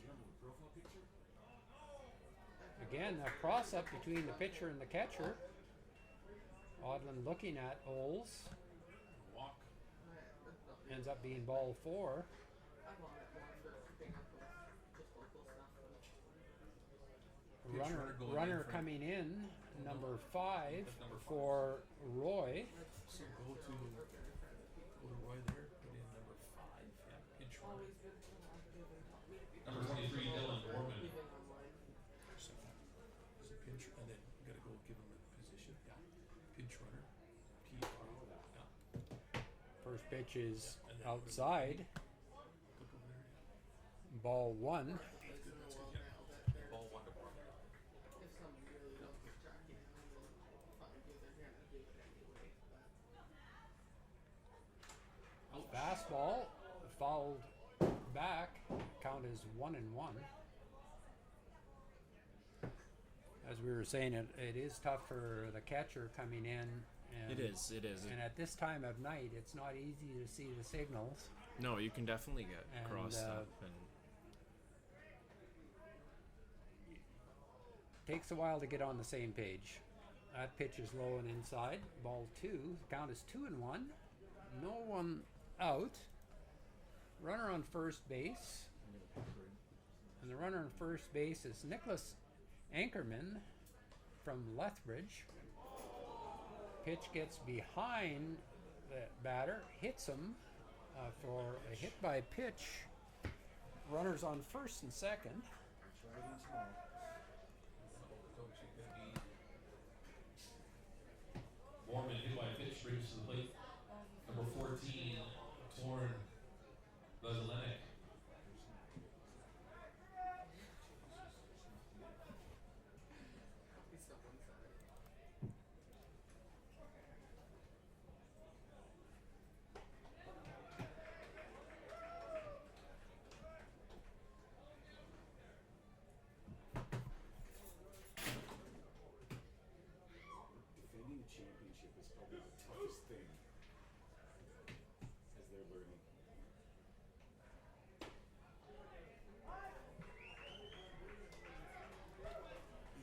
Again, a cross-up between the pitcher and the catcher. Odland looking at Oles. Walk. Ends up being ball 4. Runner coming in, number 5 for Roy. So go to Roy there, put in number 5, yeah, pinch runner. Number 23, Dylan Orman. So pinch, and then you gotta go give him a position, yeah. Pinch runner, PR, yeah. First pitch is outside. Ball 1. Ball 1 to Borman. Fastball fouled back. Count is 1-1. As we were saying, it is tough for the catcher coming in. And, It is. And at this time of night, it's not easy to see the signals. No, you can definitely get And, crossed up. And takes a while to get on the same page. That pitch is low and inside. Ball 2. Count is 2-1. No one out. runner on first base. And the runner on first base is Nicholas Ankerman from Lethbridge. Pitch gets behind the batter, hits him for a hit by pitch. Runners on first and second. Borman hit by pitch brings to the plate. Number 14, Torn Vasilenic. Defending a championship is probably the toughest thing as they're learning.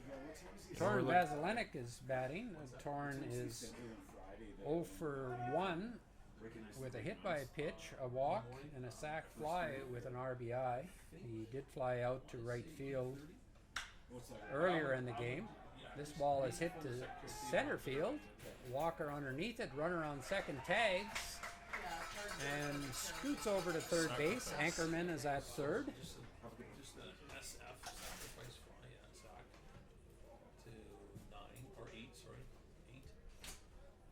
Yeah, what time is he? Torn Vasilenic is batting. Torn is Center on Friday that 0 for 1 recognized with a hit by a pitch, a walk, and a sac fly with an RBI. He did fly out to right field what's that? earlier in the game. This ball is hit to center field. Walker underneath it, runner on second tags, and scoots over to third base. Anchorman is at third. Just the SF sacrifice fly, Zach, to 9 or 8, sorry, 8.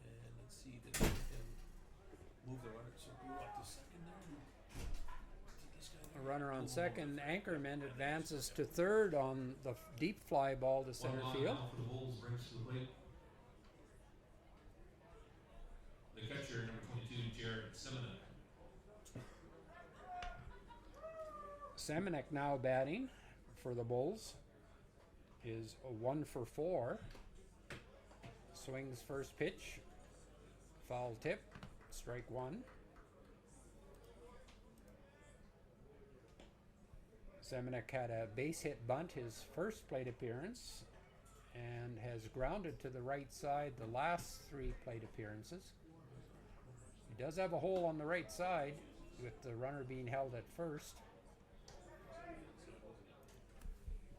And let's see, did we can move the runner? So go up to second there. Did this guy A runner on second. Anchorman advances to third on the deep fly ball to center field. For the Bulls brings to the plate. The catcher, number 22, Jared Simonek. Semenek now batting for the Bulls is a 1 for 4. Swings first pitch, foul tip, strike one. Semenek had a base hit bunt his first plate appearance and has grounded to the right side the last 3 plate appearances. He does have a hole on the right side with the runner being held at first.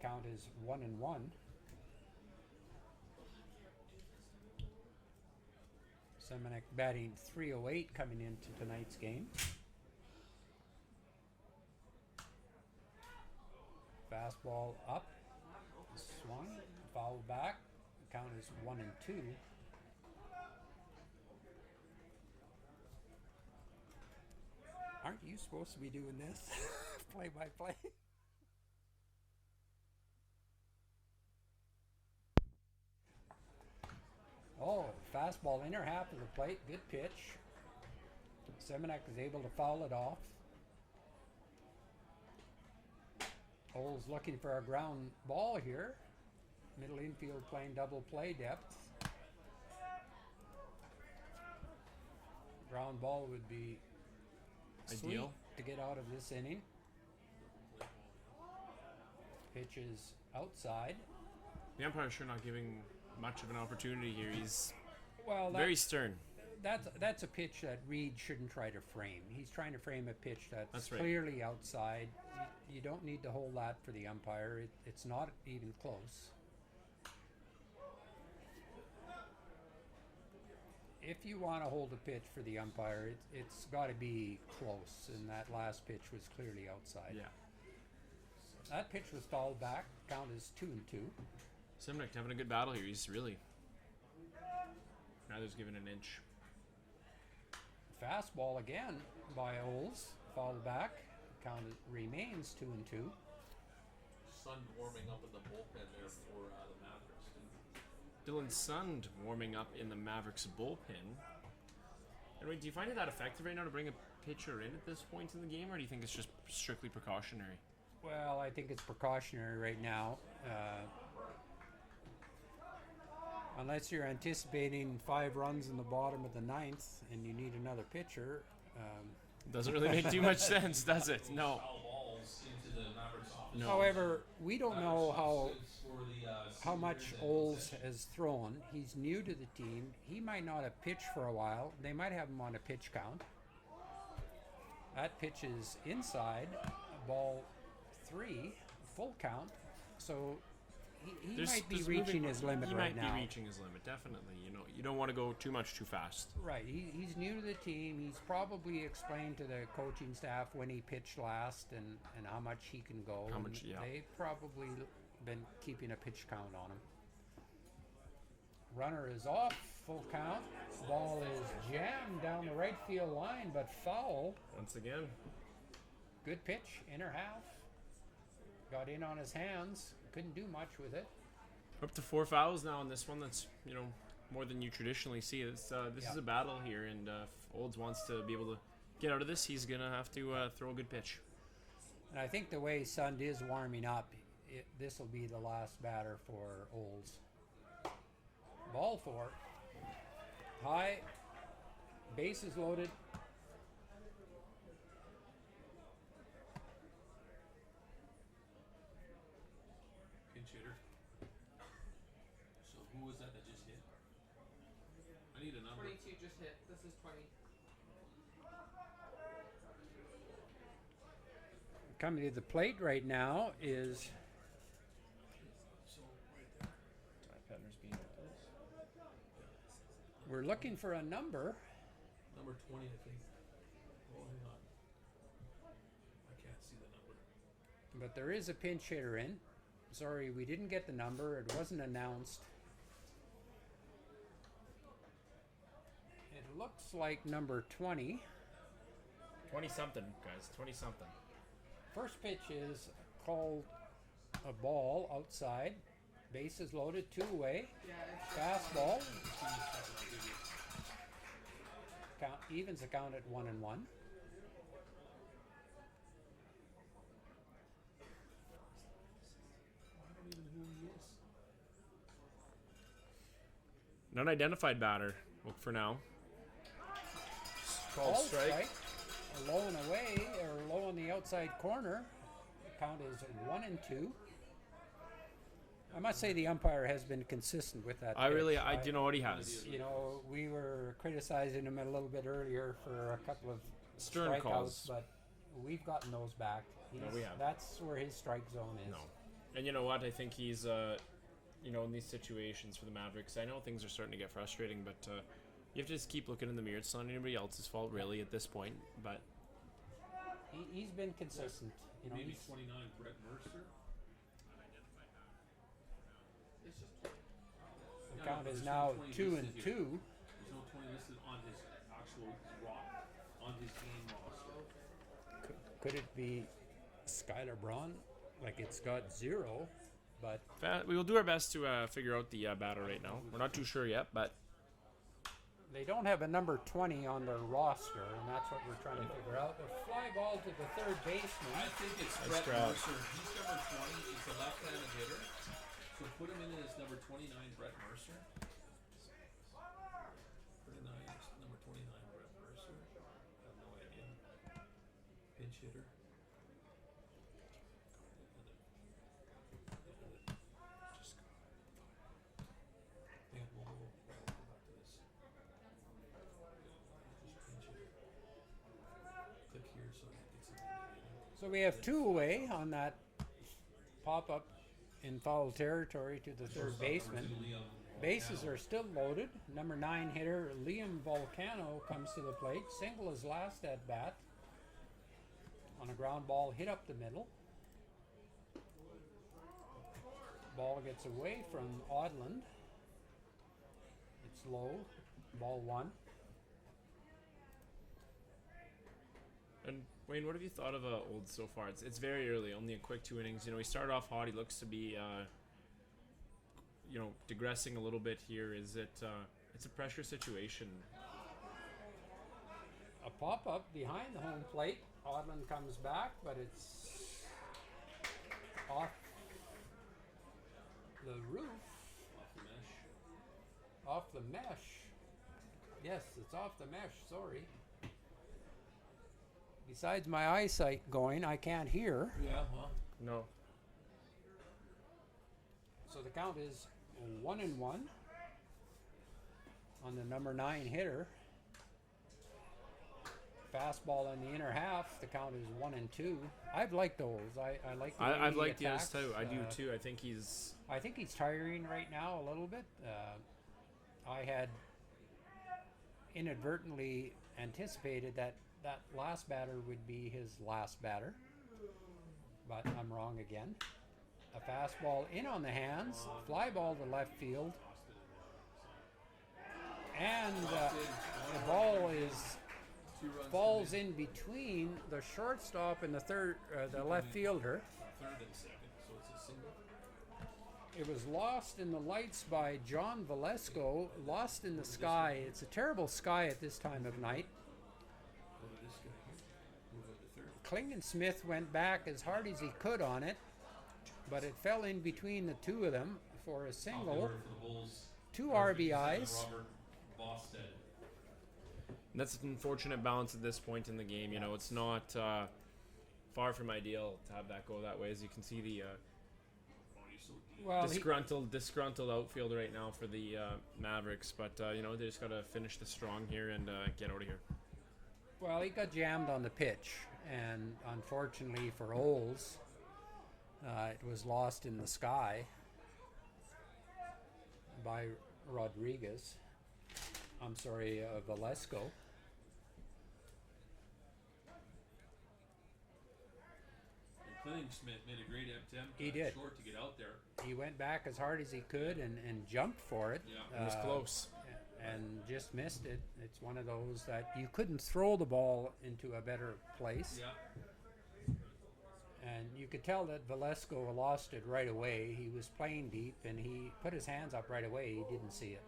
Count is 1-1. Semenek batting .308 coming into tonight's game. Fastball up, swung, foul back. Count is 1-2. Aren't you supposed to be doing this? Play by play. Oh, fastball inner half of the plate, good pitch. Semenek is able to foul it off. Oles looking for a ground ball here. Middle infield playing double play depth. Ground ball would be sweet Ideal. to get out of this inning. Pitch is outside. The umpire's sure not giving much of an opportunity here. He's Well, very stern. that's a pitch that Reed shouldn't try to frame. He's trying to frame a pitch that's right. clearly outside. You don't need to hold that for the umpire. It's not even close. If you want to hold a pitch for the umpire, it's got to be close, and that last pitch was clearly outside. Yeah. That pitch was fouled back. Count is 2-2. Semenek having a good battle here. He's really neither's given an inch. Fastball again by Oles. Fouled back. Count remains 2-2. Sun warming up in the bullpen there for the Mavericks. Dylan Sund warming up in the Mavericks bullpen. And wait, do you find it that effective right now to bring a pitcher in at this point in the game, or do you think it's just strictly precautionary? Well, I think it's precautionary right now. Unless you're anticipating 5 runs in the bottom of the 9th and you need another pitcher. Doesn't really make too much sense, does it? No. Foul balls into the Mavericks office. No. However, we don't know Substance for the, how much seniors and Oles possession. has thrown. He's new to the team. He might not have pitched for a while. They might have him on a pitch count. That pitch is inside, ball 3, full count. So he might be reaching his limit right now. He might be reaching his limit, definitely. You know, you don't want to go too fast. Right. He's new to the team. He's probably explained to the coaching staff when he pitched last and how much he can go. They've probably been keeping a pitch count on him. Runner is off, full count. Ball is jammed down the right field line, but foul. Once again. Good pitch, inner half. Got in on his hands. Couldn't do much with it. Up to 4 fouls now in this one. That's, more than you traditionally see. This is a battle here, and if Olds wants to be able to get out of this, he's going to have to throw a good pitch. And I think the way Sund is warming up, this will be the last batter for Olds. Ball 4. High. Bases loaded. Pinch hitter. So who was that just hit? I need a number. 22 just hit. This is 20. Coming to the plate right now is we're looking for a number. Number 20, I think. Oh, hang on. I can't see the number. But there is a pinch hitter in. Sorry, we didn't get the number. It wasn't announced. It looks like number 20. 20-something, guys. 20-something. First pitch is called a ball outside. Bases loaded, 2 away. Fastball. Count evens the count at 1-1. I don't even know who he is. An unidentified batter. Look for now. Called strike. A low and away, or low on the outside corner. The count is 1-2. I must say the umpire has been consistent with that. I do know what he has. We were criticizing him a little bit earlier for a couple of Stern strikeouts, calls. but we've gotten those back. we have. That's where his strike zone is. No. And you know what? I think he's, in these situations for the Mavericks, I know things are starting to get frustrating, but you have to just keep looking in the mirror. It's not anybody else's fault, really, at this point. But he's been consistent. Maybe 29, Brett Mercer. The count is now 2-2. There's no 20 listed on his actual on his game roster. Could it be Skylar Braun? Like it's got 0, but we will do our best to figure out the batter right now. We're not too sure yet, but they don't have a number 20 on their roster, and that's what we're trying to figure out. A fly ball to the third baseman. I think it's Brett Mercer. He's number 20. He's a left-handed hitter. So put him in as number 29, Brett Mercer. 29 is number 29, Brett Mercer. I have no idea. Pinch hitter. We'll go back to this. Just pinch hitter. Click here so it gets it. So we have 2 away on that pop-up in foul territory to the third baseman. Bases are still loaded. Number 9 hitter Liam Volcano comes to the plate. Single his last at bat. On a ground ball hit up the middle. Ball gets away from Odland. It's low. Ball 1. And Wayne, what have you thought of Olds so far? It's very early, only a quick 2 innings. He started off hot. He looks to be, digressing a little bit here. Is it? It's a pressure situation. A pop-up behind the home plate. Odland comes back, but it's off the roof. Off the mesh. Yes, it's off the mesh. Sorry. Besides my eyesight going, I can't hear. Yeah, well. No. So the count is 1-1 on the number 9 hitter. fastball in the inner half. The count is 1-2. I've liked those. I like the way I've he liked the attacks. too. I do too. I think he's. I think he's tiring right now a little bit. I had inadvertently anticipated that last batter would be his last batter, but I'm wrong again. A fastball in on the hands, fly ball to left field, and the ball falls in between the shortstop and the left fielder. Third and second, so it's a single. It was lost in the lights by John Valesco, lost in the sky. It's a terrible sky at this time of night. Go to this guy here. Move up to third. Klingensmith went back as hard as he could on it, but it fell in between the two of them for a single. Order for the Bulls. 2 Number 57, RBIs. Robert Bosted. That's an unfortunate balance at this point in the game. You know, it's not far from ideal to have that go that way. As you can see, the Well, disgruntled outfield right now for the Mavericks. But you know, they just got to finish the strong here and get out of here. well, he got jammed on the pitch, and unfortunately for Oles, it was lost in the sky by Rodriguez. I'm sorry, Valesco. Klingensmith made a great attempt. He did. Short to get out there. He went back as hard as he could and jumped for it. Yeah. It was close. And just missed it. It's one of those that you couldn't throw the ball into a better place. Yeah. And you could tell that Valesco lost it right away. He was playing deep, and he put his hands up right away. He didn't see it.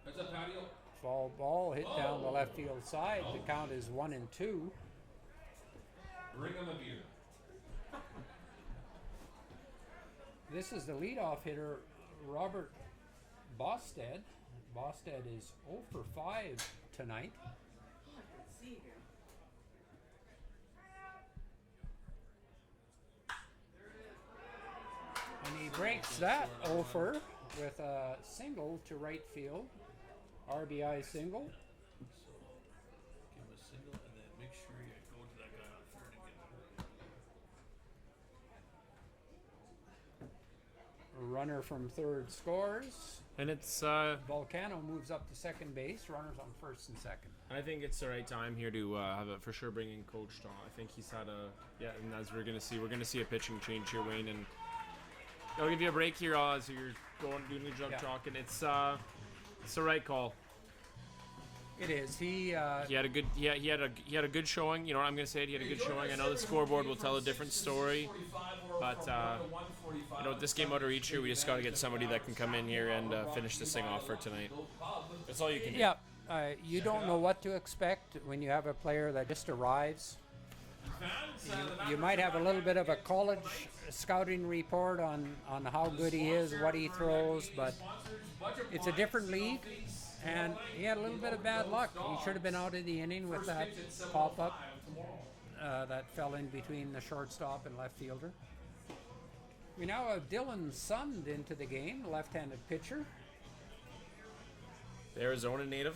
That's a patio. Foul ball hit down the left field side. The count is 1-2. Bring him a beer. This is the leadoff hitter, Robert Bosted. Bosted is 0 for 5 tonight. And he breaks that over with a single to right field. RBI single. So give him a single and then make sure you go to that guy on third and get the Runner from third scores. And it's Volcano moves up to second base. Runners on first and second. I think it's the right time here to have it for sure. Bringing Coach Tom. I think he's had and as we're gonna see a pitching change here, Wayne. And I'll give you a break here as you're doing the jug talking. It's the right call. It is. He had a good showing. You know what I'm gonna say? He had a good showing. I know the scoreboard will tell a different story, but you know, this game out of reach here, we just got to get somebody that can come in here and finish this thing off for tonight. That's all you can do. Yeah. You don't know what to expect when you have a player that just arrives. You might have a little bit of a college scouting report on how good he is, what he throws, but it's a different league, and he had a little bit of bad luck. He should have been out of the inning with that pop-up that fell in between the shortstop and left fielder. We now have Dylan Sund into the game, left-handed pitcher. The Arizona native.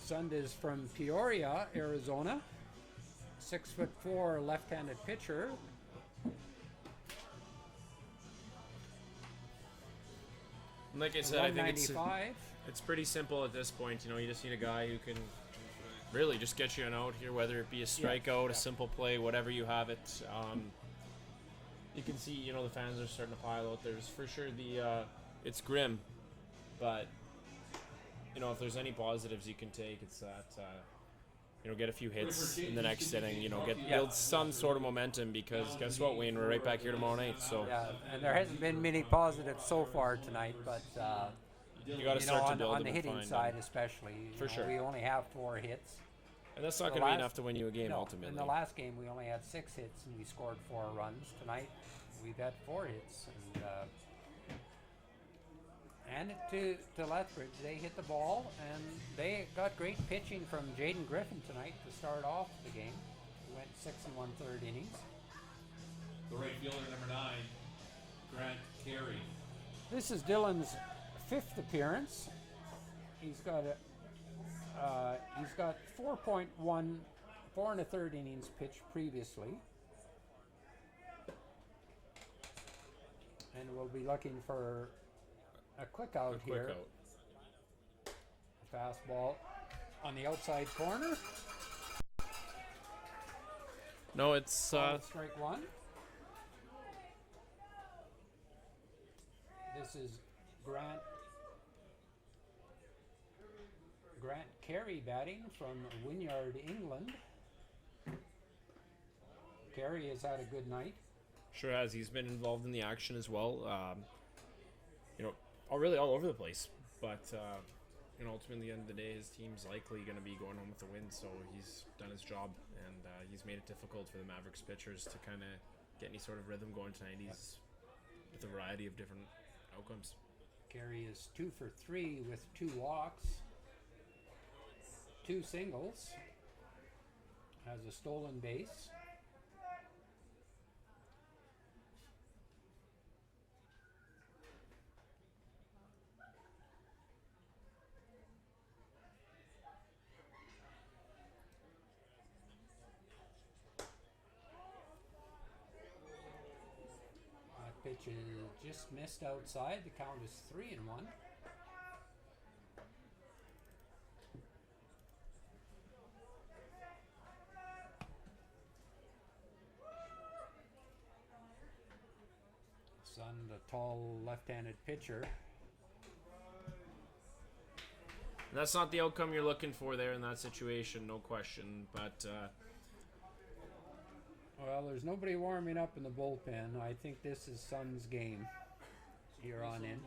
Sund is from Peoria, Arizona. 6'4" left-handed pitcher. Like I said, I think 195. it's pretty simple at this point. You know, you just need a guy who can really just get you an out here, whether it be a strikeout, a simple play, whatever you have it. You can see, you know, the fans are starting to pile out. There's for sure it's grim, but you know, if there's any positives you can take, it's that you know, get a few hits in the next inning. You know, build some sort of momentum, because guess what, Wayne, we're right back here tomorrow night. So yeah, and there hasn't been many positives so far tonight, but you got to start to build on them the and hitting find side them. especially. For sure. We only have 4 hits. And that's not going to be enough to win you a game ultimately. In the last game, we only had 6 hits and we scored 4 runs. Tonight, we've had 4 hits, and to Lethbridge, they hit the ball, and they got great pitching from Jaden Griffin tonight to start off the game. He went 6 1/3 innings. The right fielder, number 9, Grant Carey. This is Dylan's fifth appearance. He's got 4.1, 4 1/3 innings pitched previously. And we'll be looking for a quick out here. Fastball on the outside corner. No, it's Strike one. This is Grant Carey batting from Wynyard, England. Carey has had a good night. sure has. He's been involved in the action as well. Really all over the place. But ultimately, at the end of the day, his team's likely going to be going home with a win. So he's done his job, and he's made it difficult for the Mavericks pitchers to kind of get any sort of rhythm going tonight. He's with a variety of different outcomes. Carey is 2 for 3 with 2 walks, 2 singles, has a stolen base. That pitch is just missed outside. The count is 3-1. Son, the tall left-handed pitcher. And that's not the outcome you're looking for there in that situation, no question. But Well, there's nobody warming up in the bullpen. I think this is Sun's game here on in.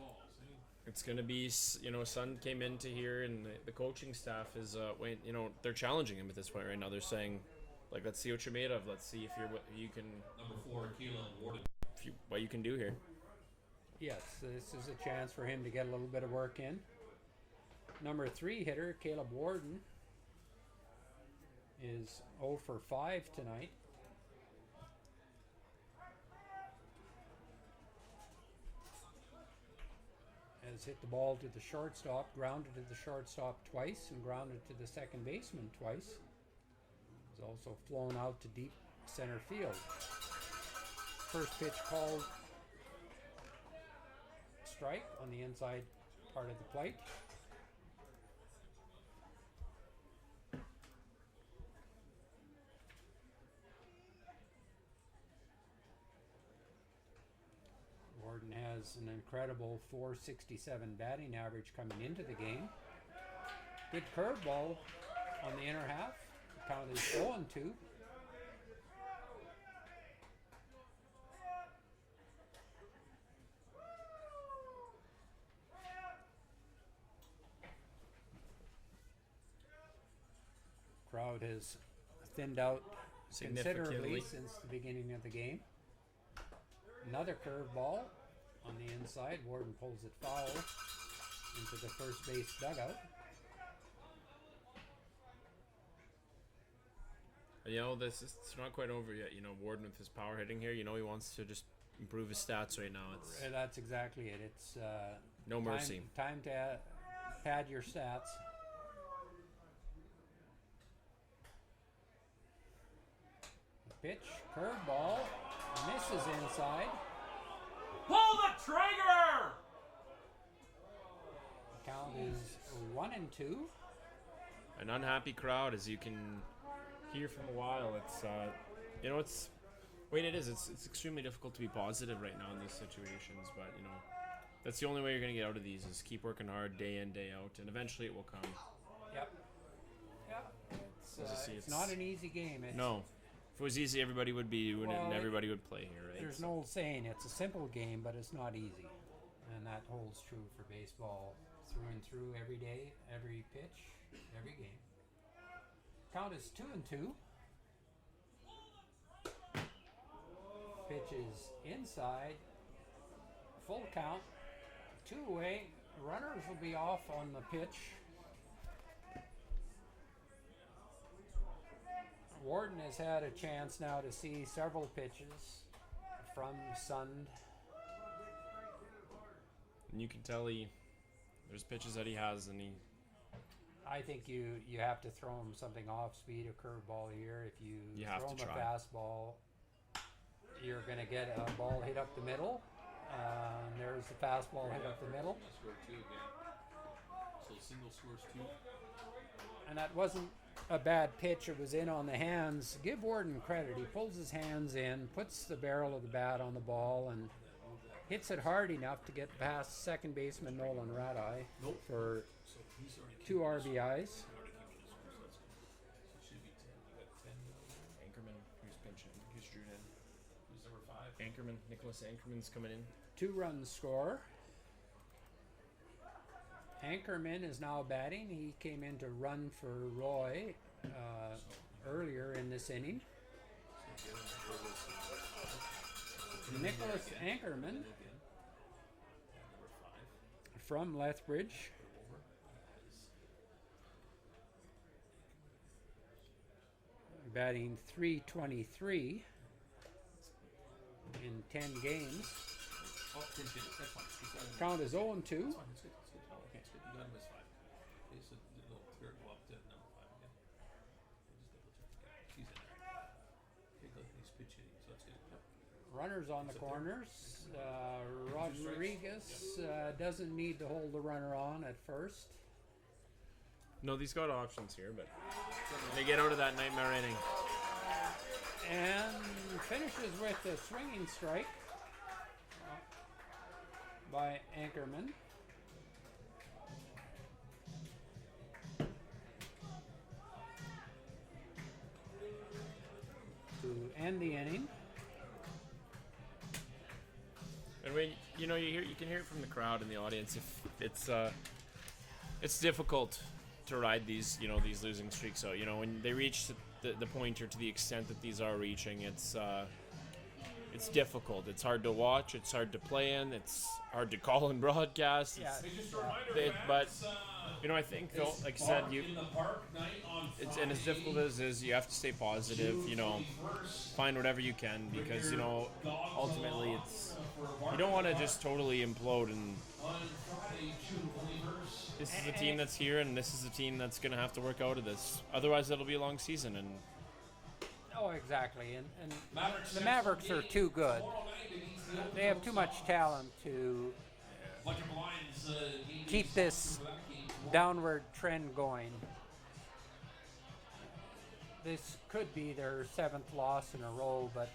it's going to be, Sun came into here, and the coaching staff is, they're challenging him at this point right now. They're saying, let's see what you're made of. Let's see if you can. Number 4, Keelan Warden. What you can do here. Yes, this is a chance for him to get a little bit of work in. Number 3 hitter, Caleb Warden, is 0 for 5 tonight. Has hit the ball to the shortstop, grounded to the shortstop twice, and grounded to the second baseman twice. He's also flown out to deep center field. First pitch called strike on the inside part of the plate. Warden has an incredible .467 batting average coming into the game. Good curveball on the inner half. The count is 0-2. Crowd has thinned out considerably since the beginning of the game. Another curveball on the inside. Warden pulls it foul into the first base dugout. It's not quite over yet. Warden with his power hitting here. He wants to just improve his stats right now. That's exactly it. It's no mercy. Time to pad your stats. Pitch, curveball, misses inside. Pull the trigger! The count is 1-2. An unhappy crowd, as you can hear from a while. It's extremely difficult to be positive right now in these situations, but that's the only way you're going to get out of these is keep working hard day in, day out, and eventually it will come. Yep. It's not an easy game. No. If it was easy, everybody would be doing it, and everybody would play here, right? There's an old saying, it's a simple game, but it's not easy. And that holds true for baseball through and through every day, every pitch, every game. Count is 2-2. Pitch is inside. Full count. 2 away. Runners will be off on the pitch. Warden has had a chance now to see several pitches from Sund. And you can tell he There's pitches that he has, and I think you have to throw him something off speed, a curveball here. If you have throw to him try. a fastball, you're going to get a ball hit up the middle. There's the fastball hit up the middle. Score 2 again. So single scores 2. And that wasn't a bad pitch. It was in on the hands. Give Warden credit. He pulls his hands in, puts the barrel of the bat on the ball, and hits it hard enough to get past second baseman Nolan Radai for So he's already 2 RBIs. He already came in this one, so that's good. So it should be 10. We got 10 now. Anchorman, who's pinching, who's drew in. Who's number 5? Anchorman, Nicholas Anchorman's coming in. 2 runs score. Anchorman is now batting. He came in to run for Roy earlier in this inning. Nicholas Anchorman from Lethbridge. Batting .323 in 10 games. Oh, 10 pitches. That's fine. Count is 0-2. It's fine. It's good. It's good. Oh, okay, it's good. You got him as 5. Okay, so they'll go up to number 5 again. We'll just double check again. He's in there. Okay, good. He's pitch hitting, so that's good. Yep. Runners on the corners. Rodriguez doesn't need to hold the runner on at first. No, these got options here, but they get out of that nightmare inning. And finishes with a swinging strike by Anchorman. To end the inning. And when you can hear it from the crowd and the audience. If it's difficult to ride these losing streaks out. When they reach the pointer to the extent that these are reaching, it's difficult. It's hard to watch. It's hard to play in. It's hard to call and broadcast. Yeah. Just a reminder, But fans, I think though, like I said, in the park night on and as difficult as it is, you have to stay positive. Find whatever you can, because ultimately you don't want to just totally implode. And on Friday, June 21st. this is a team that's here, and this is a team that's going to have to work out of this. Otherwise, it'll be a long season. And Oh, exactly. And Mavericks the Mavericks are too good. They have too much talent to keep this downward trend going. This could be their 7th loss in a row, but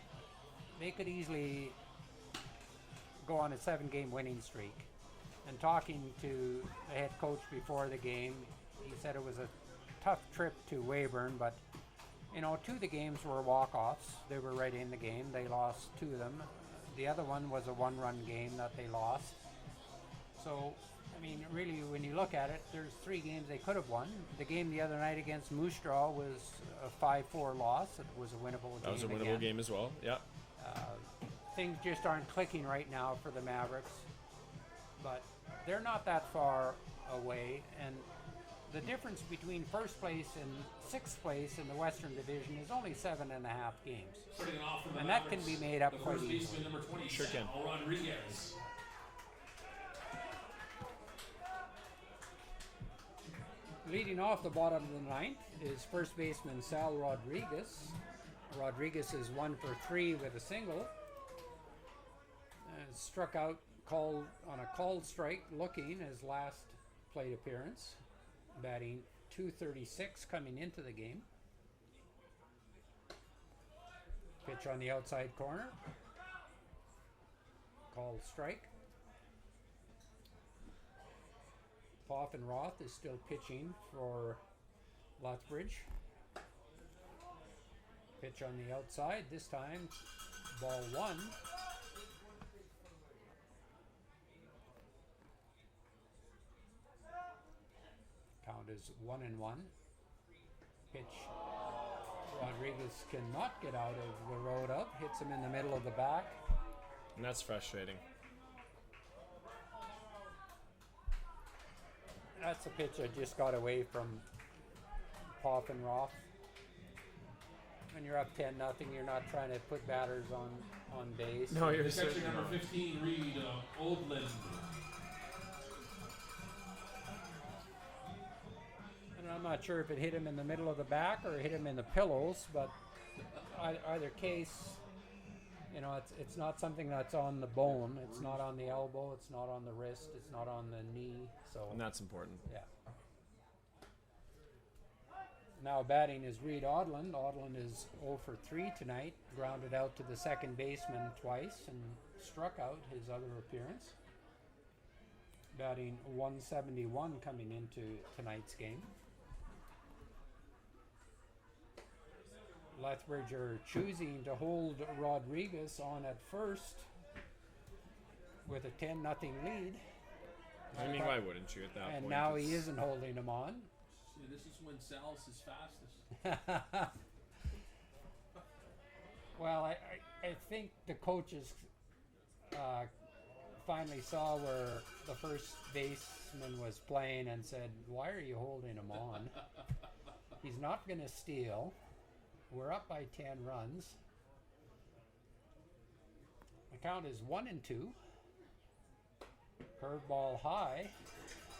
they could easily go on a 7-game winning streak. And talking to the head coach before the game, he said it was a tough trip to Weyburn, but 2 of the games were walk-offs. They were right in the game. They lost 2 of them. The other one was a 1-run game that they lost. So, really, when you look at it, there's 3 games they could have won. The game the other night against Moose Jaw was a 5-4 loss. It was a winnable game. that was a winnable game as well. Yeah. Things just aren't clicking right now for the Mavericks. But they're not that far away. And the difference between 1st place and 6th place in the Western Division is only 7.5 games. And that can be made up quite easily. Number 20, Sure can. Rodriguez. Leading off the bottom of the 9th is first baseman Sal Rodriguez. Rodriguez is 1 for 3 with a single. Struck out on a called strike, looking his last plate appearance. Batting .236 coming into the game. Pitch on the outside corner. Called strike. Poffenroth is still pitching for Lethbridge. Pitch on the outside, this time ball 1. Count is 1-1. Pitch Rodriguez cannot get out of the road up, hits him in the middle of the back. And that's frustrating. That's a pitch that just got away from Poffenroth. When you're up 10-0, you're not trying to put batters on base. No, you're Catcher certainly number not. 15, Reed Oldland. I'm not sure if it hit him in the middle of the back or hit him in the pillows, but either case, you know, it's not something that's on the bone. It's not on the elbow. It's not on the wrist. It's not on the knee. So And that's important. yeah. Now batting is Reed Odland. Odland is 0 for 3 tonight. Grounded out to the second baseman twice and struck out his other appearance. Batting 171 coming into tonight's game. Lethbridge are choosing to hold Rodriguez on at first with a 10-0 lead. I mean, why wouldn't you at that point? And now It's- he isn't holding him on. See, this is when Sal's is fastest. Well, I think the coaches finally saw where the first baseman was playing and said, why are you holding him on? He's not going to steal. We're up by 10 runs. The count is 1-2. Curveball high.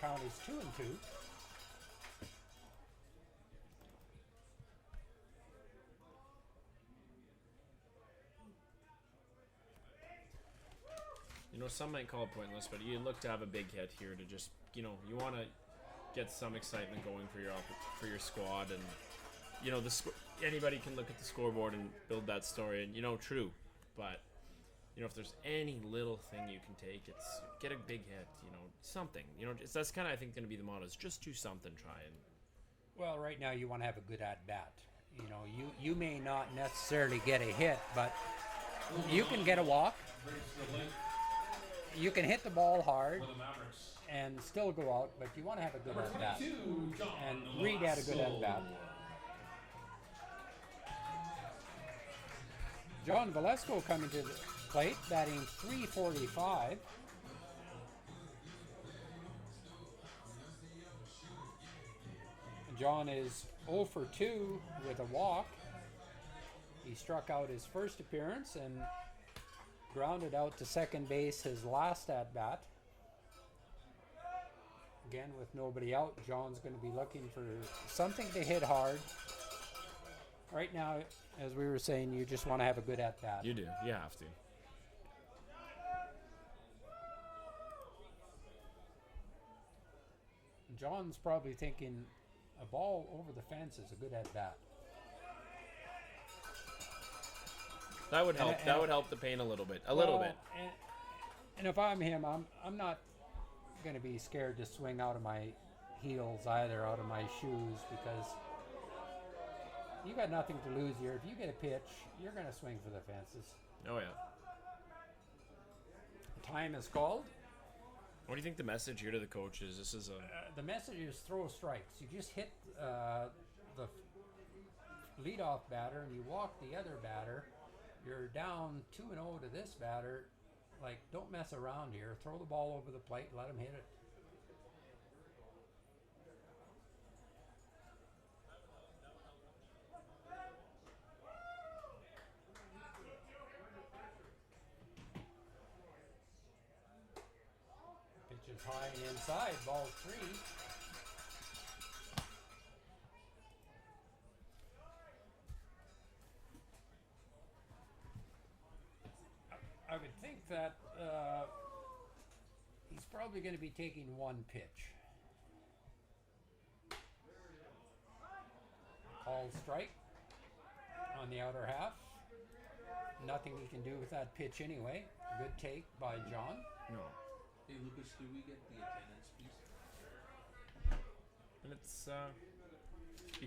Count is 2-2. You know, some might call it pointless, but you look to have a big hit here to just, you know, you want to get some excitement going for your squad, and you know, anybody can look at the scoreboard and build that story, and you know, true, but you know, if there's any little thing you can take, it's get a big hit, you know, something, you know, that's kind of, I think, going to be the motto, is just do something, try and. Well, right now you want to have a good at bat. You know, you may not necessarily get a hit, but you can get a walk. You can hit the ball hard For the Mavericks. and still go out, but you want to have a good Number at bat. 22, John And Reed had a good at bat. John Valesco coming to the plate, batting .345. John is 0 for 2 with a walk. He struck out his first appearance and grounded out to second base his last at bat. Again, with nobody out, John's going to be looking for something to hit hard. Right now, as we were saying, you just want to have a good at bat. You do. You have to. John's probably thinking a ball over the fence is a good at bat. That would help. That would help the pain a little bit. A little bit. And if I'm him, I'm not going to be scared to swing out of my heels either, out of my shoes, because you got nothing to lose here. If you get a pitch, you're going to swing for the fences. Oh yeah. Time is called. What do you think the message here to the coach is? This is a. The message is throw strikes. You just hit the leadoff batter and you walk the other batter. You're down 2-0 to this batter. Like, don't mess around here. Throw the ball over the plate. Let him hit it. Pitch is high and inside. Ball 3. I would think that he's probably going to be taking one pitch. Called strike on the outer half. Nothing he can do with that pitch anyway. Good take by John. No. Hey, Lucas, do we get the attendance piece? And it's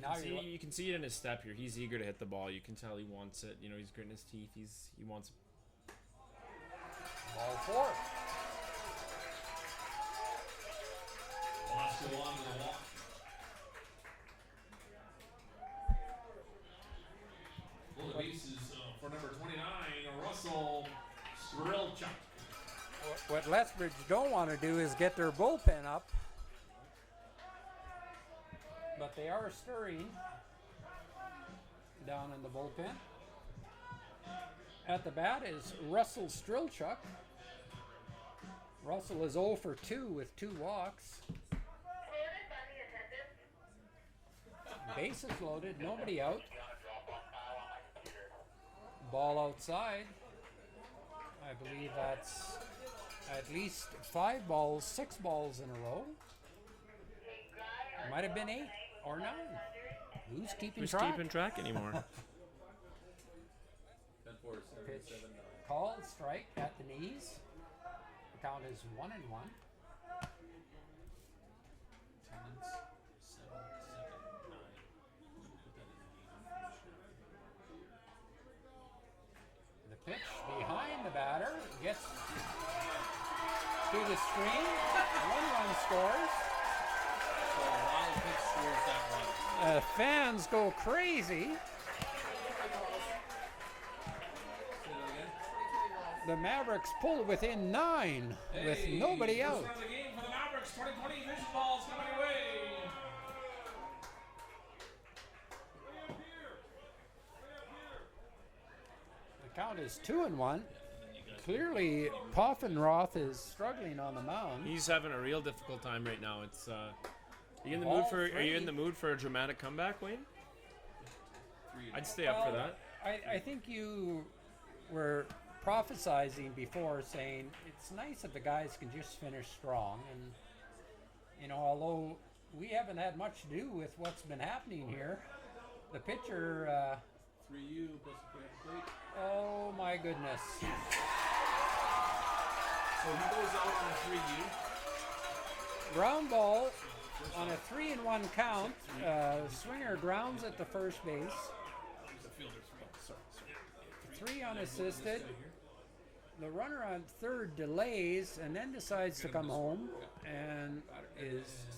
Now you're you can see it in his step here. He's eager to hit the ball. You can tell he wants it. You know, he's gritting his teeth. He wants. Ball 4. Velasco on the walk. Well, the base is for number 29, Russell Strilchuk. What Lethbridge don't want to do is get their bullpen up. But they are stirring down in the bullpen. At the bat is Russell Strilchuk. Russell is 0 for 2 with 2 walks. Bases loaded, nobody out. Ball outside. I believe that's at least 5 balls, 6 balls in a row. Might have been 8 or 9. Who's keeping Who's track? keeping track anymore? 10-4, 7, Pitch 7, 9. called, strike at the knees. The count is 1-1. 10, 7, 7, 9. Put that in The pitch behind the batter gets to the screen. 1 run scores. So a wild pitch scores that run. Fans go crazy. Say that again. The Mavericks pull within 9 with Hey, nobody first out. run of the game for the Mavericks. 2020 vision balls coming your way. The count is 2-1. Clearly, Poffenroth is struggling on the mound. He's having a real difficult time right now. It's you in the Ball mood for? Are you in three. the mood for a dramatic comeback, Wayne? 3. I'd stay up for Well, that. I think you were prophesizing before, saying it's nice if the guys can just finish strong. And, you know, although we haven't had much to do with what's been happening here, the pitcher, 3U plus the plate. oh my goodness. So he goes out on a 3U. Ground ball on a 3-1 count. Swinger grounds at the first base. The fielder 3. Sorry. 3 unassisted. The runner on third delays and then decides to come home and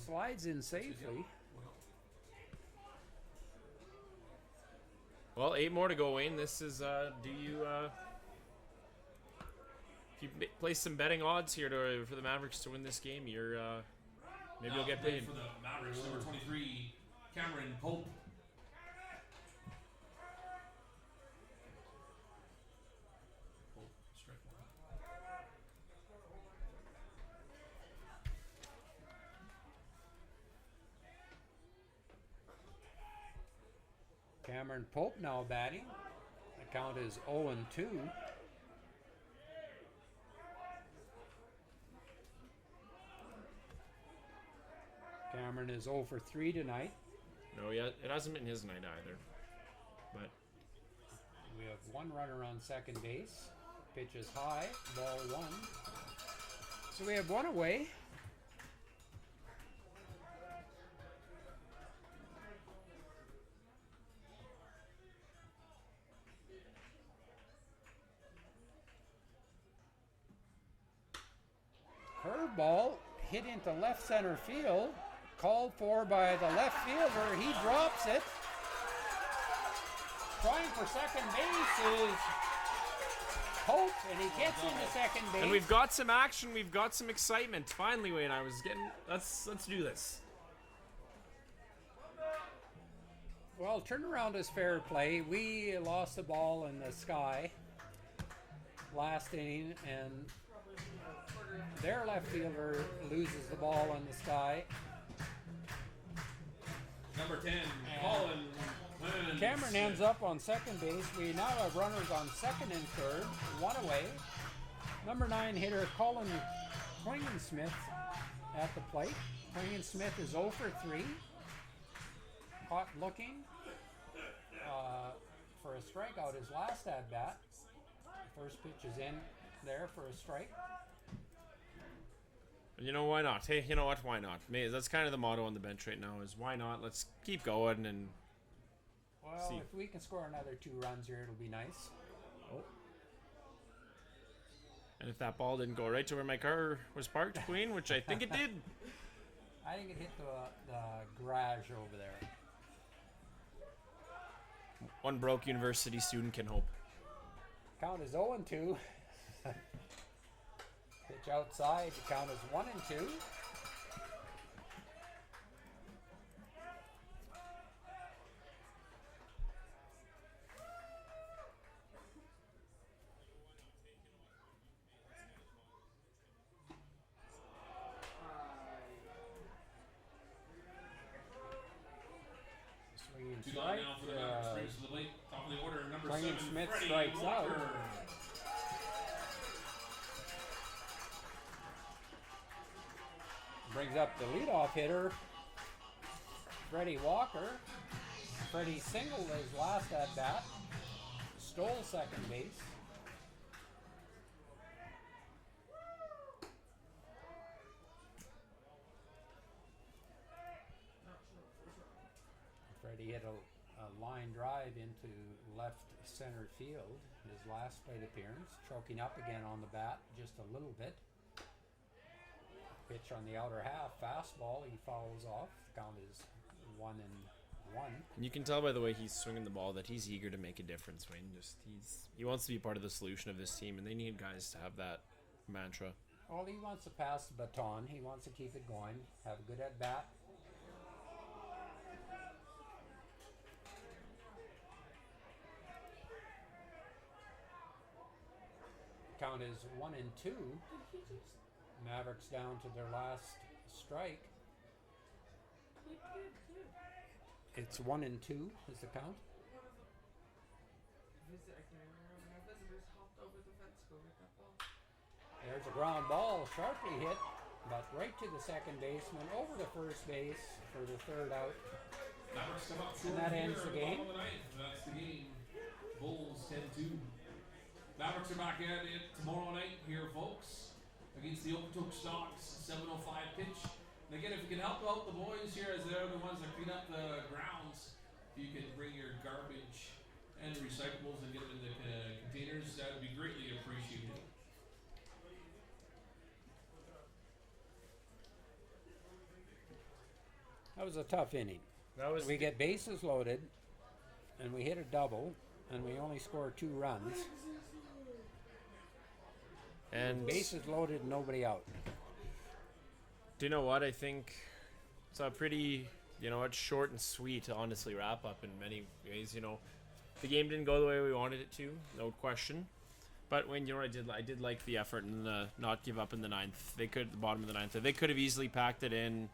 slides in safely. Well, 8 more to go, Wayne. This is do you if you place some betting odds here for the Mavericks to win this game, you're maybe you'll get paid. For the Mavericks, number 23, Cameron Pope. Strike 1. Cameron Pope now batting. The count is 0-2. Cameron is 0 for 3 tonight. No, yeah, it hasn't been his night either. But We have 1 runner on second base. Pitch is high, ball 1. So we have 1 away. Curveball hit into left center field. Called for by the left fielder. He drops it. Trying for second base is Pope, and he gets into second base. and we've got some action, we've got some excitement. Finally, Wayne, I was getting let's do this. Well, turnaround is fair play. We lost the ball in the sky last inning, and their left fielder loses the ball in the sky. Number 10, Colin Clemens. Cameron ends up on second base. We now have runners on second and third, 1 away. Number 9 hitter Colin Smith at the plate. Smith is 0 for 3. Caught looking for a strikeout his last at bat. First pitch is in there for a strike. You know, why not? Hey, you know what? Why not? That's kind of the motto on the bench right now is why not? Let's keep going and Well, see. if we can score another 2 runs here, it'll be nice. And if that ball didn't go right to where my car was parked, Queen, which I think it did. I think it hit the garage over there. One broke university student can hope. Count is 0-2. Pitch outside. The count is 1-2. Schmidt Freddie strikes Walker. out. Brings up the leadoff hitter, Freddie Walker. Freddie singled his last at bat, stole second base. Freddie hit a line drive into left center field, his last plate appearance, choking up again on the bat just a little bit. Pitch on the outer half, fastball, he fouls off. The count is 1-1. And you can tell by the way he's swinging the ball that he's eager to make a difference, Wayne. He wants to be part of the solution of this team, and they need guys to have that mantra. Well, he wants to pass the baton. He wants to keep it going, have a good at bat. Count is 1-2. Mavericks down to their last strike. It's 1-2 is the count. There's a ground ball, sharply hit, but right to the second baseman, over to first base for the third out. Mavericks come up And that ends the game. That's the game. Bulls 10-2. Mavericks are back at it tomorrow night here, folks, against the Okotoks Stocks. 7:05 pitch. And again, if you can help out the boys here, as they're the ones that clean up the grounds, if you can bring your garbage and recyclables and get them in the containers, that would be greatly appreciated. That was a tough inning. That We get bases loaded, and we hit a double, and we only score 2 runs. and Bases loaded, nobody out. do you know what? I think it's a pretty, it's short and sweet to honestly wrap up in many ways. The game didn't go the way we wanted it to, no question. But when I did like the effort and not give up in the ninth. The bottom of the ninth. They could have easily packed it in,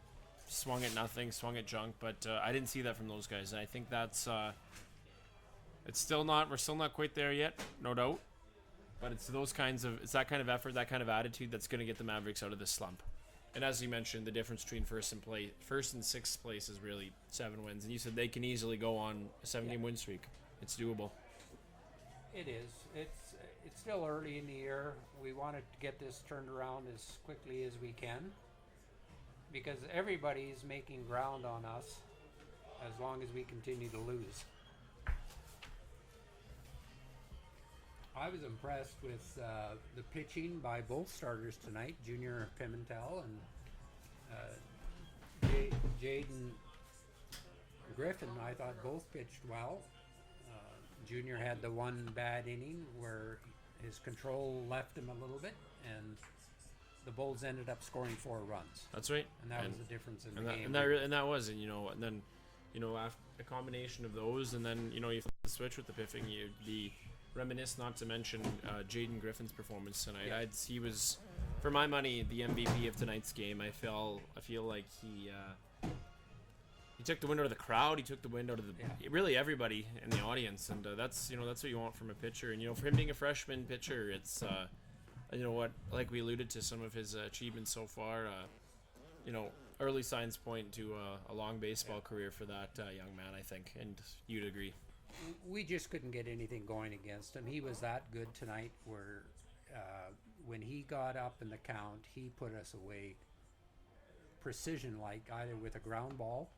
swung at nothing, swung at junk. But I didn't see that from those guys. And I think that's we're still not quite there yet, no doubt. But it's that kind of effort, that kind of attitude that's going to get the Mavericks out of this slump. And as you mentioned, the difference between first and sixth place is really 7 wins. And you said they can easily go on a 7-game win streak. It's doable. It is. It's still early in the year. We wanted to get this turned around as quickly as we can, because everybody's making ground on us as long as we continue to lose. I was impressed with the pitching by both starters tonight, Junior Pimentel and Jaden Griffin. I thought both pitched well. Junior had the one bad inning where his control left him a little bit, and the Bulls ended up scoring 4 runs. That's right. And that was the difference in the game. And that was, and then after a combination of those, and then you flip the switch with the piffing, you'd be reminisce, not to mention Jaden Griffin's performance tonight. Yeah. He was, for my money, the MVP of tonight's game. I feel like he took the wind out of the crowd. He took the wind out of really everybody in the audience, and that's what you want from a pitcher. And for him being a freshman pitcher, it's like we alluded to some of his achievements so far. Early signs point to a long baseball career for that young man, I think, and you'd agree. We just couldn't get anything going against him. He was that good tonight where when he got up in the count, he put us away precision-like, either with a ground ball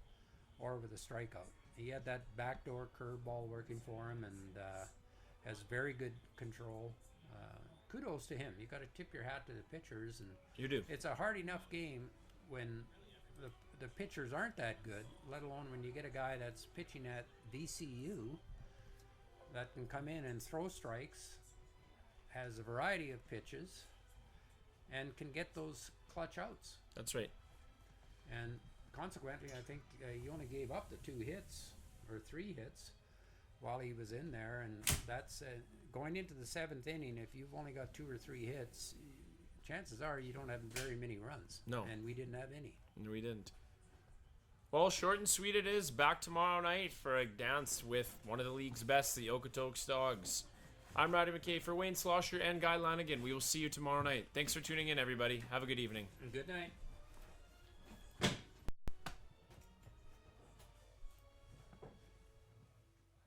or with a strikeout. He had that backdoor curveball working for him, and has very good control. Kudos to him. You got to tip your hat to the pitchers, and You do. it's a hard enough game when the pitchers aren't that good, let alone when you get a guy that's pitching at VCU that can come in and throw strikes, has a variety of pitches, and can get those clutch outs. That's right. And consequently, I think he only gave up the 2 hits or 3 hits while he was in there, and that's going into the 7th inning. If you've only got 2 or 3 hits, chances are you don't have very many runs. No. And we didn't have any. No, we didn't. Well, short and sweet it is. Back tomorrow night for a dance with one of the league's best, the Okotoks Dogs. I'm Roddy McKay for Wayne Slosher and Guy Lanigan. We will see you tomorrow night. Thanks for tuning in, everybody. Have a good evening. Good night.